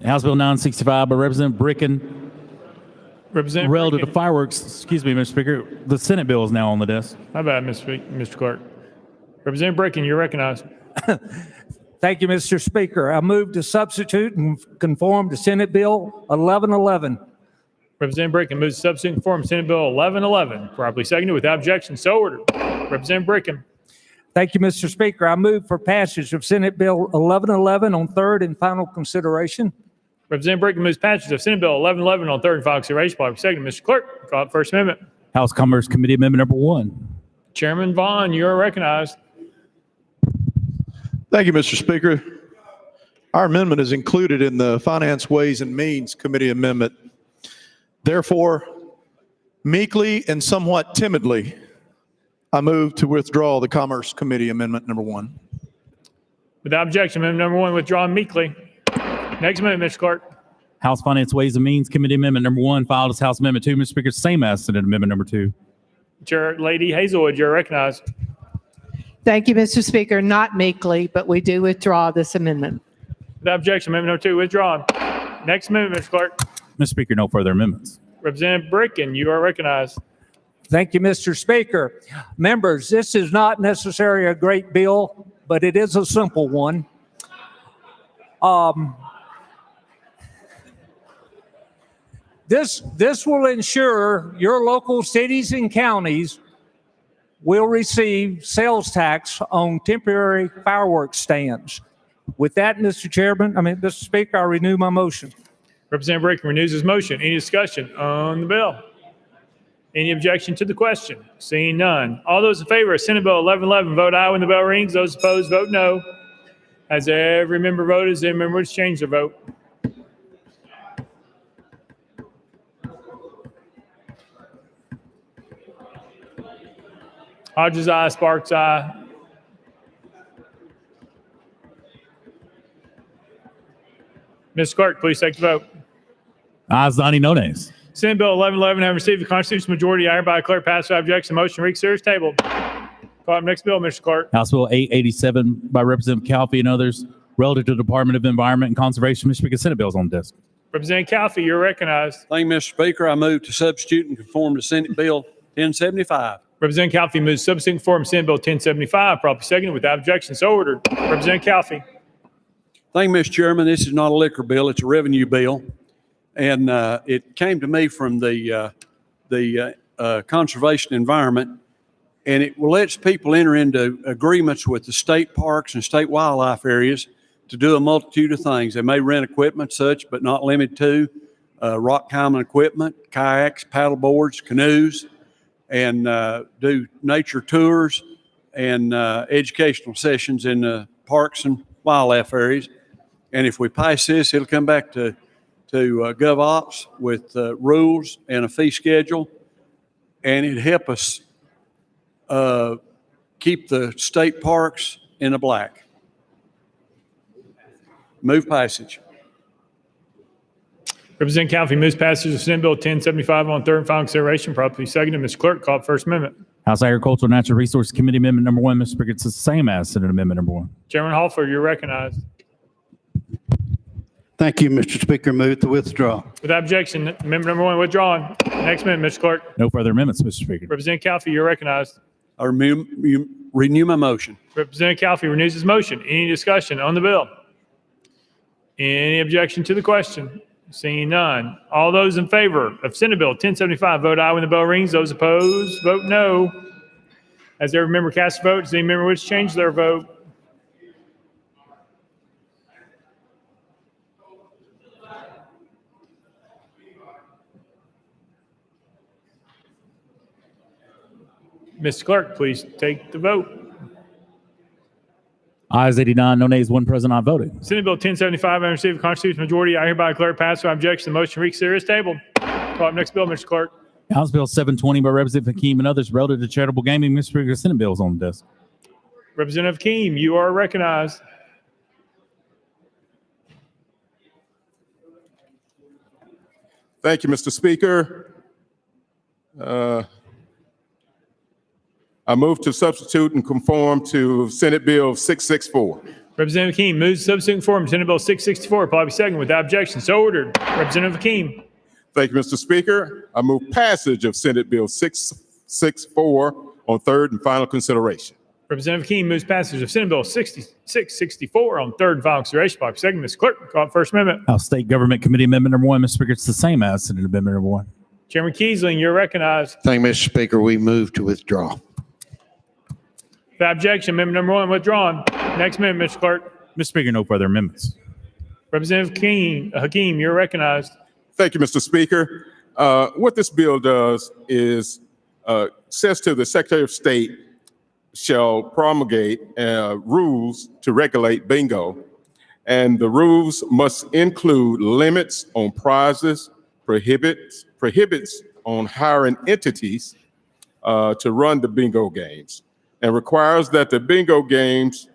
House Bill 965 by Representative Bricken. Representative Relative to Bricken. fireworks, excuse me, Mr. Speaker, the Senate bill is now on the desk. How about Mr. Clerk? Representative Bricken, you're recognized. Thank you, Mr. Speaker. I move to substitute and conform to Senate Bill 1111. Representative Bricken moves to substitute and conform Senate Bill 1111. Properly seconded without objection. So ordered. Representative Bricken. Thank you, Mr. Speaker. I move for passage of Senate Bill 1111 on third and final consideration. Representative Bricken moves passage of Senate Bill 1111 on third and final consideration. Properly seconded. Mr. Clerk, call up First Amendment. House Commerce Committee Amendment number 1. Chairman Vaughn, you are recognized. Thank you, Mr. Speaker. Our amendment is included in the Finance, Ways, and Means Committee amendment. Therefore, meekly and somewhat timidly, I move to withdraw the Commerce Committee Amendment number 1. Without objection, amendment number 1 withdrawn meekly. Next amendment, Mr. Clerk. House Finance, Ways, and Means Committee Amendment number 1 filed as House Amendment 2. Mr. Speaker, same as Senate Amendment number 2. Chair Lady Hazelwood, you're recognized. Thank you, Mr. Speaker. Not meekly, but we do withdraw this amendment. Without objection, amendment number 2 withdrawn. Next amendment, Mr. Clerk. Mr. Speaker, no further amendments. Representative Bricken, you are recognized. Thank you, Mr. Speaker. Members, this is not necessarily a great bill, but it is a simple one. This will ensure your local cities and counties will receive sales tax on temporary fireworks stands. With that, Mr. Speaker, I renew my motion. Representative Bricken renews his motion. Any discussion on the bill? Any objection to the question? Seeing none. All those in favor of Senate Bill 1111, vote aye when the bell rings. Those opposed, vote no. Has every member voted? Does any member wish to change their vote? Hodges, aye. Sparks, aye. Ms. Clerk, please take the vote. Ayes 90, no nays. Senate Bill 1111 having received the constitutional majority, I hereby declare passed without objection. The motion to reconsider is tabled. Call up next bill, Mr. Clerk. House Bill 887 by Representative Calfee and others relative to the Department of Environment and Conservation. Mr. Speaker, Senate bill is on the desk. Representative Calfee, you're recognized. Thank you, Mr. Speaker. I move to substitute and conform to Senate Bill 1075. Representative Calfee moves substitute and conform to Senate Bill 1075. Properly seconded without objection. So ordered. Representative Calfee. Thank you, Mr. Chairman. This is not a liquor bill. It's a revenue bill. And it came to me from the Conservation Environment, and it lets people enter into agreements with the state parks and state wildlife areas to do a multitude of things. They may rent equipment such, but not limited to, rock climbing equipment, kayaks, paddle boards, canoes, and do nature tours and educational sessions in the parks and wildlife areas. And if we pass this, it'll come back to GovOps with rules and a fee schedule, and it'd help us keep the state parks in the black. Move passage. Representative Calfee moves passage of Senate Bill 1075 on third and final consideration. Properly seconded. Mr. Clerk, call up First Amendment. House Agricultural and Natural Resources Committee Amendment number 1. Mr. Speaker, it's the same as Senate Amendment number 1. Chairman Halford, you're recognized. Thank you, Mr. Speaker. Move to withdraw. Without objection, amendment number 1 withdrawn. Next amendment, Mr. Clerk. No further amendments, Mr. Speaker. Representative Calfee, you're recognized. I renew my motion. Representative Calfee renews his motion. Any discussion on the bill? Any objection to the question? Seeing none. All those in favor of Senate Bill 1075, vote aye when the bell rings. Those opposed, vote no. As every member casts a vote, does any member wish to change their vote? Mr. Clerk, please take the vote. Ayes 89, no nays, one present, not voting. Senate Bill 1075, having received a constitutional majority, I hereby declare it passed. Without objection, the motion to reconsider is tabled. Call up next bill, Mr. Clerk. House Bill 720 by Representative Hakeem and others relative to charitable gaming. Mr. Speaker, Senate bill is on the desk. Representative Hakeem, you are recognized. Thank you, Mr. Speaker. I move to substitute and conform to Senate Bill 664. Representative Hakeem moves to substitute and conform to Senate Bill 664. Probably second without objection. So ordered. Representative Hakeem. Thank you, Mr. Speaker. I move passage of Senate Bill 664 on third and final consideration. Representative Hakeem moves passage of Senate Bill 664 on third and final consideration. Probably second. Mr. Clerk, call up first amendment. House State Government Committee Amendment number 1. Mr. Speaker, it's the same as Senate Amendment number 1. Chairman Kiesling, you're recognized. Thank you, Mr. Speaker. We move to withdraw. Without objection, amendment number 1 withdrawn. Next amendment, Mr. Clerk. Mr. Speaker, no further amendments. Representative Hakeem, you're recognized. Thank you, Mr. Speaker. What this bill does is says to the Secretary of State shall promulgate rules to regulate bingo. And the rules must include limits on prizes, prohibits on hiring entities to run the bingo games, and requires that the bingo games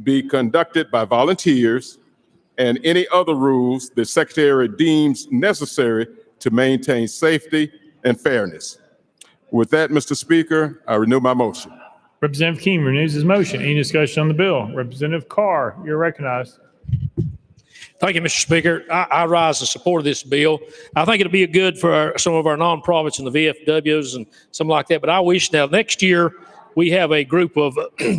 be conducted by volunteers, and any other rules the Secretary deems necessary to maintain safety and fairness. With that, Mr. Speaker, I renew my motion. Representative Hakeem renews his motion. Any discussion on the bill? Representative Carr, you're recognized. Thank you, Mr. Speaker. I rise in support of this bill. I think it'll be good for some of our nonprofits and the VFWs and something like that. But I wish now next year we have a group of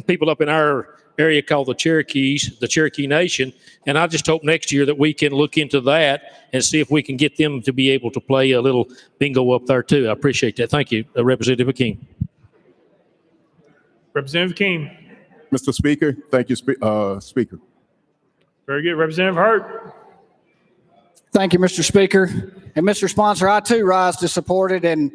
people up in our area called the Cherokees, the Cherokee Nation. And I just hope next year that we can look into that and see if we can get them to be able to play a little bingo up there too. I appreciate that. Thank you, Representative Hakeem. Representative Hakeem. Mr. Speaker, thank you, Speaker. Very good. Representative Hurt. Thank you, Mr. Speaker. And Mr. Sponsor, I too rise to support it and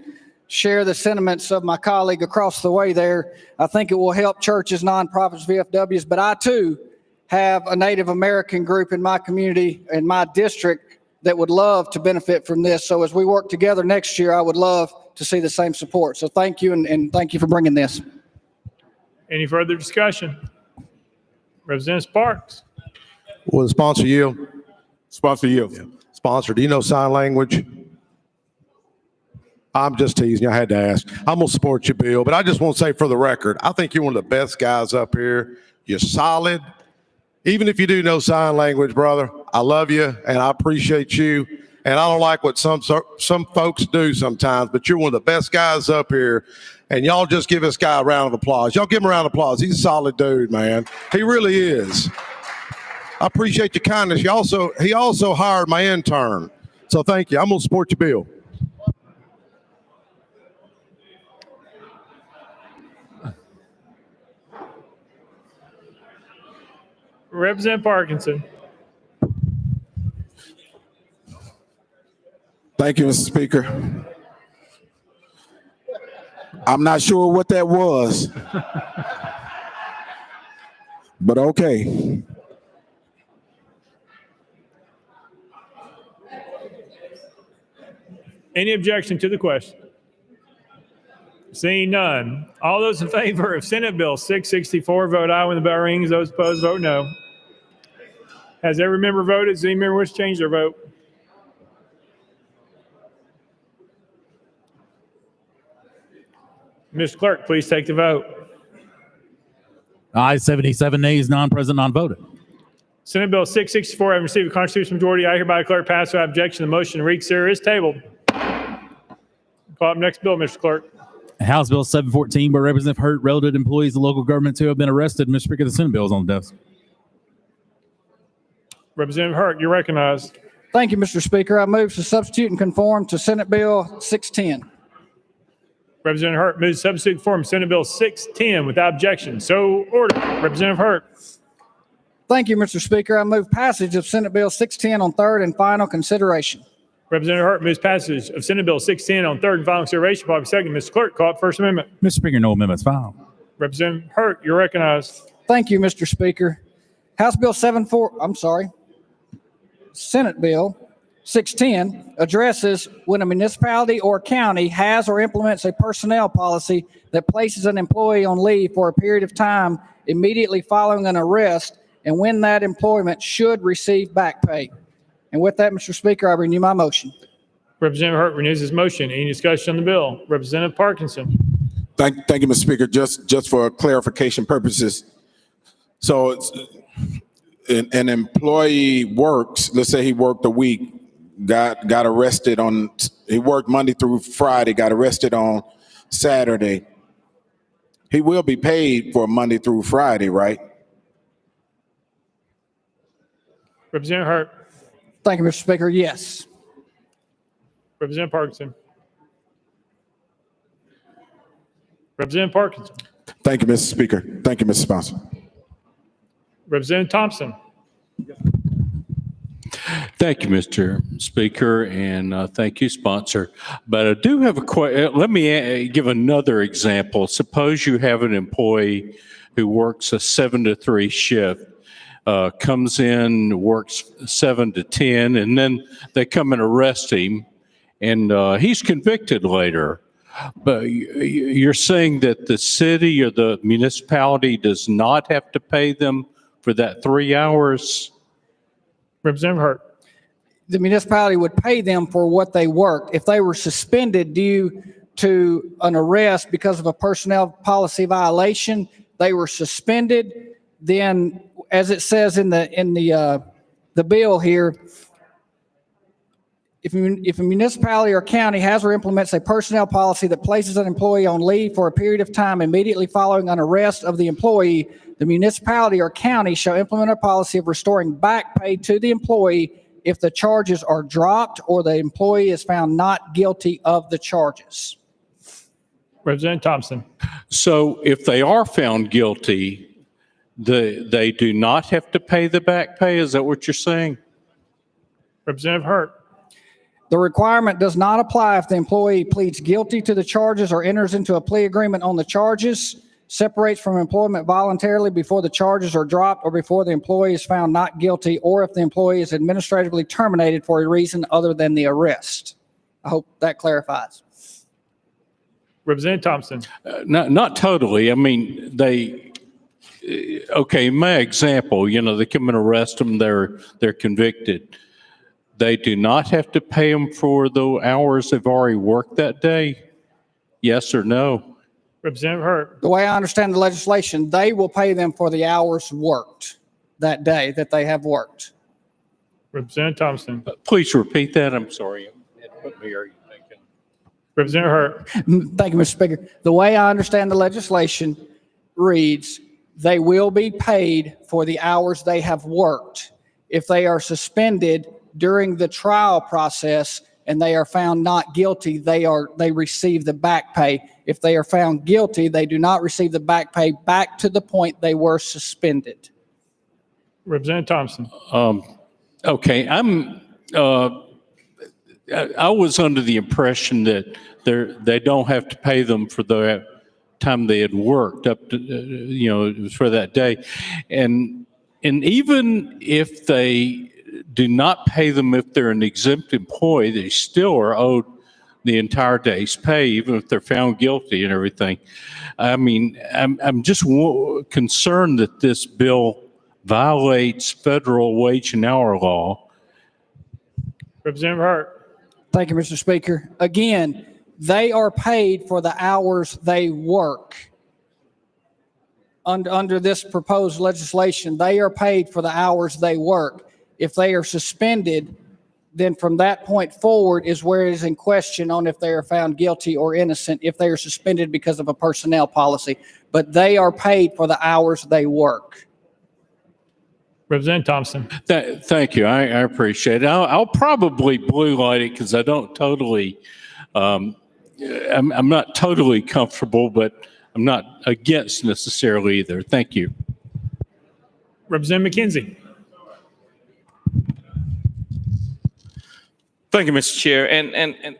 share the sentiments of my colleague across the way there. I think it will help churches, nonprofits, VFWs, but I too have a Native American group in my community, in my district, that would love to benefit from this. So as we work together next year, I would love to see the same support. So thank you, and thank you for bringing this. Any further discussion? Representative Sparks. Will the sponsor yield? Sponsor yield. Sponsor, do you know sign language? I'm just teasing you. I had to ask. I'm going to support your bill, but I just want to say for the record, I think you're one of the best guys up here. You're solid. Even if you do know sign language, brother, I love you and I appreciate you. And I don't like what some folks do sometimes, but you're one of the best guys up here. And y'all just give this guy a round of applause. Y'all give him a round of applause. He's a solid dude, man. He really is. I appreciate your kindness. He also hired my intern. So thank you. I'm going to support your bill. Representative Parkinson. Thank you, Mr. Speaker. I'm not sure what that was, but okay. Any objection to the question? Seeing none. All those in favor of Senate Bill 664, vote aye when the bell rings. Those opposed, vote no. Has every member voted? Does any member wish to change their vote? Mr. Clerk, please take the vote. Ayes 77, nays, non-present, non-voted. Senate Bill 664, having received a constitutional majority, I hereby declare it passed without objection. The motion to reconsider is tabled. Call up next bill, Mr. Clerk. House Bill 714 by Representative Hurt, relative to employees of local governments who have been arrested. Mr. Speaker, the Senate bill is on the desk. Representative Hurt, you're recognized. Thank you, Mr. Speaker. I move to substitute and conform to Senate Bill 610. Representative Hurt moves to substitute form Senate Bill 610 without objection. So ordered. Representative Hurt. Thank you, Mr. Speaker. I move passage of Senate Bill 610 on third and final consideration. Representative Hurt moves passage of Senate Bill 610 on third and final consideration. Probably second. Mr. Clerk, call up First Amendment. Mr. Speaker, no amendments filed. Representative Hurt, you're recognized. Thank you, Mr. Speaker. Senate Bill 610 addresses when a municipality or county has or implements a personnel policy that places an employee on leave for a period of time immediately following an arrest, and when that employment should receive back pay. And with that, Mr. Speaker, I renew my motion. Representative Hurt renews his motion. Any discussion on the bill? Representative Parkinson. Thank you, Mr. Speaker. Just for clarification purposes. So it's, an employee works, let's say he worked a week, got arrested he worked Monday through Friday, got arrested on Saturday. He will be paid for Monday through Friday, right? Representative Hurt. Thank you, Mr. Speaker. Yes. Representative Parkinson. Representative Parkinson. Thank you, Mr. Speaker. Thank you, Mr. Sponsor. Representative Thompson. Thank you, Mr. Speaker, and thank you, sponsor. But I do have a question. Let me give another example. Suppose you have an employee who works a 7 to 3 shift, comes in, works 7 to 10, and then they come and arrest him, and he's convicted later. But you're saying that the city or the municipality does not have to pay them for that 3 hours? Representative Hurt. The municipality would pay them for what they worked. If they were suspended due to an arrest because of a personnel policy violation, they were suspended, then as it says in the bill here, if a municipality or county has or implements a personnel policy that places an employee on leave for a period of time immediately following an arrest of the employee, the municipality or county shall implement a policy of restoring back pay to the employee if the charges are dropped or the employee is found not guilty of the charges. Representative Thompson. So if they are found guilty, they do not have to pay the back pay? Is that what you're saying? Representative Hurt. The requirement does not apply if the employee pleads guilty to the charges or enters into a plea agreement on the charges, separates from employment voluntarily before the charges are dropped or before the employee is found not guilty, or if the employee is administratively terminated for a reason other than the arrest. I hope that clarifies. Representative Thompson. Not totally. I mean, okay, my example, they come and arrest them, they're convicted. They do not have to pay them for the hours they've already worked that day? Yes or no? Representative Hurt. The way I understand the legislation, they will pay them for the hours worked that day that they have worked. Representative Thompson. Please repeat that. I'm sorry. What are you thinking? Representative Hurt. Thank you, Mr. Speaker. The way I understand the legislation reads, they will be paid for the hours they have worked. If they are suspended during the trial process and they are found not guilty, they receive the back pay. If they are found guilty, they do not receive the back pay back to the point they were suspended. Representative Thompson. Okay, I was under the impression that they don't have to pay them for the time they had worked up to, it was for that day. And even if they do not pay them if they're an exempt employee, they still are owed the entire day's pay, even if they're found guilty and everything. I mean, I'm just concerned that this bill violates federal wage and hour law. Representative Hurt. Thank you, Mr. Speaker. Again, they are paid for the hours they work. Under this proposed legislation, they are paid for the hours they work. If they are suspended then from that point forward is where it is in question on if they are found guilty or innocent, if they are suspended because of a personnel policy. But they are paid for the hours they work. Representative Thompson. Thank you. I appreciate it. I'll probably blue light it because I don't totally, I'm not totally comfortable, but I'm not against necessarily either. Thank you. Representative McKenzie. Thank you, Mr. Chair. And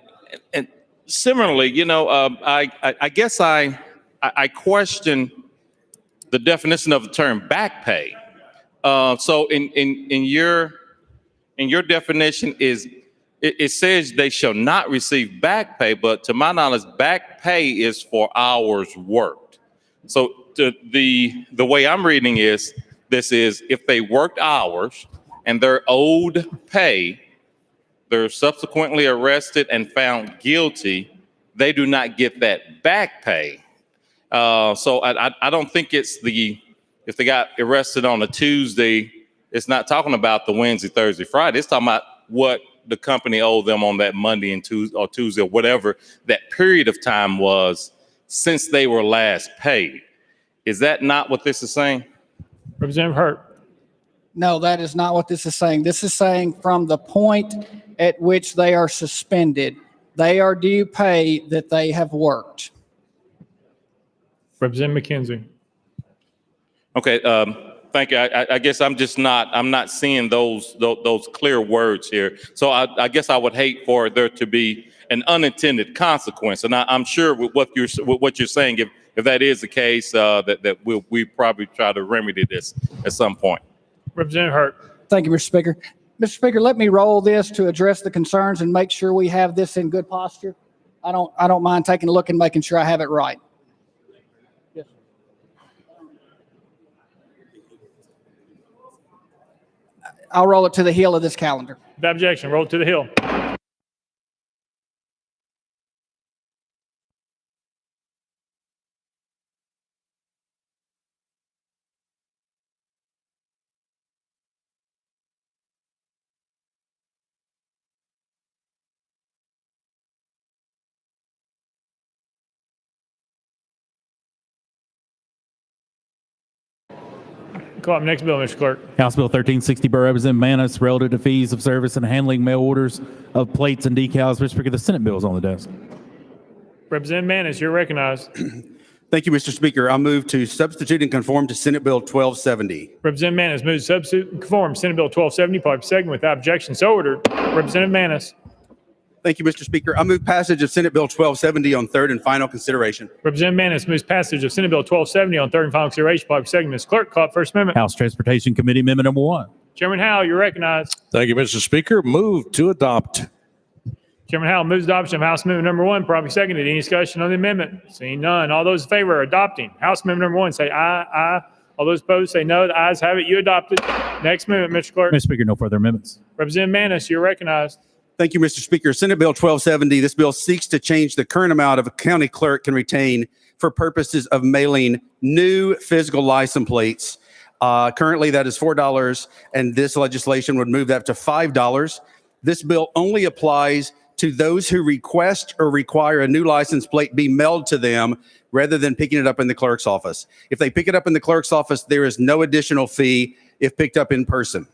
similarly, I guess I question the definition of the term back pay. So in your definition it says they shall not receive back pay, but to my knowledge, back pay is for hours worked. So the way I'm reading this is if they worked hours and they're owed pay, they're subsequently arrested and found guilty, they do not get that back pay. So I don't think it's if they got arrested on a Tuesday, it's not talking about the Wednesday, Thursday, Friday. It's talking about what the company owed them on that Monday and Tuesday or whatever that period of time was since they were last paid. Is that not what this is saying? Representative Hurt. No, that is not what this is saying. This is saying from the point at which they are suspended, they are due pay that they have worked. Representative McKenzie. Okay, thank you. I guess I'm not seeing those clear words here. So I guess I would hate for there to be an unintended consequence. And I'm sure with what you're saying, if that is the case, that we probably try to remedy this at some point. Representative Hurt. Thank you, Mr. Speaker. Mr. Speaker, let me roll this to address the concerns and make sure we have this in good posture. I don't mind taking a look and making sure I have it right. Yes. I'll roll it to the heel of this calendar. Without objection, roll it to the hill. Call up next bill, Mr. Clerk. House Bill 1360 by Representative Manis, relative to fees of service and handling mail orders of plates and decals. Mr. Speaker, the Senate bill is on the desk. Representative Manis, you're recognized. Thank you, Mr. Speaker. I move to substitute and conform to Senate Bill 1270. Representative Manis moves to substitute and conform Senate Bill 1270, public second without objection. So ordered. Representative Manis. Thank you, Mr. Speaker. I move passage of Senate Bill 1270 on third and final consideration. Representative Manis moves passage of Senate Bill 1270 on third and final consideration, public second. Ms. Clerk, call up First Amendment. House Transportation Committee Amendment number 1. Chairman Howell, you're recognized. Thank you, Mr. Speaker. Move to adopt. Chairman Howell moves adoption of House Amendment number 1, properly seconded. Any discussion on the amendment? Seeing none. All those in favor of adopting House Amendment number 1 say aye, aye. All those opposed say no. The ayes have it. You adopted. Next amendment, Mr. Clerk. Mr. Speaker, no further amendments. Representative Manis, you're recognized. Thank you, Mr. Speaker. Senate Bill 1270, this bill seeks to change the current amount of a county clerk can retain for purposes of mailing new physical license plates. Currently, that is $4, and this legislation would move that to $5. This bill only applies to those who request or require a new license plate be mailed to them rather than picking it up in the clerk's office. If they pick it up in the clerk's office, there is no additional fee if picked up in person.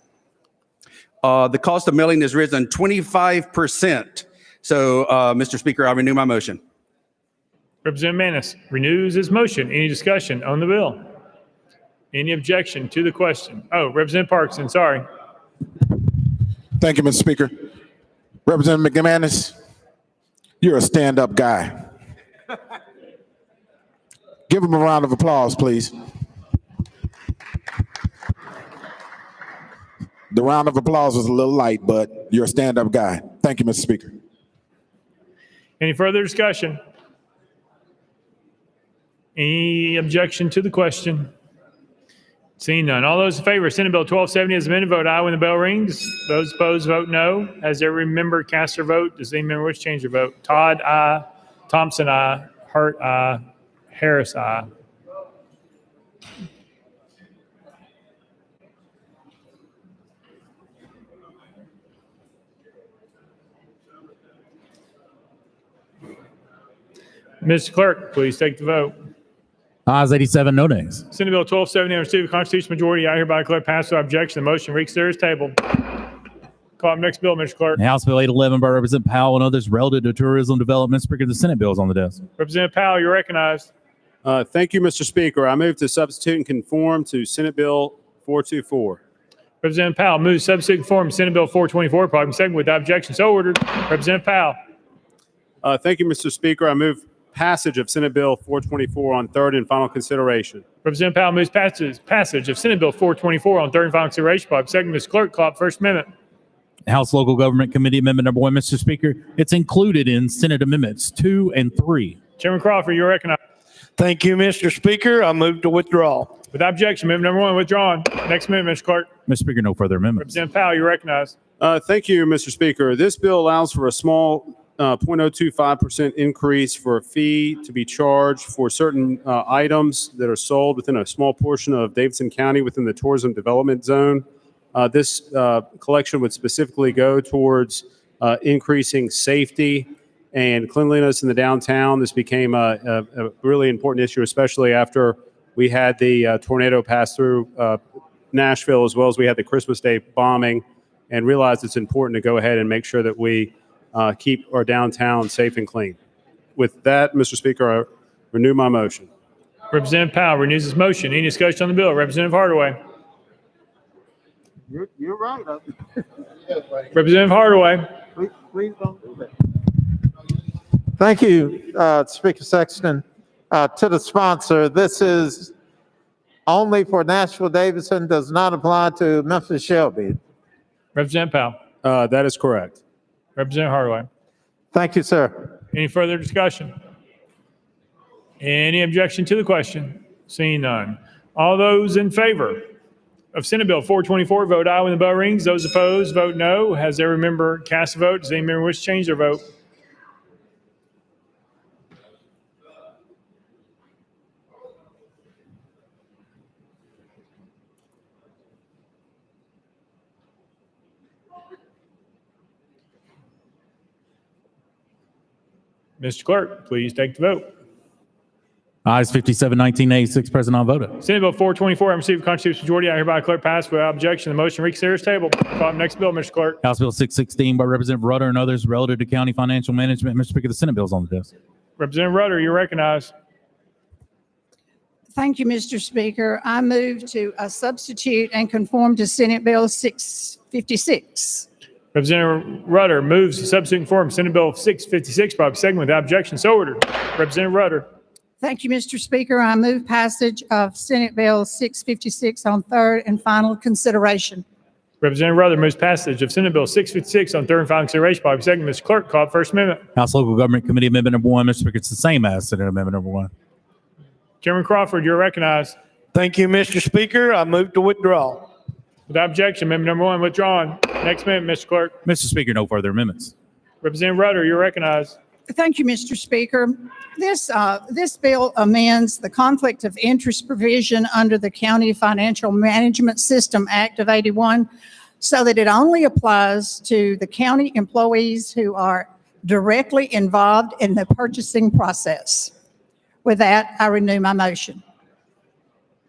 The cost of mailing has risen 25%. So, Mr. Speaker, I renew my motion. Representative Manis renews his motion. Any discussion on the bill? Any objection to the question? Oh, Representative Parkinson, sorry. Thank you, Mr. Speaker. Representative McManus, you're a stand-up guy. Give him a round of applause, please. The round of applause was a little light, but you're a stand-up guy. Thank you, Mr. Speaker. Any further discussion? Any objection to the question? Seeing none. All those in favor of Senate Bill 1270 as amended, vote aye when the bell rings. Those opposed, vote no. Has every member cast their vote? Does any member wish to change their vote? Todd, aye. Thompson, aye. Hurt, aye. Harris, aye. Mr. Clerk, please take the vote. Ayes 87, no nays. Senate Bill 1270 on receipt of constitutional majority. I hereby declare passed without objection. The motion reconsider is tabled. Call up next bill, Mr. Clerk. House Bill 811 by Representative Powell and others relative to tourism development. Speaker, the Senate bill is on the desk. Representative Powell, you're recognized. Thank you, Mr. Speaker. I move to substitute and conform to Senate Bill 424. Representative Powell moves substitute conform to Senate Bill 424. Probably second without objection. So ordered. Representative Powell. Thank you, Mr. Speaker. I move passage of Senate Bill 424 on third and final consideration. Representative Powell moves passage of Senate Bill 424 on third and final consideration. Probably second, Mr. Clerk, call up first amendment. House Local Government Committee Amendment number 1, Mr. Speaker. It's included in Senate Amendments 2 and 3. Chairman Crawford, you're recognized. Thank you, Mr. Speaker. I move to withdraw. Without objection, amendment number 1 withdrawn. Next amendment, Mr. Clerk. Mr. Speaker, no further amendments. Representative Powell, you're recognized. Thank you, Mr. Speaker. This bill allows for a small 0.025% increase for a fee to be charged for certain items that are sold within a small portion of Davidson County within the tourism development zone. This collection would specifically go towards increasing safety and cleanliness in the downtown. This became a really important issue, especially after we had the tornado pass through Nashville, as well as we had the Christmas Day bombing, and realized it's important to go ahead and make sure that we keep our downtown safe and clean. With that, Mr. Speaker, I renew my motion. Representative Powell renews his motion. Any discussion on the bill? Representative Hardaway. You're right. Representative Hardaway. Please don't do that. Thank you, Speaker Sexton. To the sponsor, this is only for Nashville Davidson, does not apply to Memphis Shelby. Representative Powell. That is correct. Representative Hardaway. Thank you, sir. Any further discussion? Any objection to the question? Seeing none. All those in favor of Senate Bill 424, vote aye when the bell rings. Those opposed, vote no. Has every member cast a vote? Does any member wish to change their vote? Mr. Clerk, please take the vote. Ayes 57, 19 nays, 6 present, non voted. Senate Bill 424, I received a constitutional majority. I hereby declare passed without objection. The motion reconsider is tabled. Call up next bill, Mr. Clerk. House Bill 616 by Representative Rutter and others relative to county financial management. Mr. Speaker, the Senate bill is on the desk. Representative Rutter, you're recognized. Thank you, Mr. Speaker. I move to substitute and conform to Senate Bill 656. Representative Rutter moves to substitute and conform Senate Bill 656, probably second without objection. So ordered. Representative Rutter. Thank you, Mr. Speaker. I move passage of Senate Bill 656 on third and final consideration. Representative Rutter moves passage of Senate Bill 656 on third and final consideration. Probably second. Mr. Clerk, call up first amendment. House Local Government Committee Amendment number 1. Mr. Speaker, it's the same as Senate Amendment number 1. Chairman Crawford, you're recognized. Thank you, Mr. Speaker. I move to withdraw. Without objection, amendment number 1 withdrawn. Next amendment, Mr. Clerk. Mr. Speaker, no further amendments. Representative Rutter, you're recognized. Thank you, Mr. Speaker. This bill amends the conflict of interest provision under the County Financial Management System Act of 81 so that it only applies to the county employees who are directly involved in the purchasing process. With that, I renew my motion.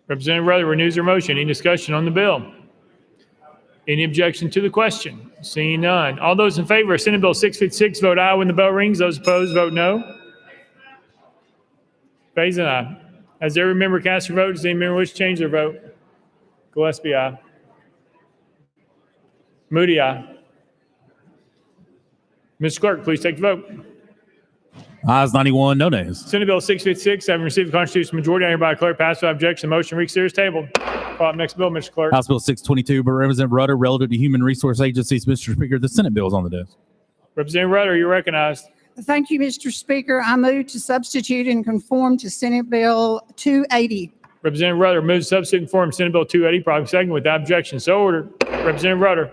Representative Rutter renews her motion. Any discussion on the bill? Any objection to the question? Seeing none. All those in favor of Senate Bill 656, vote aye when the bell rings. Those opposed, vote no. Faison, aye. Has every member cast their vote? Does any member wish to change their vote? Gillespie, aye. Moody, aye. Mr. Clerk, please take the vote. Ayes 91, no nays. Senate Bill 656, having received the constitutional majority, I hereby declare passed without objection. The motion reconsider is tabled. Call up next bill, Mr. Clerk. House Bill 622 by Representative Rutter relative to human resource agencies. Mr. Speaker, the Senate bill is on the desk. Representative Rutter, you're recognized. Thank you, Mr. Speaker. I move to substitute and conform to Senate Bill 280. Representative Rutter moves to substitute and conform Senate Bill 280, probably second without objection. So ordered. Representative Rutter.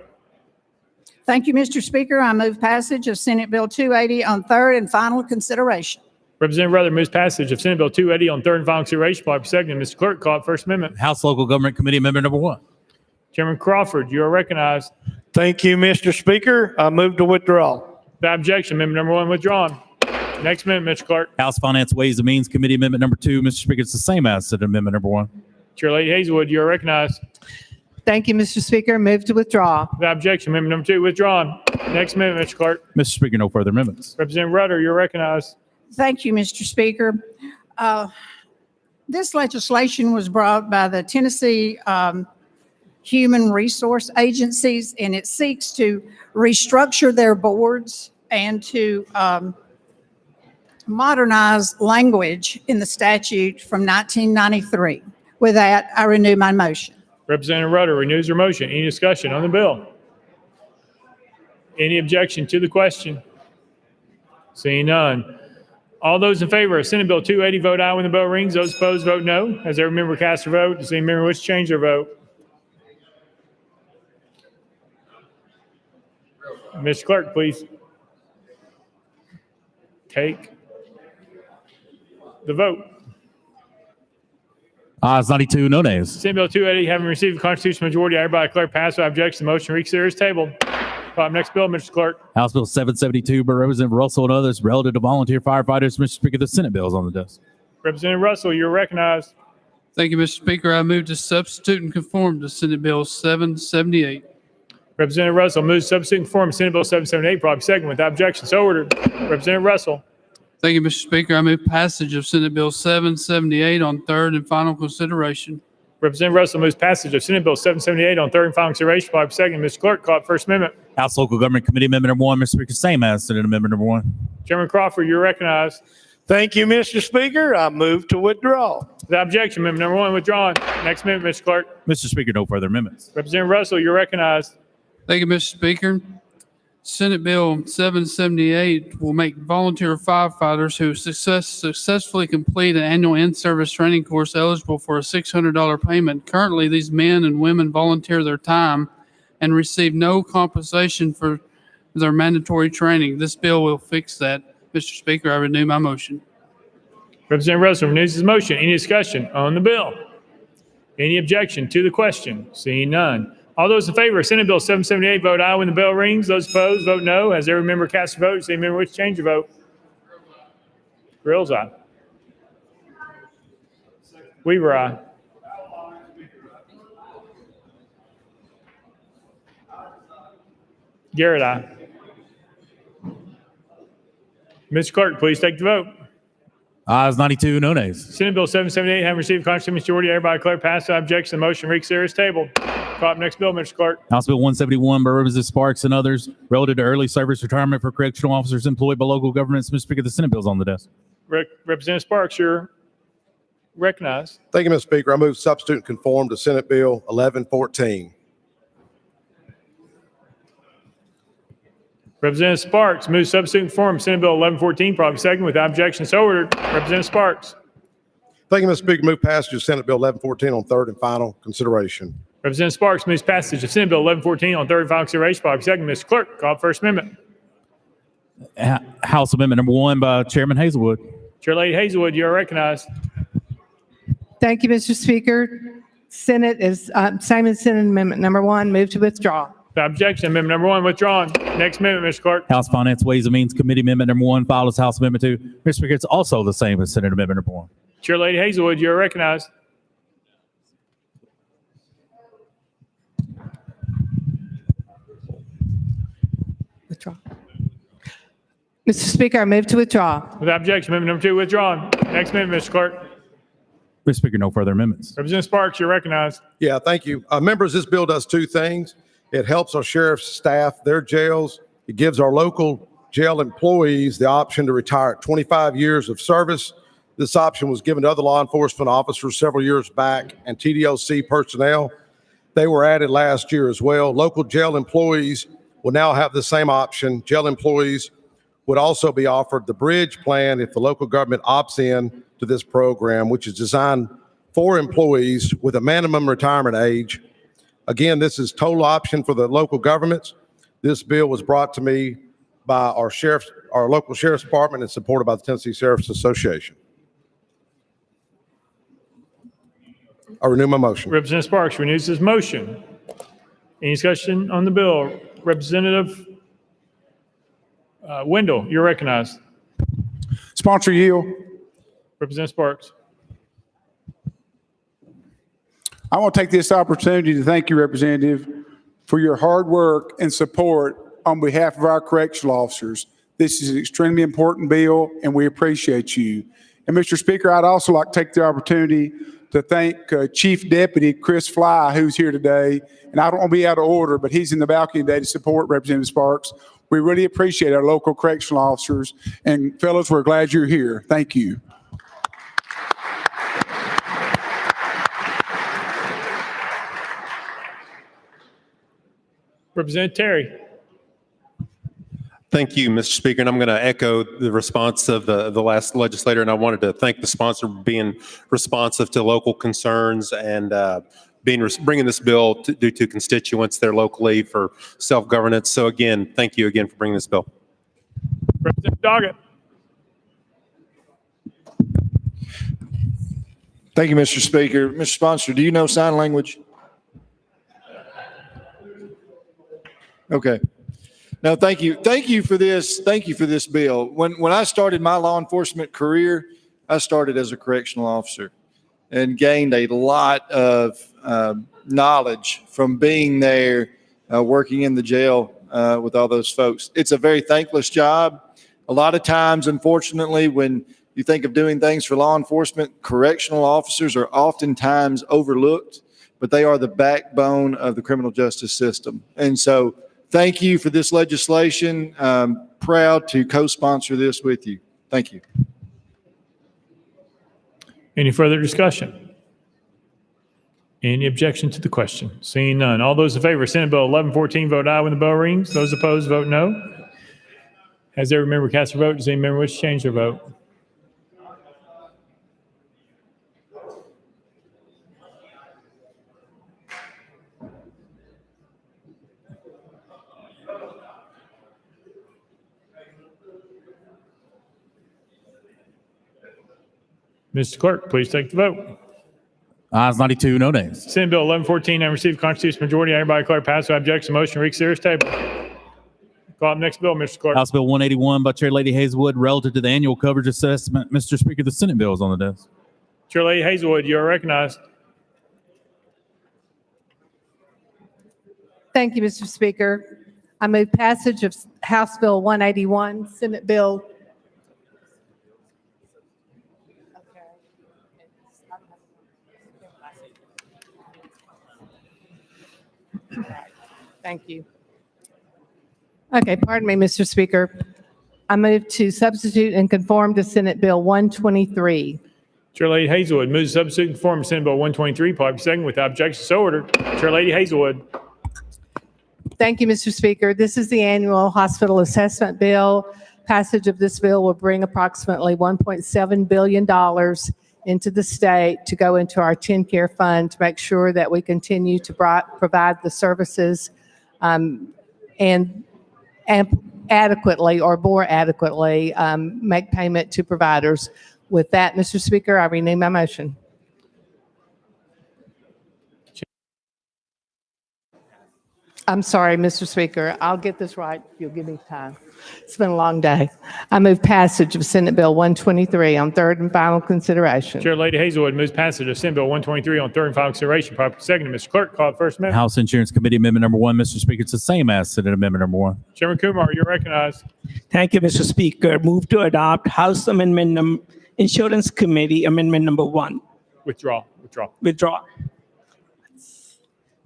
Thank you, Mr. Speaker. I move passage of Senate Bill 280 on third and final consideration. Representative Rutter moves passage of Senate Bill 280 on third and final consideration. Probably second. Mr. Clerk, call up first amendment. House Local Government Committee Amendment number 1. Chairman Crawford, you are recognized. Thank you, Mr. Speaker. I move to withdraw. Without objection, amendment number 1 withdrawn. Next amendment, Mr. Clark. House Finance Ways and Means Committee Amendment Number 2. Mr. Speaker, it's the same as Senate Amendment Number 1. Chair Lady Hazelwood, you are recognized. Thank you, Mr. Speaker. Move to withdraw. Without objection, amendment number 2 withdrawn. Next amendment, Mr. Clark. Mr. Speaker, no further amendments. Representative Rutter, you're recognized. Thank you, Mr. Speaker. This legislation was brought by the Tennessee Human Resource Agencies, and it seeks to restructure their boards and to modernize language in the statute from 1993. With that, I renew my motion. Representative Rutter renews her motion. Any discussion on the bill? Any objection to the question? Seeing none. All those in favor of Senate Bill 280, vote aye when the bell rings. Those opposed, vote no. Has every member cast their vote? Does any member wish to change their vote? Mr. Clerk, please take the vote. Ayes 92, no nays. Senate Bill 280, having received a constitutional majority, I hereby declare passed without objection. The motion to reconsider is tabled. Next bill, Mr. Clerk. House Bill 772 by Representative Russell and others relative to volunteer firefighters. Mr. Speaker, the Senate bill is on the desk. Representative Russell, you're recognized. Thank you, Mr. Speaker. I move to substitute and conform to Senate Bill 778. Representative Russell moves to substitute and conform to Senate Bill 778, probably second without objection. So ordered. Representative Russell. Thank you, Mr. Speaker. I move passage of Senate Bill 778 on third and final consideration. Representative Russell moves passage of Senate Bill 778 on third and final consideration, probably second. Mr. Clerk, call it First Amendment. House Local Government Committee Amendment Number 1. Mr. Speaker, same as Senate Amendment Number 1. Chairman Crawford, you're recognized. Thank you, Mr. Speaker. I move to withdraw. Without objection, amendment number 1 withdrawn. Next amendment, Mr. Clerk. Mr. Speaker, no further amendments. Representative Russell, you're recognized. Thank you, Mr. Speaker. Senate Bill 778 will make volunteer firefighters who successfully complete an annual in-service training course eligible for a $600 payment. Currently, these men and women volunteer their time and receive no compensation for their mandatory training. This bill will fix that. Mr. Speaker, I renew my motion. Representative Russell renews his motion. Any discussion on the bill? Any objection to the question? Seeing none. All those in favor of Senate Bill 778, vote aye when the bell rings. Those opposed, vote no. Has every member cast a vote? Does any member wish to change your vote? Grills, aye. Weaver, aye. Garrett, aye. Mr. Clerk, please take the vote. Ayes 92, no nays. Senate Bill 778, having received a constitutional majority, hereby declare passed without objection. The motion to reconsider is tabled. Call up next bill, Mr. Clerk. House Bill 171 by Representative Sparks and others relative to early service retirement for correctional officers employed by local governments. Mr. Speaker, the Senate bill is on the desk. Representative Sparks, you're recognized. Thank you, Mr. Speaker. I move substitute and conform to Senate Bill 1114. Representative Sparks moves substitute and conform Senate Bill 1114, probably second without objection. So ordered. Representative Sparks. Thank you, Mr. Speaker. Move passage of Senate Bill 1114 on third and final consideration. Representative Sparks moves passage of Senate Bill 1114 on third and final consideration, probably second. Mr. Clerk, call First Amendment. House Amendment Number 1 by Chairman Hazelwood. Chair Lady Hazelwood, you are recognized. Thank you, Mr. Speaker. Senate is same as Senate Amendment Number 1. Move to withdraw. Without objection, amendment number 1 withdrawn. Next amendment, Mr. Clerk. House Finance Ways and Means Committee Amendment Number 1 filed as House Amendment 2. Mr. Speaker, it's also the same as Senate Amendment Number 1. Chair Lady Hazelwood, you are recognized. Withdraw. Mr. Speaker, I move to withdraw. Without objection, amendment number 2 withdrawn. Next amendment, Mr. Clerk. Mr. Speaker, no further amendments. Representative Sparks, you're recognized. Yeah, thank you. Members, this bill does two things. It helps our sheriff's staff, their jails. It gives our local jail employees the option to retire at 25 years of service. This option was given to other law enforcement officers several years back and TDOC personnel. They were added last year as well. Local jail employees will now have the same option. Jail employees would also be offered the bridge plan if the local government opts in to this program, which is designed for employees with a minimum retirement age. Again, this is total option for the local governments. This bill was brought to me by our local sheriff's department and supported by the Tennessee Sheriff's Association. I renew my motion. Representative Sparks renews his motion. Any discussion on the bill? Representative Wendell, you're recognized. Sponsor yield. Representative Sparks. I want to take this opportunity to thank you, Representative, for your hard work and support on behalf of our correctional officers. This is an extremely important bill, and we appreciate you. And Mr. Speaker, I'd also like to take the opportunity to thank Chief Deputy Chris Fly, who's here today. And I don't want to be out of order, but he's in the balcony today to support Representative Sparks. We really appreciate our local correctional officers. And fellows, we're glad you're here. Thank you. Representative Terry. Thank you, Mr. Speaker, and I'm going to echo the response of the last legislator, and I wanted to thank the sponsor for being responsive to local concerns and bringing this bill due to constituents there locally for self-governance. So again, thank you again for bringing this bill. Representative Doggett. Thank you, Mr. Speaker. Mr. Sponsor, do you know sign language? Okay. No, thank you. Thank you for this. Thank you for this bill. When I started my law enforcement career, I started as a correctional officer and gained a lot of knowledge from being there, working in the jail with all those folks. It's a very thankless job. A lot of times, unfortunately, when you think of doing things for law enforcement, correctional officers are oftentimes overlooked, but they are the backbone of the criminal justice system. And so thank you for this legislation. I'm proud to co-sponsor this with you. Thank you. Any further discussion? Any objection to the question? Seeing none. All those in favor of Senate Bill 1114 vote aye when the bell rings. Those opposed vote no. Has every member cast their vote? Does any member wish to change their vote? Mr. Clerk, please take the vote. Ayes 92, no nays. Senate Bill 1114 and received constitutional majority. I hereby declare passed. Without objection, motion to reconsider is tabled. Call up next bill, Mr. Clerk. House Bill 181 by Chair Lady Hazelwood, relative to the annual coverage assessment. Mr. Speaker, the Senate bill is on the desk. Chair Lady Hazelwood, you are recognized. Thank you, Mr. Speaker. I move passage of House Bill 181, Senate Bill. Thank you. Okay, pardon me, Mr. Speaker. I move to substitute and conform to Senate Bill 123. Chair Lady Hazelwood moves to substitute and conform to Senate Bill 123. Probably second without objection. So ordered. Chair Lady Hazelwood. Thank you, Mr. Speaker. This is the annual hospital assessment bill. Passage of this bill will bring approximately $1.7 billion into the state to go into our TennCare fund to make sure that we continue to provide the services and adequately or more adequately make payment to providers. With that, Mr. Speaker, I renew my motion. I'm sorry, Mr. Speaker. I'll get this right. You'll give me time. It's been a long day. I move passage of Senate Bill 123 on third and final consideration. Chair Lady Hazelwood moves passage of Senate Bill 123 on third and final consideration. Properly seconded. Mr. Clerk, call the first amendment. House Insurance Committee Amendment Number 1, Mr. Speaker. It's the same as Senate Amendment Number 1. Chairman Kumar, you're recognized. Thank you, Mr. Speaker. Move to adopt House Amendment Insurance Committee Amendment Number 1. Withdraw. Withdraw.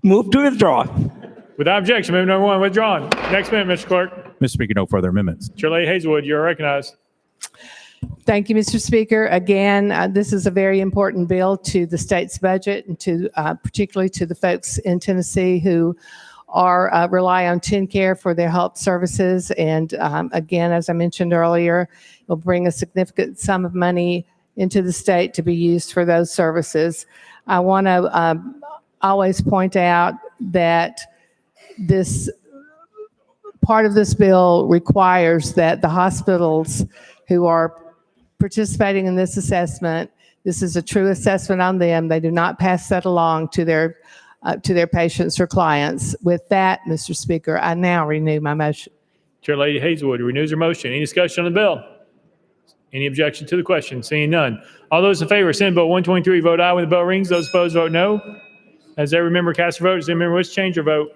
Move to withdraw. Without objection, amendment number 1 withdrawn. Next amendment, Mr. Clerk. Mr. Speaker, no further amendments. Chair Lady Hazelwood, you are recognized. Thank you, Mr. Speaker. Again, this is a very important bill to the state's budget and to particularly to the folks in Tennessee who are rely on TennCare for their health services. And again, as I mentioned earlier, it will bring a significant sum of money into the state to be used for those services. I want to always point out that this part of this bill requires that the hospitals who are participating in this assessment, this is a true assessment on them. They do not pass that along to their patients or clients. With that, Mr. Speaker, I now renew my motion. Chair Lady Hazelwood renews her motion. Any discussion on the bill? Any objection to the question? Seeing none. All those in favor of Senate Bill 123 vote aye when the bell rings. Those opposed vote no. As every member casts their vote, does any member wish to change their vote?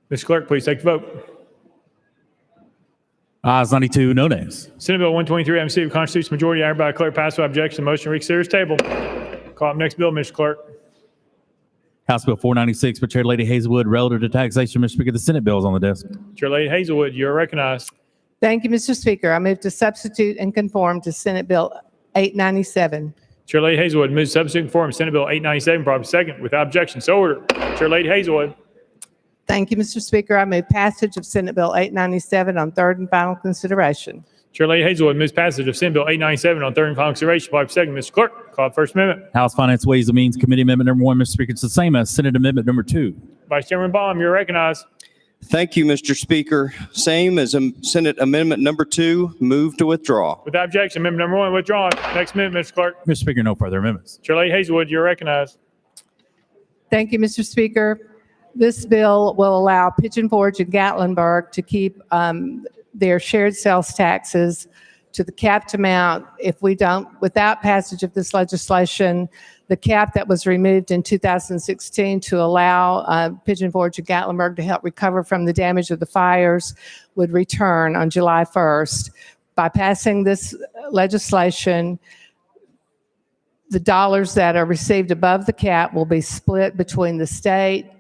Mr. Clerk, please take the vote. Ayes 92, no nays. Senate Bill 123, having received a constitutional majority, I hereby declare passed without objection. The motion to reconsider is tabled. Call up next bill, Mr. Clerk. House Bill 496 by Chair Lady Hazelwood, relative to taxation. Mr. Speaker, the Senate bill is on the desk. Chair Lady Hazelwood, you are recognized. Thank you, Mr. Speaker. I move to substitute and conform to Senate Bill 897. Chair Lady Hazelwood moves to substitute and conform to Senate Bill 897, properly second. Without objection, so ordered. Chair Lady Hazelwood. Thank you, Mr. Speaker. I move passage of Senate Bill 897 on third and final consideration. Chair Lady Hazelwood moves passage of Senate Bill 897 on third and final consideration. Properly second. Mr. Clerk, call the first amendment. House Finance, Ways and Means Committee Amendment Number 1, Mr. Speaker, it's the same as Senate Amendment Number 2. Vice Chairman Baum, you're recognized. Thank you, Mr. Speaker. Same as Senate Amendment Number 2, move to withdraw. Without objection, amendment number 1 withdrawn. Next amendment, Mr. Clerk. Mr. Speaker, no further amendments. Chair Lady Hazelwood, you're recognized. Thank you, Mr. Speaker. This bill will allow Pigeon Forge and Gatlinburg to keep their shared sales taxes to the capped amount. If we don't, without passage of this legislation, the cap that was removed in 2016 to allow Pigeon Forge and Gatlinburg to help recover from the damage of the fires would return on July 1st. By passing this legislation, the dollars that are received above the cap will be split between the state,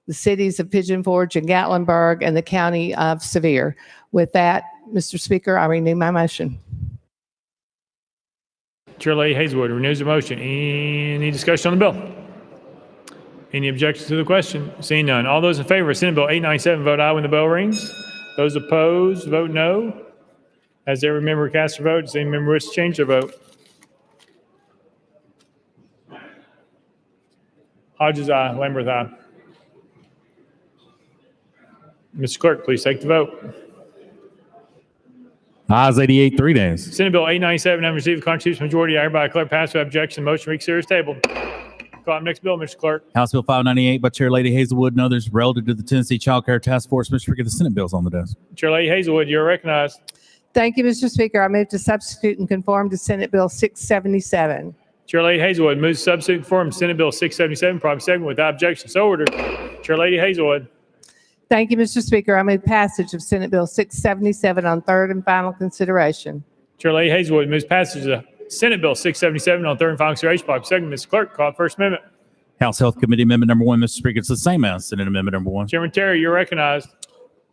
the cities of Pigeon Forge and Gatlinburg, and the county of Sevier. With that, Mr. Speaker, I renew my motion. Chair Lady Hazelwood renews the motion. Any discussion on the bill? Any objections to the question? Seeing none. All those in favor of Senate Bill 897 vote aye when the bell rings. Those opposed vote no. As every member casts their vote, does any member wish to change their vote? Hodges, aye. Lamberth, aye. Mr. Clerk, please take the vote. Ayes 88, 3 nays. Senate Bill 897, having received a constitutional majority, I hereby declare passed without objection. Motion to reconsider is tabled. Call up next bill, Mr. Clerk. House Bill 598 by Chair Lady Hazelwood and others, relative to the Tennessee Child Care Task Force. Mr. Speaker, the Senate bill is on the desk. Chair Lady Hazelwood, you're recognized. Thank you, Mr. Speaker. I move to substitute and conform to Senate Bill 677. Chair Lady Hazelwood moves to substitute and conform to Senate Bill 677, properly second. Without objection, so ordered. Chair Lady Hazelwood. Thank you, Mr. Speaker. I move passage of Senate Bill 677 on third and final consideration. Chair Lady Hazelwood moves passage of Senate Bill 677 on third and final consideration. Properly second. Mr. Clerk, call First Amendment. House Health Committee Amendment Number 1, Mr. Speaker, it's the same as Senate Amendment Number 1. Chairman Terry, you're recognized.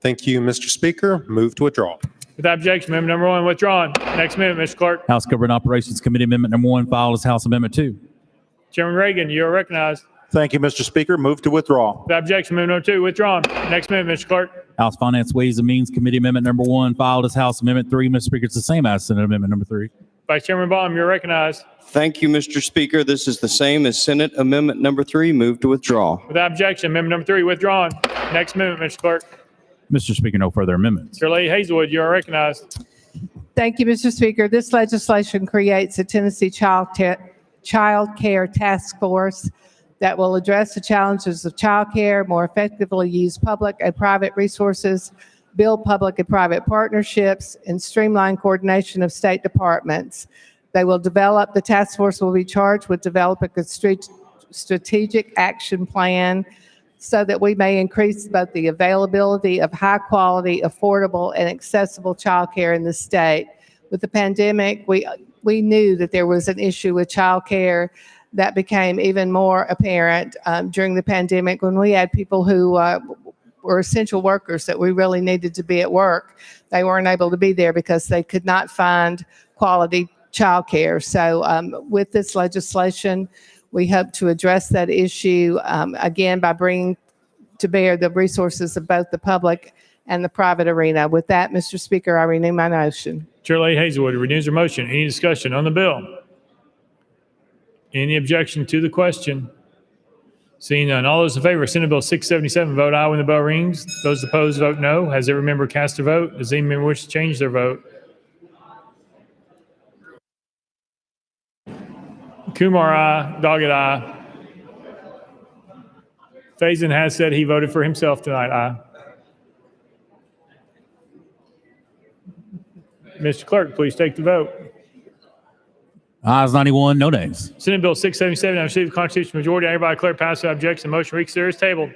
Thank you, Mr. Speaker. Move to withdraw. Without objection, amendment number 1 withdrawn. Next amendment, Mr. Clerk. House Government Operations Committee Amendment Number 1, filed as House Amendment 2. Chairman Reagan, you're recognized. Thank you, Mr. Speaker. Move to withdraw. Without objection, amendment number 2 withdrawn. Next amendment, Mr. Clerk. House Finance, Ways and Means Committee Amendment Number 1, filed as House Amendment 3. Mr. Speaker, it's the same as Senate Amendment Number 3. Vice Chairman Baum, you're recognized. Thank you, Mr. Speaker. This is the same as Senate Amendment Number 3, move to withdraw. Without objection, amendment number 3 withdrawn. Next amendment, Mr. Clerk. Mr. Speaker, no further amendments. Chair Lady Hazelwood, you are recognized. Thank you, Mr. Speaker. This legislation creates a Tennessee Child Care Task Force that will address the challenges of child care, more effectively use public and private resources, build public and private partnerships, and streamline coordination of state departments. The task force will be charged with developing a strategic action plan so that we may increase both the availability of high quality, affordable, and accessible childcare in the state. With the pandemic, we knew that there was an issue with childcare that became even more apparent during the pandemic when we had people who were essential workers that we really needed to be at work. They weren't able to be there because they could not find quality childcare. So with this legislation, we hope to address that issue again by bringing to bear the resources of both the public and the private arena. With that, Mr. Speaker, I renew my motion. Chair Lady Hazelwood renews her motion. Any discussion on the bill? Any objection to the question? Seeing none, all those in favor of Senate Bill 677 vote aye when the bell rings. Those opposed vote no. Has every member cast their vote? Does any member wish to change their vote? Kumar, aye. Doggett, aye. Faison has said he voted for himself tonight, aye. Mr. Clerk, please take the vote. Ayes 91, no nays. Senate Bill 677 has received a constitutional majority. I hereby declare passed without objection. The motion to reconsider is tabled.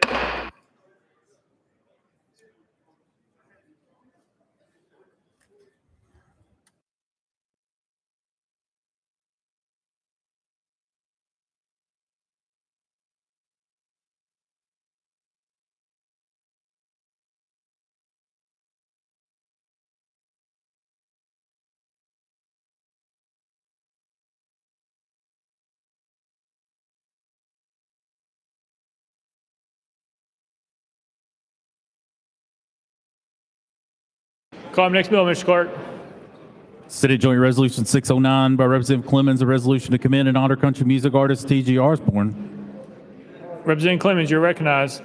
Call the next bill, Mr. Clerk. Senate Joint Resolution 609 by Representative Clemens, a resolution to commend and honor country music artist T.G. Osborne. Representative Clemens, you're recognized.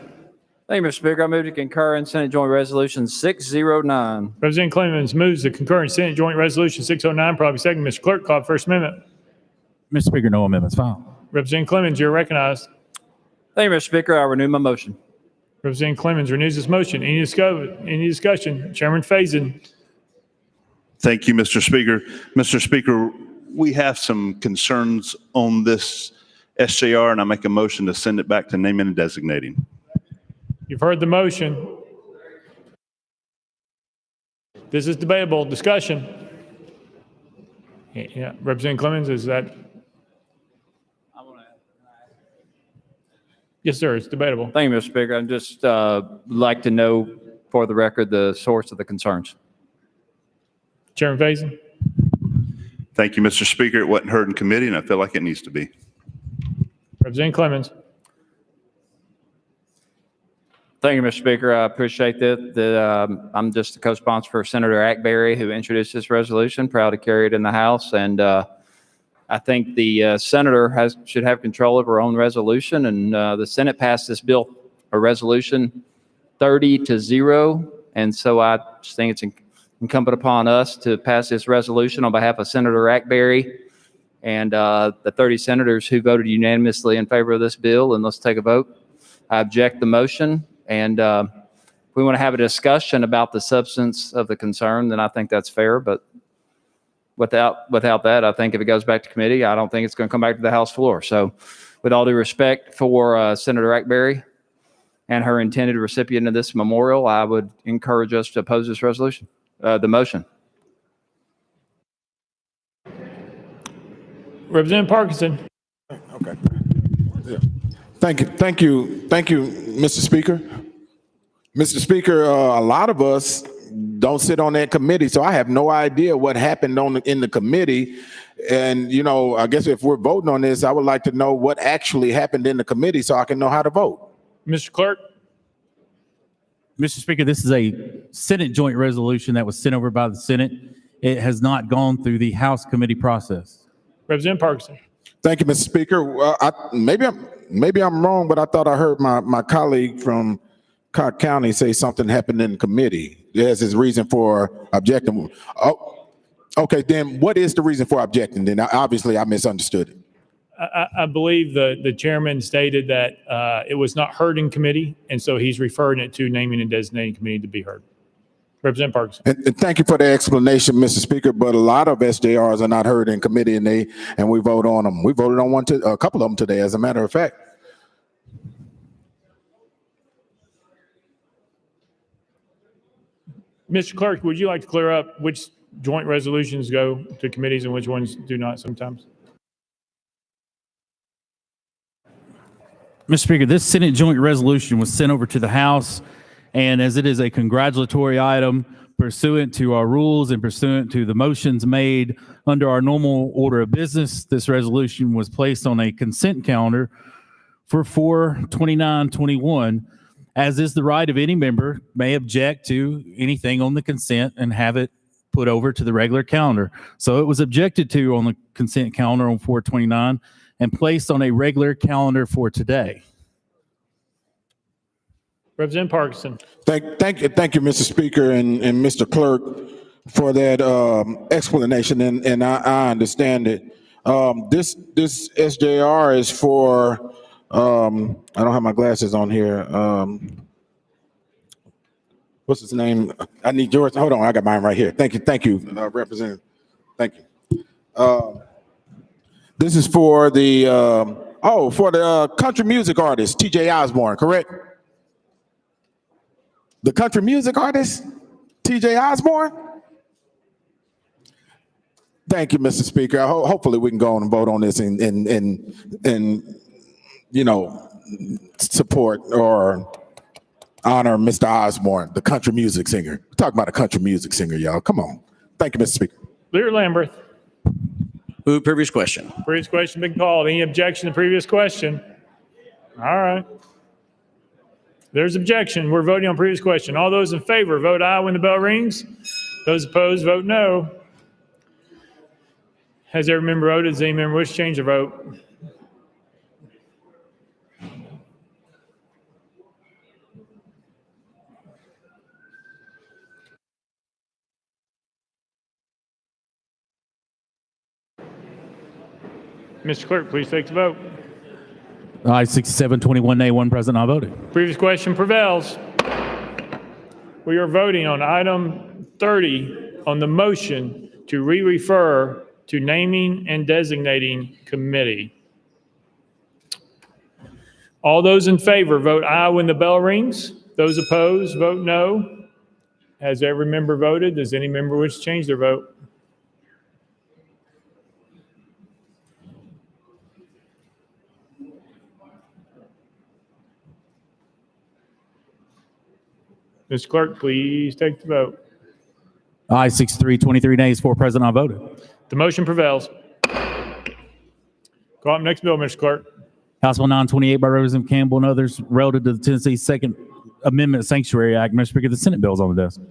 Thank you, Mr. Speaker. I move to concur in Senate Joint Resolution 609. Representative Clemens moves to concur in Senate Joint Resolution 609, probably second. Mr. Clerk, call the First Amendment. Mr. Speaker, no amendments filed. Representative Clemens, you're recognized. Thank you, Mr. Speaker. I renew my motion. Representative Clemens renews his motion. Any discussion? Chairman Faison. Thank you, Mr. Speaker. Mr. Speaker, we have some concerns on this SJR, and I make a motion to send it back to naming and designating. You've heard the motion. This is debatable. Discussion. Yeah, Representative Clemens, is that? Yes, sir. It's debatable. Thank you, Mr. Speaker. I'd just like to know for the record the source of the concerns. Chairman Faison. Thank you, Mr. Speaker. It wasn't heard in committee, and I feel like it needs to be. Representative Clemens. Thank you, Mr. Speaker. I appreciate that. I'm just the co-sponsor for Senator Ackberry, who introduced this resolution. Proud to carry it in the House, and I think the senator should have control of her own resolution, and the Senate passed this bill, a resolution 30-0, and so I just think it's incumbent upon us to pass this resolution on behalf of Senator Ackberry and the 30 senators who voted unanimously in favor of this bill, and let's take a vote. I object the motion, and if we want to have a discussion about the substance of the concern, then I think that's fair, but without that, I think if it goes back to committee, I don't think it's going to come back to the House floor. So with all due respect for Senator Ackberry and her intended recipient of this memorial, I would encourage us to oppose this resolution, the motion. Representative Parkinson. Okay. Yeah. Thank you, Mr. Speaker. Mr. Speaker, a lot of us don't sit on that committee, so I have no idea what happened in the committee. And, you know, I guess if we're voting on this, I would like to know what actually happened in the committee so I can know how to vote. Mr. Clerk. Mr. Speaker, this is a Senate joint resolution that was sent over by the Senate. It has not gone through the House committee process. Representative Parkinson. Thank you, Mr. Speaker. Maybe I'm wrong, but I thought I heard my colleague from Cobb County say something happened in committee. There's his reason for objecting. Oh, okay, then what is the reason for objecting? Then obviously I misunderstood it. I believe the chairman stated that it was not heard in committee, and so he's referring it to naming and designating committee to be heard. Representative Parkinson. And thank you for the explanation, Mr. Speaker. But a lot of SJRs are not heard in committee, and we vote on them. We voted on a couple of them today, as a matter of fact. Mr. Clerk, would you like to clear up which joint resolutions go to committees and which ones do not sometimes? Mr. Speaker, this Senate joint resolution was sent over to the House, and as it is a congratulatory item pursuant to our rules and pursuant to the motions made under our normal order of business, this resolution was placed on a consent calendar for 4/29/21, as is the right of any member may object to anything on the consent and have it put over to the regular calendar. So it was objected to on the consent calendar on 4/29 and placed on a regular calendar for today. Representative Parkinson. Thank you, Mr. Speaker and Mr. Clerk, for that explanation, and I understand it. This SJR is for, I don't have my glasses on here. What's his name? I need yours. Hold on, I got mine right here. Thank you, Representative. Thank you. This is for the, for the country music artist, T.J. Osborne, correct? The country music artist, T.J. Osborne? Thank you, Mr. Speaker. Hopefully we can go on and vote on this and you know, support or honor Mr. Osborne, the country music singer. We're talking about a country music singer, y'all. Come on. Thank you, Mr. Speaker. Leader Lamberth. Move previous question. Previous question been called. Any objection to the previous question? All right. There's objection. We're voting on previous question. All those in favor, vote aye when the bell rings. Those opposed, vote no. Has every member voted? Does any member wish to change their vote? Mr. Clerk, please take the vote. Aye, 67, 21 nay, one present, not voted. Previous question prevails. We are voting on item 30 on the motion to re-refer to naming and designating committee. All those in favor, vote aye when the bell rings. Those opposed, vote no. Has every member voted? Does any member wish to change their vote? Mr. Clerk, please take the vote. Aye, 63, 23 nays, four present, not voted. The motion prevails. Call up next bill, Mr. Clerk. House Bill 928 by Representative Campbell and others relative to the Tennessee Second Amendment Sanctuary Act. Mr. Speaker, the Senate bill is on the desk.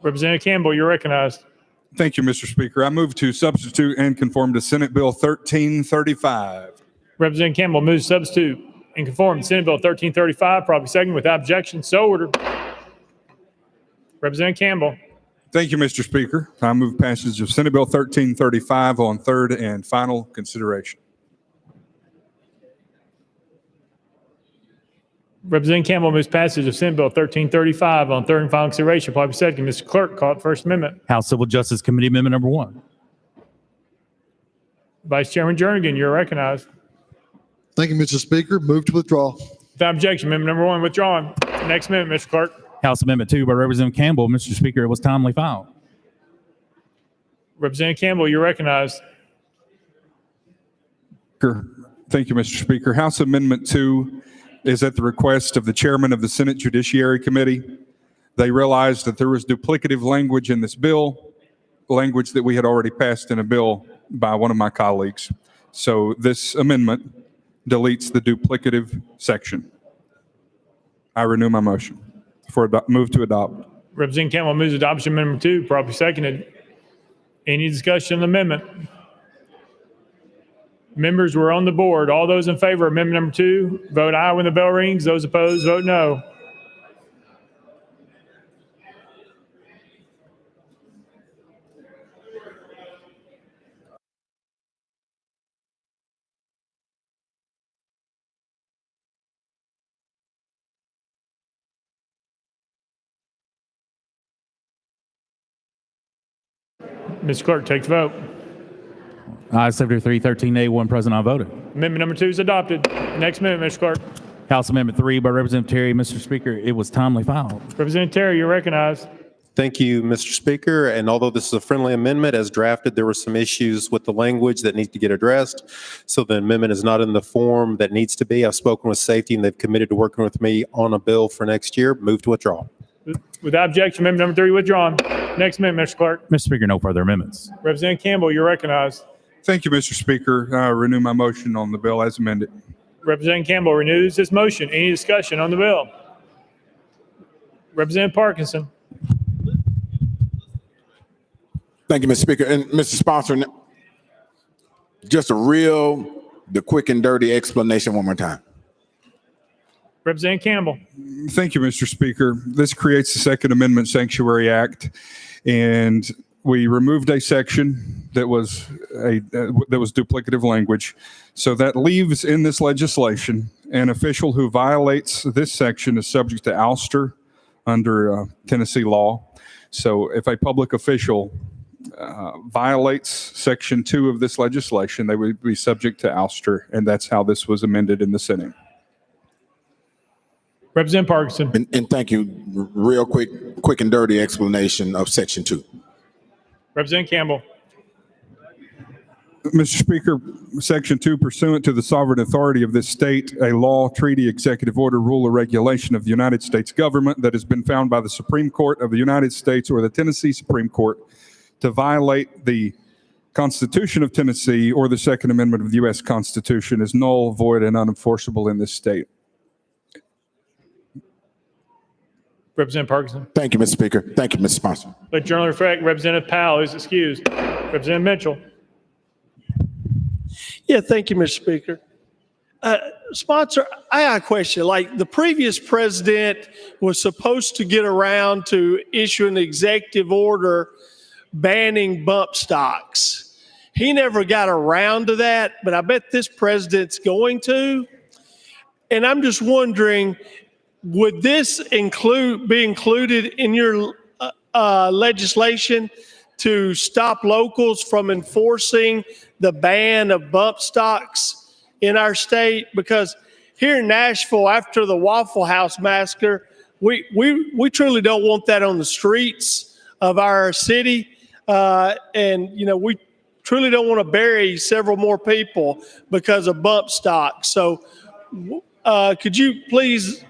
Representative Campbell, you're recognized. Thank you, Mr. Speaker. I move to substitute and conform to Senate Bill 1335. Representative Campbell moves to substitute and conform to Senate Bill 1335, probably second without objection. So ordered. Representative Campbell. Thank you, Mr. Speaker. I move passage of Senate Bill 1335 on third and final consideration. Representative Campbell moves passage of Senate Bill 1335 on third and final consideration. Probably second. Mr. Clerk, call it First Amendment. House Civil Justice Committee Amendment number 1. Vice Chairman Jernigan, you're recognized. Thank you, Mr. Speaker. Move to withdraw. Without objection, amendment number 1 withdrawn. Next amendment, Mr. Clerk. House Amendment 2 by Representative Campbell. Mr. Speaker, it was timely filed. Representative Campbell, you're recognized. Thank you, Mr. Speaker. House Amendment 2 is at the request of the chairman of the Senate Judiciary Committee. They realized that there was duplicative language in this bill, language that we had already passed in a bill by one of my colleagues. So this amendment deletes the duplicative section. I renew my motion for move to adopt. Representative Campbell moves adoption amendment 2, properly seconded. Any discussion on the amendment? Members were on the board. All those in favor of amendment number 2, vote aye when the bell rings. Those opposed, vote no. Mr. Clerk, take the vote. Aye, 73, 13 nay, one present, not voted. Amendment number 2 is adopted. Next amendment, Mr. Clerk. House Amendment 3 by Representative Terry. Mr. Speaker, it was timely filed. Representative Terry, you're recognized. Thank you, Mr. Speaker. And although this is a friendly amendment as drafted, there were some issues with the language that need to get addressed. So the amendment is not in the form that needs to be. I've spoken with safety and they've committed to working with me on a bill for next year. Move to withdraw. Without objection, amendment number 3 withdrawn. Next amendment, Mr. Clerk. Mr. Speaker, no further amendments. Representative Campbell, you're recognized. Thank you, Mr. Speaker. I renew my motion on the bill as amended. Representative Campbell renews his motion. Any discussion on the bill? Representative Parkinson. Thank you, Mr. Speaker. And Mr. Sponsor, just the quick and dirty explanation one more time. Representative Campbell. Thank you, Mr. Speaker. This creates the Second Amendment Sanctuary Act, and we removed a section that was duplicative language. So that leaves in this legislation, an official who violates this section is subject to ouster under Tennessee law. So if a public official violates Section 2 of this legislation, they would be subject to ouster, and that's how this was amended in the Senate. Representative Parkinson. And thank you. Real quick and dirty explanation of Section 2. Representative Campbell. Mr. Speaker, Section 2, pursuant to the sovereign authority of this state, a law, treaty, executive order, rule, or regulation of the United States government that has been found by the Supreme Court of the United States or the Tennessee Supreme Court to violate the Constitution of Tennessee or the Second Amendment of the U.S. Constitution is null, void, and unenforceable in this state. Representative Parkinson. Thank you, Mr. Speaker. Thank you, Mr. Sponsor. Let journal reflect Representative Powell is excused. Representative Mitchell. Yeah, thank you, Mr. Speaker. Sponsor, I got a question. Like, the previous president was supposed to get around to issue an executive order banning bump stocks. He never got around to that, but I bet this president's going to. And I'm just wondering, would this be included in your legislation to stop locals from enforcing the ban of bump stocks in our state? Because here in Nashville, after the Waffle House massacre, we truly don't want that on the streets of our city. And, you know, we truly don't want to bury several more people because of bump stocks. So could you please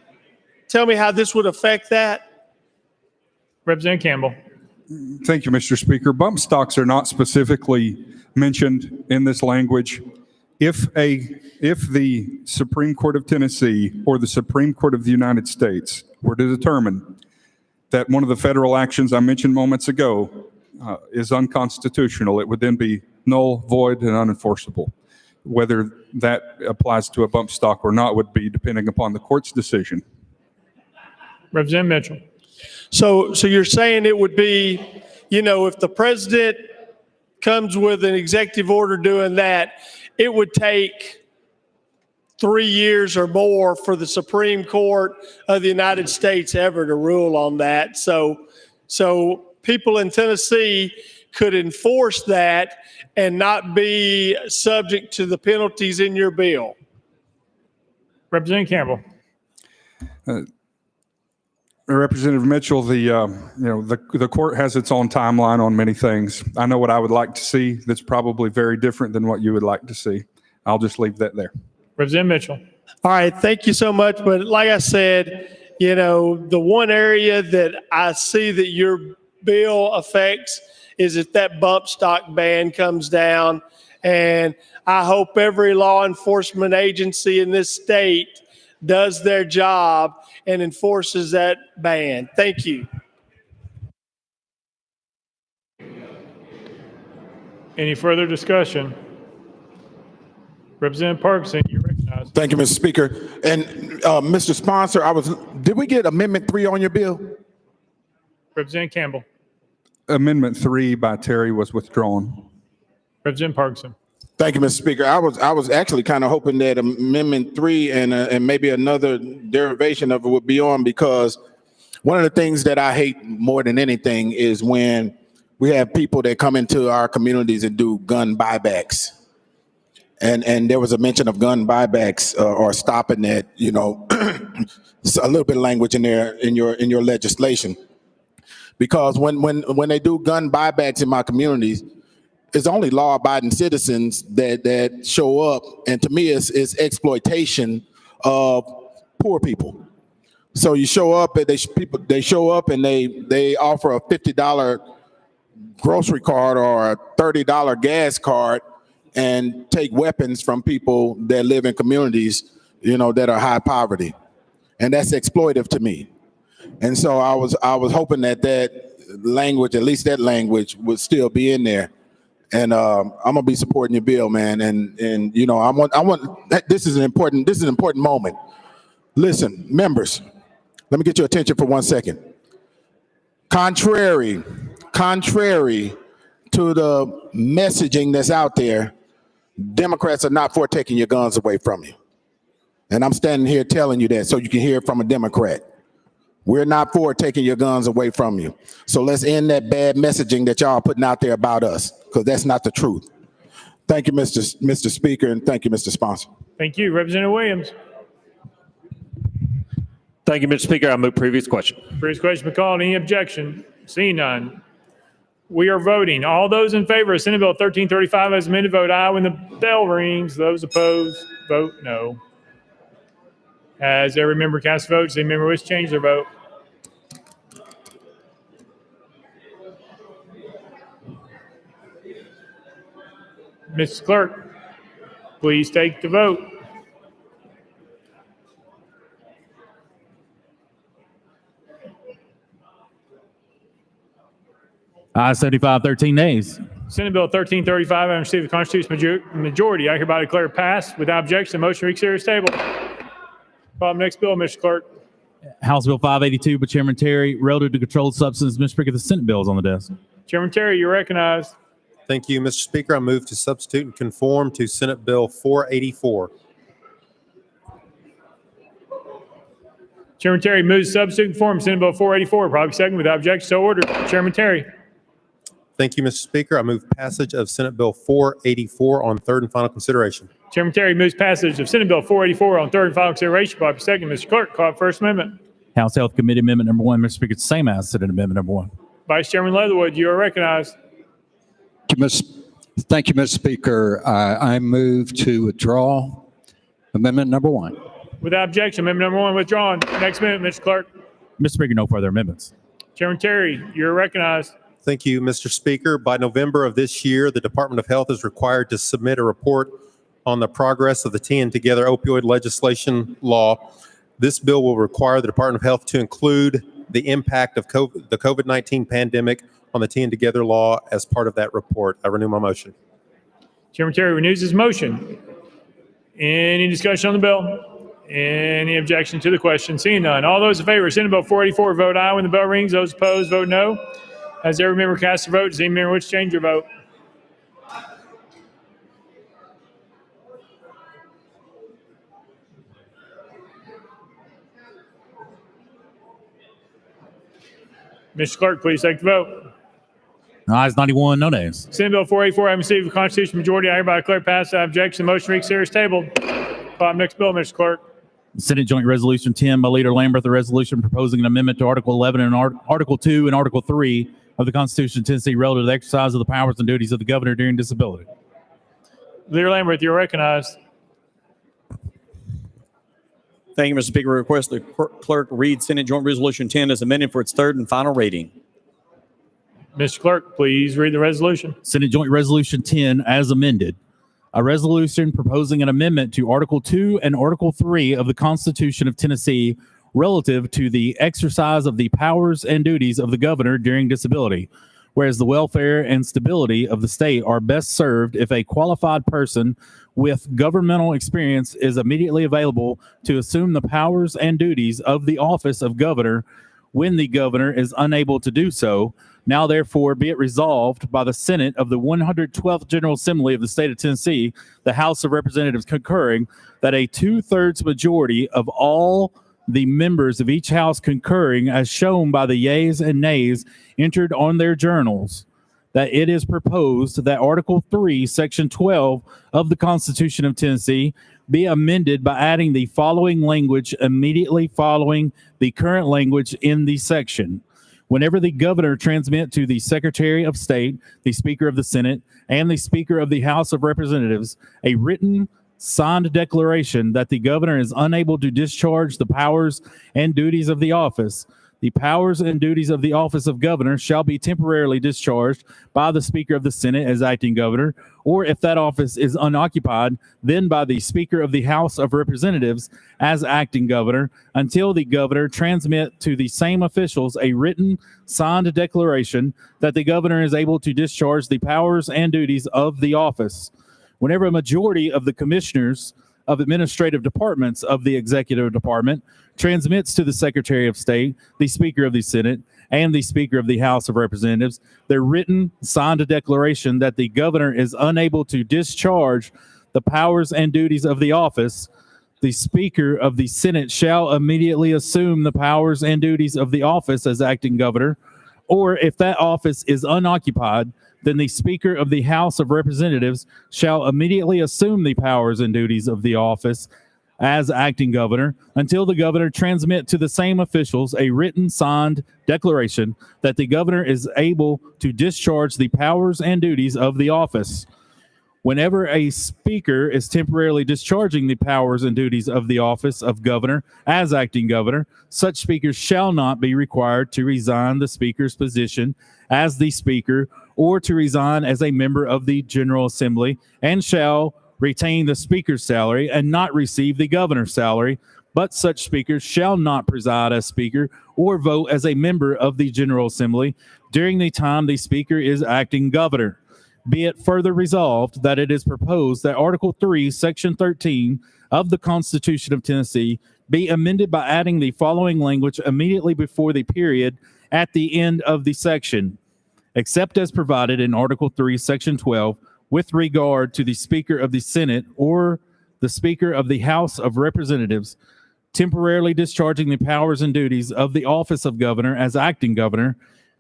tell me how this would affect that? Representative Campbell. Thank you, Mr. Speaker. Bump stocks are not specifically mentioned in this language. If the Supreme Court of Tennessee or the Supreme Court of the United States were to determine that one of the federal actions I mentioned moments ago is unconstitutional, it would then be null, void, and unenforceable. Whether that applies to a bump stock or not would be depending upon the court's decision. Representative Mitchell. So you're saying it would be, you know, if the president comes with an executive order doing that, it would take 3 years or more for the Supreme Court of the United States ever to rule on that. So people in Tennessee could enforce that and not be subject to the penalties in your bill. Representative Campbell. Representative Mitchell, the court has its own timeline on many things. I know what I would like to see that's probably very different than what you would like to see. I'll just leave that there. Representative Mitchell. All right, thank you so much. But like I said, you know, the one area that I see that your bill affects is if that bump stock ban comes down. And I hope every law enforcement agency in this state does their job and enforces that ban. Thank you. Any further discussion? Representative Parkinson, you're recognized. Thank you, Mr. Speaker. And Mr. Sponsor, did we get Amendment 3 on your bill? Representative Campbell. Amendment 3 by Terry was withdrawn. Representative Parkinson. Thank you, Mr. Speaker. I was actually kind of hoping that Amendment 3 and maybe another derivation of it would be on, because one of the things that I hate more than anything is when we have people that come into our communities and do gun buybacks. And there was a mention of gun buybacks or stopping that, you know, a little bit of language in there in your legislation. Because when they do gun buybacks in my communities, it's only law-abiding citizens that show up, and to me, it's exploitation of poor people. So you show up, and they show up, and they offer a $50 grocery card or a $30 gas card, and take weapons from people that live in communities, you know, that are high poverty, and that's exploitive to me. And so I was hoping that language, at least that language, would still be in there. And I'm gonna be supporting your bill, man. And you know, I want this is an important moment. Listen, members, let me get your attention for 1 second. Contrary to the messaging that's out there, Democrats are not for taking your guns away from you. And I'm standing here telling you that so you can hear it from a Democrat. We're not for taking your guns away from you. So let's end that bad messaging that y'all are putting out there about us, because that's not the truth. Thank you, Mr. Speaker, and thank you, Mr. Sponsor. Thank you. Representative Williams. Thank you, Mr. Speaker. I move previous question. Previous question been called. Any objection? Seeing none. We are voting. All those in favor of Senate Bill 1335 as amended, vote aye when the bell rings. Those opposed, vote no. As every member casts votes, any member wish to change their vote? Mrs. Clerk, please take the vote. Ayes 75, 13 nays. Senate Bill 1335, having received the constitutional majority, I hereby declare passed. Without objection, the motion to reconsider is tabled. Next bill, Mr. Clerk. House Bill 582 by Chairman Terry, relative to controlled substances. Mr. Speaker, the Senate bill is on the desk. Chairman Terry, you're recognized. Thank you, Mr. Speaker. I move to substitute and conform to Senate Bill 484. Chairman Terry moves to substitute and conform Senate Bill 484. Probably second. Without objection, so ordered. Chairman Terry. Thank you, Mr. Speaker. I move passage of Senate Bill 484 on third and final consideration. Chairman Terry moves passage of Senate Bill 484 on third and final consideration. Probably second. Mr. Clerk, call for First Amendment. House Health Committee Amendment number 1. Mr. Speaker, it's the same as Senate Amendment number 1. Vice Chairman Leatherwood, you are recognized. Thank you, Mr. Speaker. I move to withdraw amendment number 1. Without objection, amendment number 1 withdrawn. Next amendment, Mr. Clerk. Mr. Speaker, no further amendments. Chairman Terry, you're recognized. Thank you, Mr. Speaker. By November of this year, the Department of Health is required to submit a report on the progress of the Teeing Together opioid legislation law. This bill will require the Department of Health to include the impact of the COVID-19 pandemic on the Teeing Together law as part of that report. I renew my motion. Chairman Terry renews his motion. Any discussion on the bill? Any objection to the question? Seeing none. All those in favor of Senate Bill 484 vote aye when the bell rings. Those opposed vote no. As every member casts a vote, does any member wish to change your vote? Mr. Clerk, please take the vote. Ayes 91, no nays. Senate Bill 484, having received the constitutional majority, I hereby declare passed. Without objection, the motion to reconsider is tabled. Next bill, Mr. Clerk. Senate Joint Resolution 10 by Leader Lambert, the resolution proposing an amendment to Article 11 and Article 2 and Article 3 of the Constitution of Tennessee relative to the exercise of the powers and duties of the governor during disability. Leader Lambert, you're recognized. Thank you, Mr. Speaker. I request the clerk read Senate Joint Resolution 10 as amended for its third and final reading. Mr. Clerk, please read the resolution. Senate Joint Resolution 10 as amended. A resolution proposing an amendment to Article 2 and Article 3 of the Constitution of Tennessee relative to the exercise of the powers and duties of the governor during disability, whereas the welfare and stability of the state are best served if a qualified person with governmental experience is immediately available to assume the powers and duties of the office of governor when the governor is unable to do so. Now, therefore, be it resolved by the Senate of the 112th General Assembly of the state of Tennessee, the House of Representatives concurring, that a 2/3 majority of all the members of each house concurring, as shown by the yeas and nays entered on their journals, that it is proposed that Article 3, Section 12 of the Constitution of Tennessee be amended by adding the following language immediately following the current language in the section. Whenever the governor transmit to the Secretary of State, the Speaker of the Senate, and the Speaker of the House of Representatives a written signed declaration that the governor is unable to discharge the powers and duties of the office, the powers and duties of the office of governor shall be temporarily discharged by the Speaker of the Senate as acting governor, or if that office is unoccupied, then by the Speaker of the House of Representatives as acting governor, until the governor transmit to the same officials a written signed declaration that the governor is able to discharge the powers and duties of the office. Whenever a majority of the commissioners of administrative departments of the executive department transmits to the Secretary of State, the Speaker of the Senate, and the Speaker of the House of Representatives their written signed declaration that the governor is unable to discharge the powers and duties of the office, the Speaker of the Senate shall immediately assume the powers and duties of the office as acting governor, or if that office is unoccupied, then the Speaker of the House of Representatives shall immediately assume the powers and duties of the office as acting governor until the governor transmit to the same officials a written signed declaration that the governor is able to discharge the powers and duties of the office. Whenever a speaker is temporarily discharging the powers and duties of the office of governor as acting governor, such speaker shall not be required to resign the speaker's position as the speaker or to resign as a member of the General Assembly, and shall retain the speaker's salary and not receive the governor's salary, but such speaker shall not preside as speaker or vote as a member of the General Assembly during the time the speaker is acting governor. Be it further resolved that it is proposed that Article 3, Section 13 of the Constitution of Tennessee be amended by adding the following language immediately before the period at the end of the section, except as provided in Article 3, Section 12, with regard to the Speaker of the Senate or the Speaker of the House of Representatives, temporarily discharging the powers and duties of the office of governor as acting governor.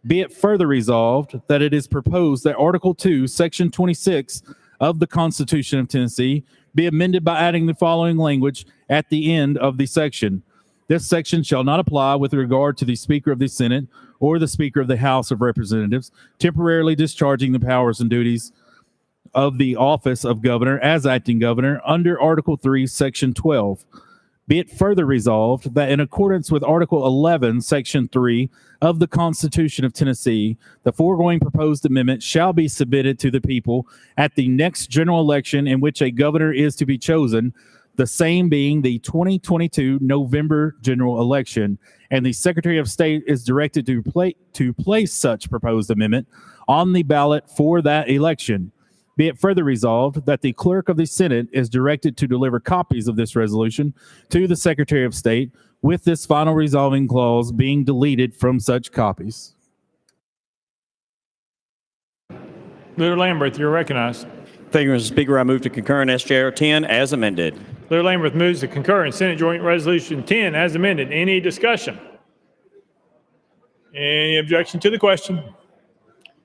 Be it further resolved that it is proposed that Article 2, Section 26 of the Constitution of Tennessee be amended by adding the following language at the end of the section. This section shall not apply with regard to the Speaker of the Senate or the Speaker of the House of Representatives, temporarily discharging the powers and duties of the office of governor as acting governor under Article 3, Section 12. Be it further resolved that in accordance with Article 11, Section 3 of the Constitution of Tennessee, the foregoing proposed amendment shall be submitted to the people at the next general election in which a governor is to be chosen, the same being the 2022 November general election, and the Secretary of State is directed to place such proposed amendment on the ballot for that election. Be it further resolved that the clerk of the Senate is directed to deliver copies of this resolution to the Secretary of State, with this final resolving clause being deleted from such copies. Leader Lamberth, you're recognized. Thank you, Mr. Speaker. I move to concur in SJR 10 as amended. Leader Lamberth moves to concur in Senate Joint Resolution 10 as amended. Any discussion? Any objection to the question?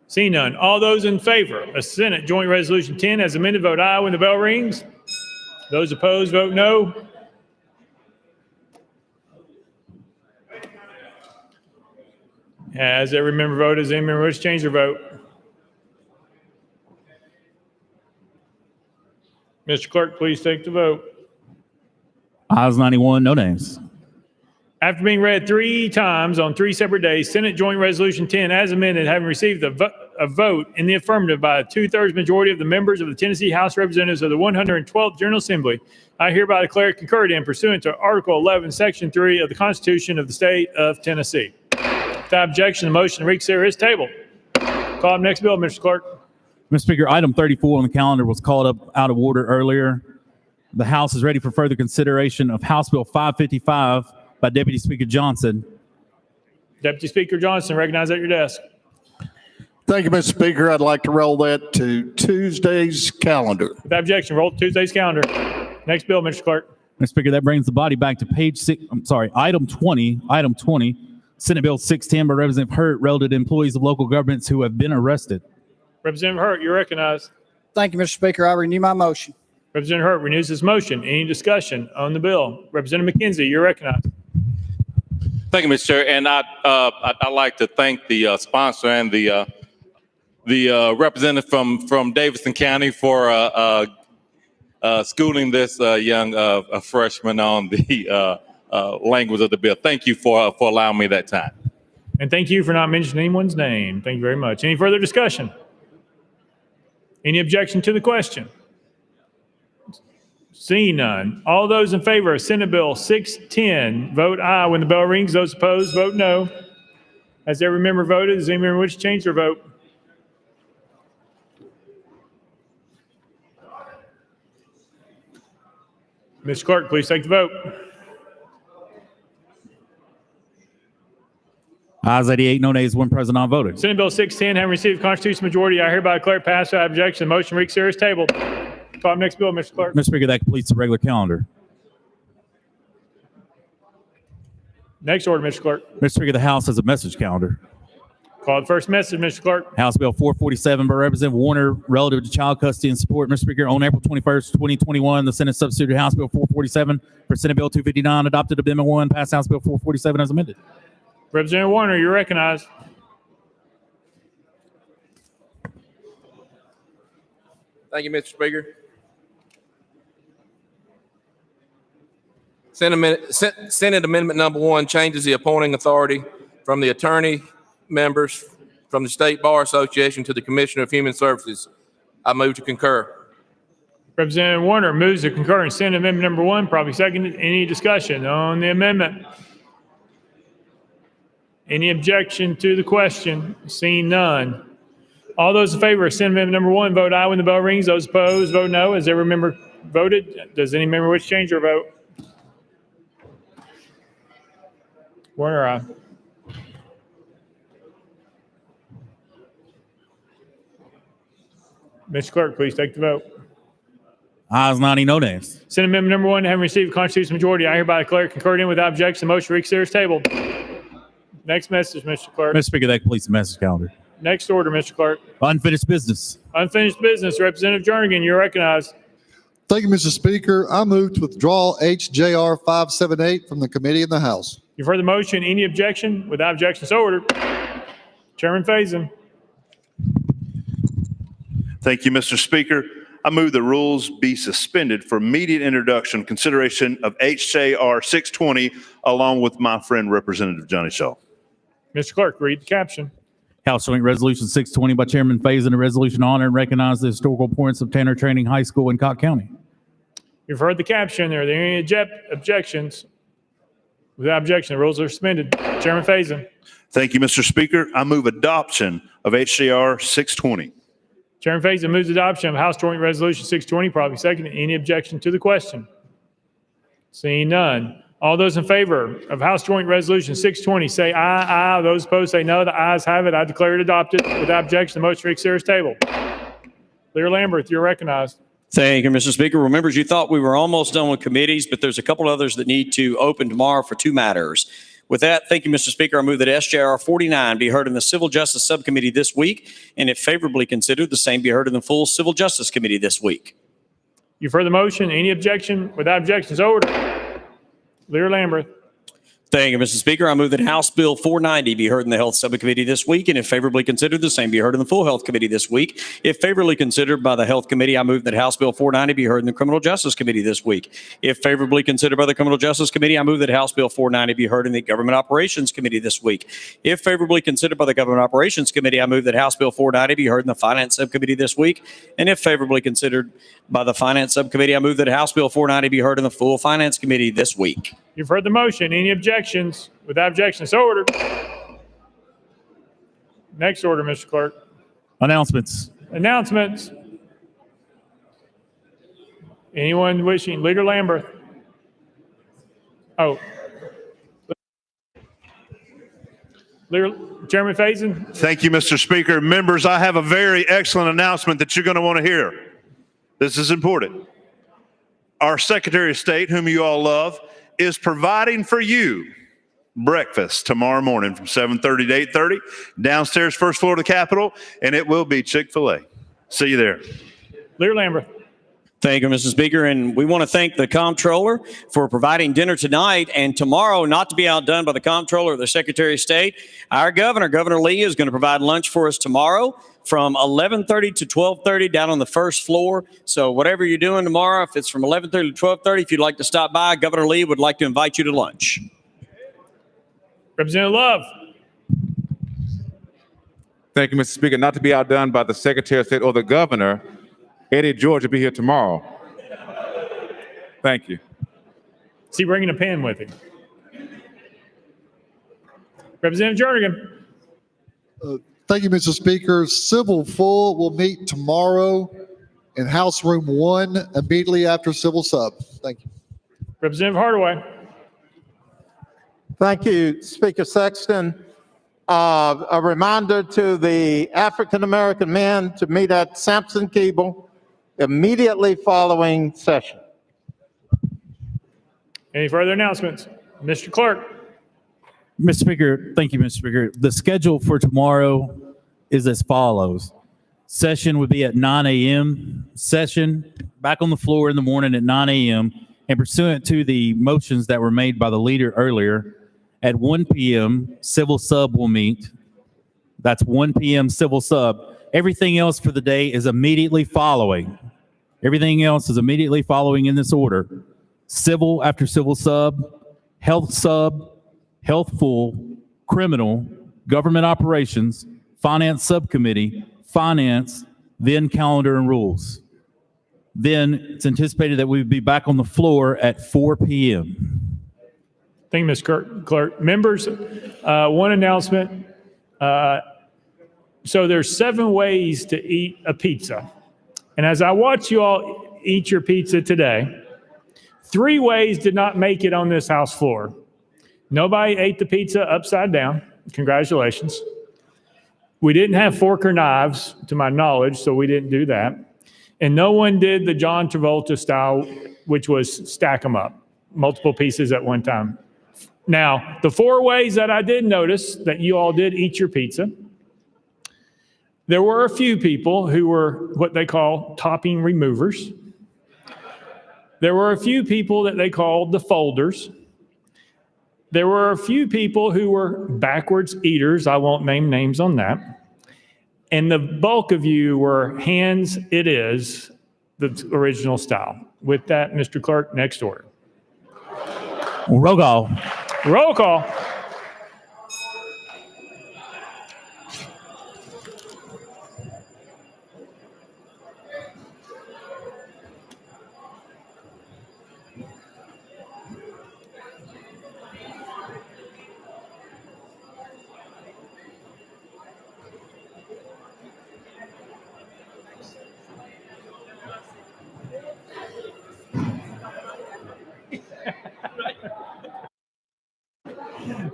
Seeing none. All those in favor of Senate Joint Resolution 10 as amended, vote aye when the bell rings. Those opposed, vote no. Has every member voted? Does any member wish to change their vote? Mr. Clerk, please take the vote. Ayes 91, no nays. After being read 3 times on 3 separate days, Senate Joint Resolution 10 as amended, having received a vote in the affirmative by a 2/3 majority of the members of the Tennessee House of Representatives of the 112th General Assembly, I hereby declare it concurred in pursuant to Article 11, Section 3 of the Constitution of the State of Tennessee. Without objection, the motion to reconsider is tabled. Call up next bill, Mr. Clerk. Mr. Speaker, item 34 on the calendar was called up out of order earlier. The House is ready for further consideration of House Bill 555 by Deputy Speaker Johnson. Deputy Speaker Johnson, recognized at your desk. Thank you, Mr. Speaker. I'd like to roll that to Tuesday's calendar. Without objection, roll to Tuesday's calendar. Next bill, Mr. Clerk. Mr. Speaker, that brings the body back to item 20, Senate Bill 610 by Representative Hurt, relative to employees of local governments who have been arrested. Representative Hurt, you're recognized. Thank you, Mr. Speaker. I renew my motion. Representative Hurt renews his motion. Any discussion on the bill? Representative McKenzie, you're recognized. Thank you, Mr. Chair. And I'd like to thank the sponsor and the representative from Davidson County for schooling this young freshman on the language of the bill. Thank you for allowing me that time. And thank you for not mentioning anyone's name. Thank you very much. Any further discussion? Any objection to the question? Seeing none. All those in favor of Senate Bill 610, vote aye when the bell rings. Those opposed, vote no. Has every member voted? Does any member wish to change their vote? Mr. Clerk, please take the vote. Ayes 88, no nays, one present, not voting. Senate Bill 610, having received a constitutional majority, I hereby declare passed without objection. The motion to reconsider is tabled. Call the next bill, Mr. Clerk. Mr. Speaker, that completes the regular calendar. Next order, Mr. Clerk. Mr. Speaker, the House has a message calendar. Call the first message, Mr. Clerk. House Bill 447 by Representative Warner relative to child custody and support. Mr. Speaker, on April 21st, 2021, the Senate substituted House Bill 447 for Senate Bill 259, adopted Amendment 1, passed House Bill 447 as amended. Representative Warner, you're recognized. Thank you, Mr. Speaker. Senate Amendment Number 1 changes the appointing authority from the attorney members from the State Bar Association to the Commissioner of Human Services. I move to concur. Representative Warner moves to concur in Senate Amendment Number 1, probably seconded. Any discussion on the amendment? Any objection to the question? Seeing none. All those in favor of Senate Amendment Number 1, vote aye when the bell rings. Those opposed, vote no. Has every member voted? Does any member wish to change their vote? Warner, aye. Mr. Clerk, please take the vote. Ayes 90, no nays. Senate Amendment Number 1, having received a constitutional majority, I hereby declare concurred in without objection. The motion to reconsider is tabled. Next message, Mr. Clerk. Mr. Speaker, that completes the message calendar. Next order, Mr. Clerk. Unfinished business. Unfinished business. Representative Jernigan, you're recognized. Thank you, Mr. Speaker. I move to withdraw HJR 578 from the committee in the House. You've heard the motion. Any objection? Without objection, so ordered. Chairman Faison. Thank you, Mr. Speaker. I move the rules be suspended for immediate introduction, consideration of HJR 620, along with my friend Representative Johnny Shaw. Mr. Clerk, read the caption. House Joint Resolution 620 by Chairman Faison, a resolution to honor and recognize the historical importance of Tanner Training High School in Cott County. You've heard the caption. Are there any objections? Without objection, the rules are suspended. Chairman Faison. Thank you, Mr. Speaker. I move adoption of HJR 620. Chairman Faison moves adoption of House Joint Resolution 620, probably second. Any objection to the question? Seeing none. All those in favor of House Joint Resolution 620 say aye. Aye. Those opposed say no. The ayes have it. I declare it adopted. Without objection, the motion to reconsider is tabled. Lear Lamberth, you're recognized. Thank you, Mr. Speaker. Remember, you thought we were almost done with committees, but there's a couple others that need to open tomorrow for two matters. With that, thank you, Mr. Speaker. I move that SJR 49 be heard in the Civil Justice Subcommittee this week, and if favorably considered, the same be heard in the full Civil Justice Committee this week. You've heard the motion. Any objection? Without objection, so ordered. Lear Lamberth. Thank you, Mr. Speaker. I move that House Bill 490 be heard in the Health Subcommittee this week, and if favorably considered, the same be heard in the full Health Committee this week. If favorably considered by the Health Committee, I move that House Bill 490 be heard in the Criminal Justice Committee this week. If favorably considered by the Criminal Justice Committee, I move that House Bill 490 be heard in the Government Operations Committee this week. If favorably considered by the Government Operations Committee, I move that House Bill 490 be heard in the Finance Subcommittee this week. And if favorably considered by the Finance Subcommittee, I move that House Bill 490 be heard in the full Finance Committee this week. You've heard the motion. Any objections? Without objection, so ordered. Next order, Mr. Clerk. Announcements. Announcements. Anyone wishing? Leader Lamberth. Oh. Leader, Chairman Faison. Thank you, Mr. Speaker. Members, I have a very excellent announcement that you're going to want to hear. This is important. Our Secretary of State, whom you all love, is providing for you breakfast tomorrow morning from 7:30 to 8:30, downstairs, first floor of the Capitol, and it will be Chick-fil-A. See you there. Leader Lamberth. Thank you, Mr. Speaker. And we want to thank the Comptroller for providing dinner tonight and tomorrow, not to be outdone by the Comptroller or the Secretary of State. Our Governor, Governor Lee, is going to provide lunch for us tomorrow from 11:30 to 12:30 down on the first floor. So whatever you're doing tomorrow, if it's from 11:30 to 12:30, if you'd like to stop by, Governor Lee would like to invite you to lunch. Representative Love. Thank you, Mr. Speaker. Not to be outdone by the Secretary of State or the Governor, Eddie George will be here tomorrow. Thank you. Is he bringing a pen with him? Representative Jernigan. Thank you, Mr. Speaker. Civil Full will meet tomorrow in House Room 1 immediately after Civil Sub. Thank you. Representative Hardaway. Thank you, Speaker Sexton. a reminder to the African-American men to meet at Sampson Keeble immediately following session. Any further announcements? Mr. Clerk. Mr. Speaker, thank you, Mr. Speaker. The schedule for tomorrow is as follows. Session would be at 9 a.m. Session back on the floor in the morning at 9 a.m. And pursuant to the motions that were made by the leader earlier, at 1 p.m., civil sub will meet. That's 1 p.m. civil sub. Everything else for the day is immediately following. Everything else is immediately following in this order. Civil after civil sub, health sub, health full, criminal, government operations, finance subcommittee, finance, then calendar and rules. Then it's anticipated that we would be back on the floor at 4 p.m. Thank you, Ms. Clerk. Members, one announcement. So there's 7 ways to eat a pizza. And as I watch you all eat your pizza today, 3 ways did not make it on this House floor. Nobody ate the pizza upside down. Congratulations. We didn't have fork or knives, to my knowledge, so we didn't do that. And no one did the John Travolta style, which was stack them up, multiple pieces at one time. Now, the 4 ways that I did notice that you all did eat your pizza, there were a few people who were what they call topping removers. There were a few people that they called the folders. There were a few people who were backwards eaters. I won't name names on that. And the bulk of you were hands it is, the original style. With that, Mr. Clerk, next order. Roll call. Roll call.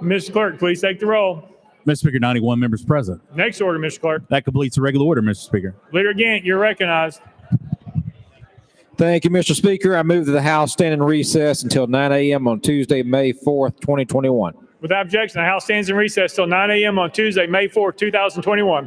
Mr. Clerk, please take the roll. Mr. Speaker, 91 members present. Next order, Mr. Clerk. That completes the regular order, Mr. Speaker. Leader Gant, you're recognized. Thank you, Mr. Speaker. I move that the House stand in recess until 9 a.m. on Tuesday, May 4th, 2021. Without objection, the House stands in recess till 9 a.m. on Tuesday, May 4th, 2021.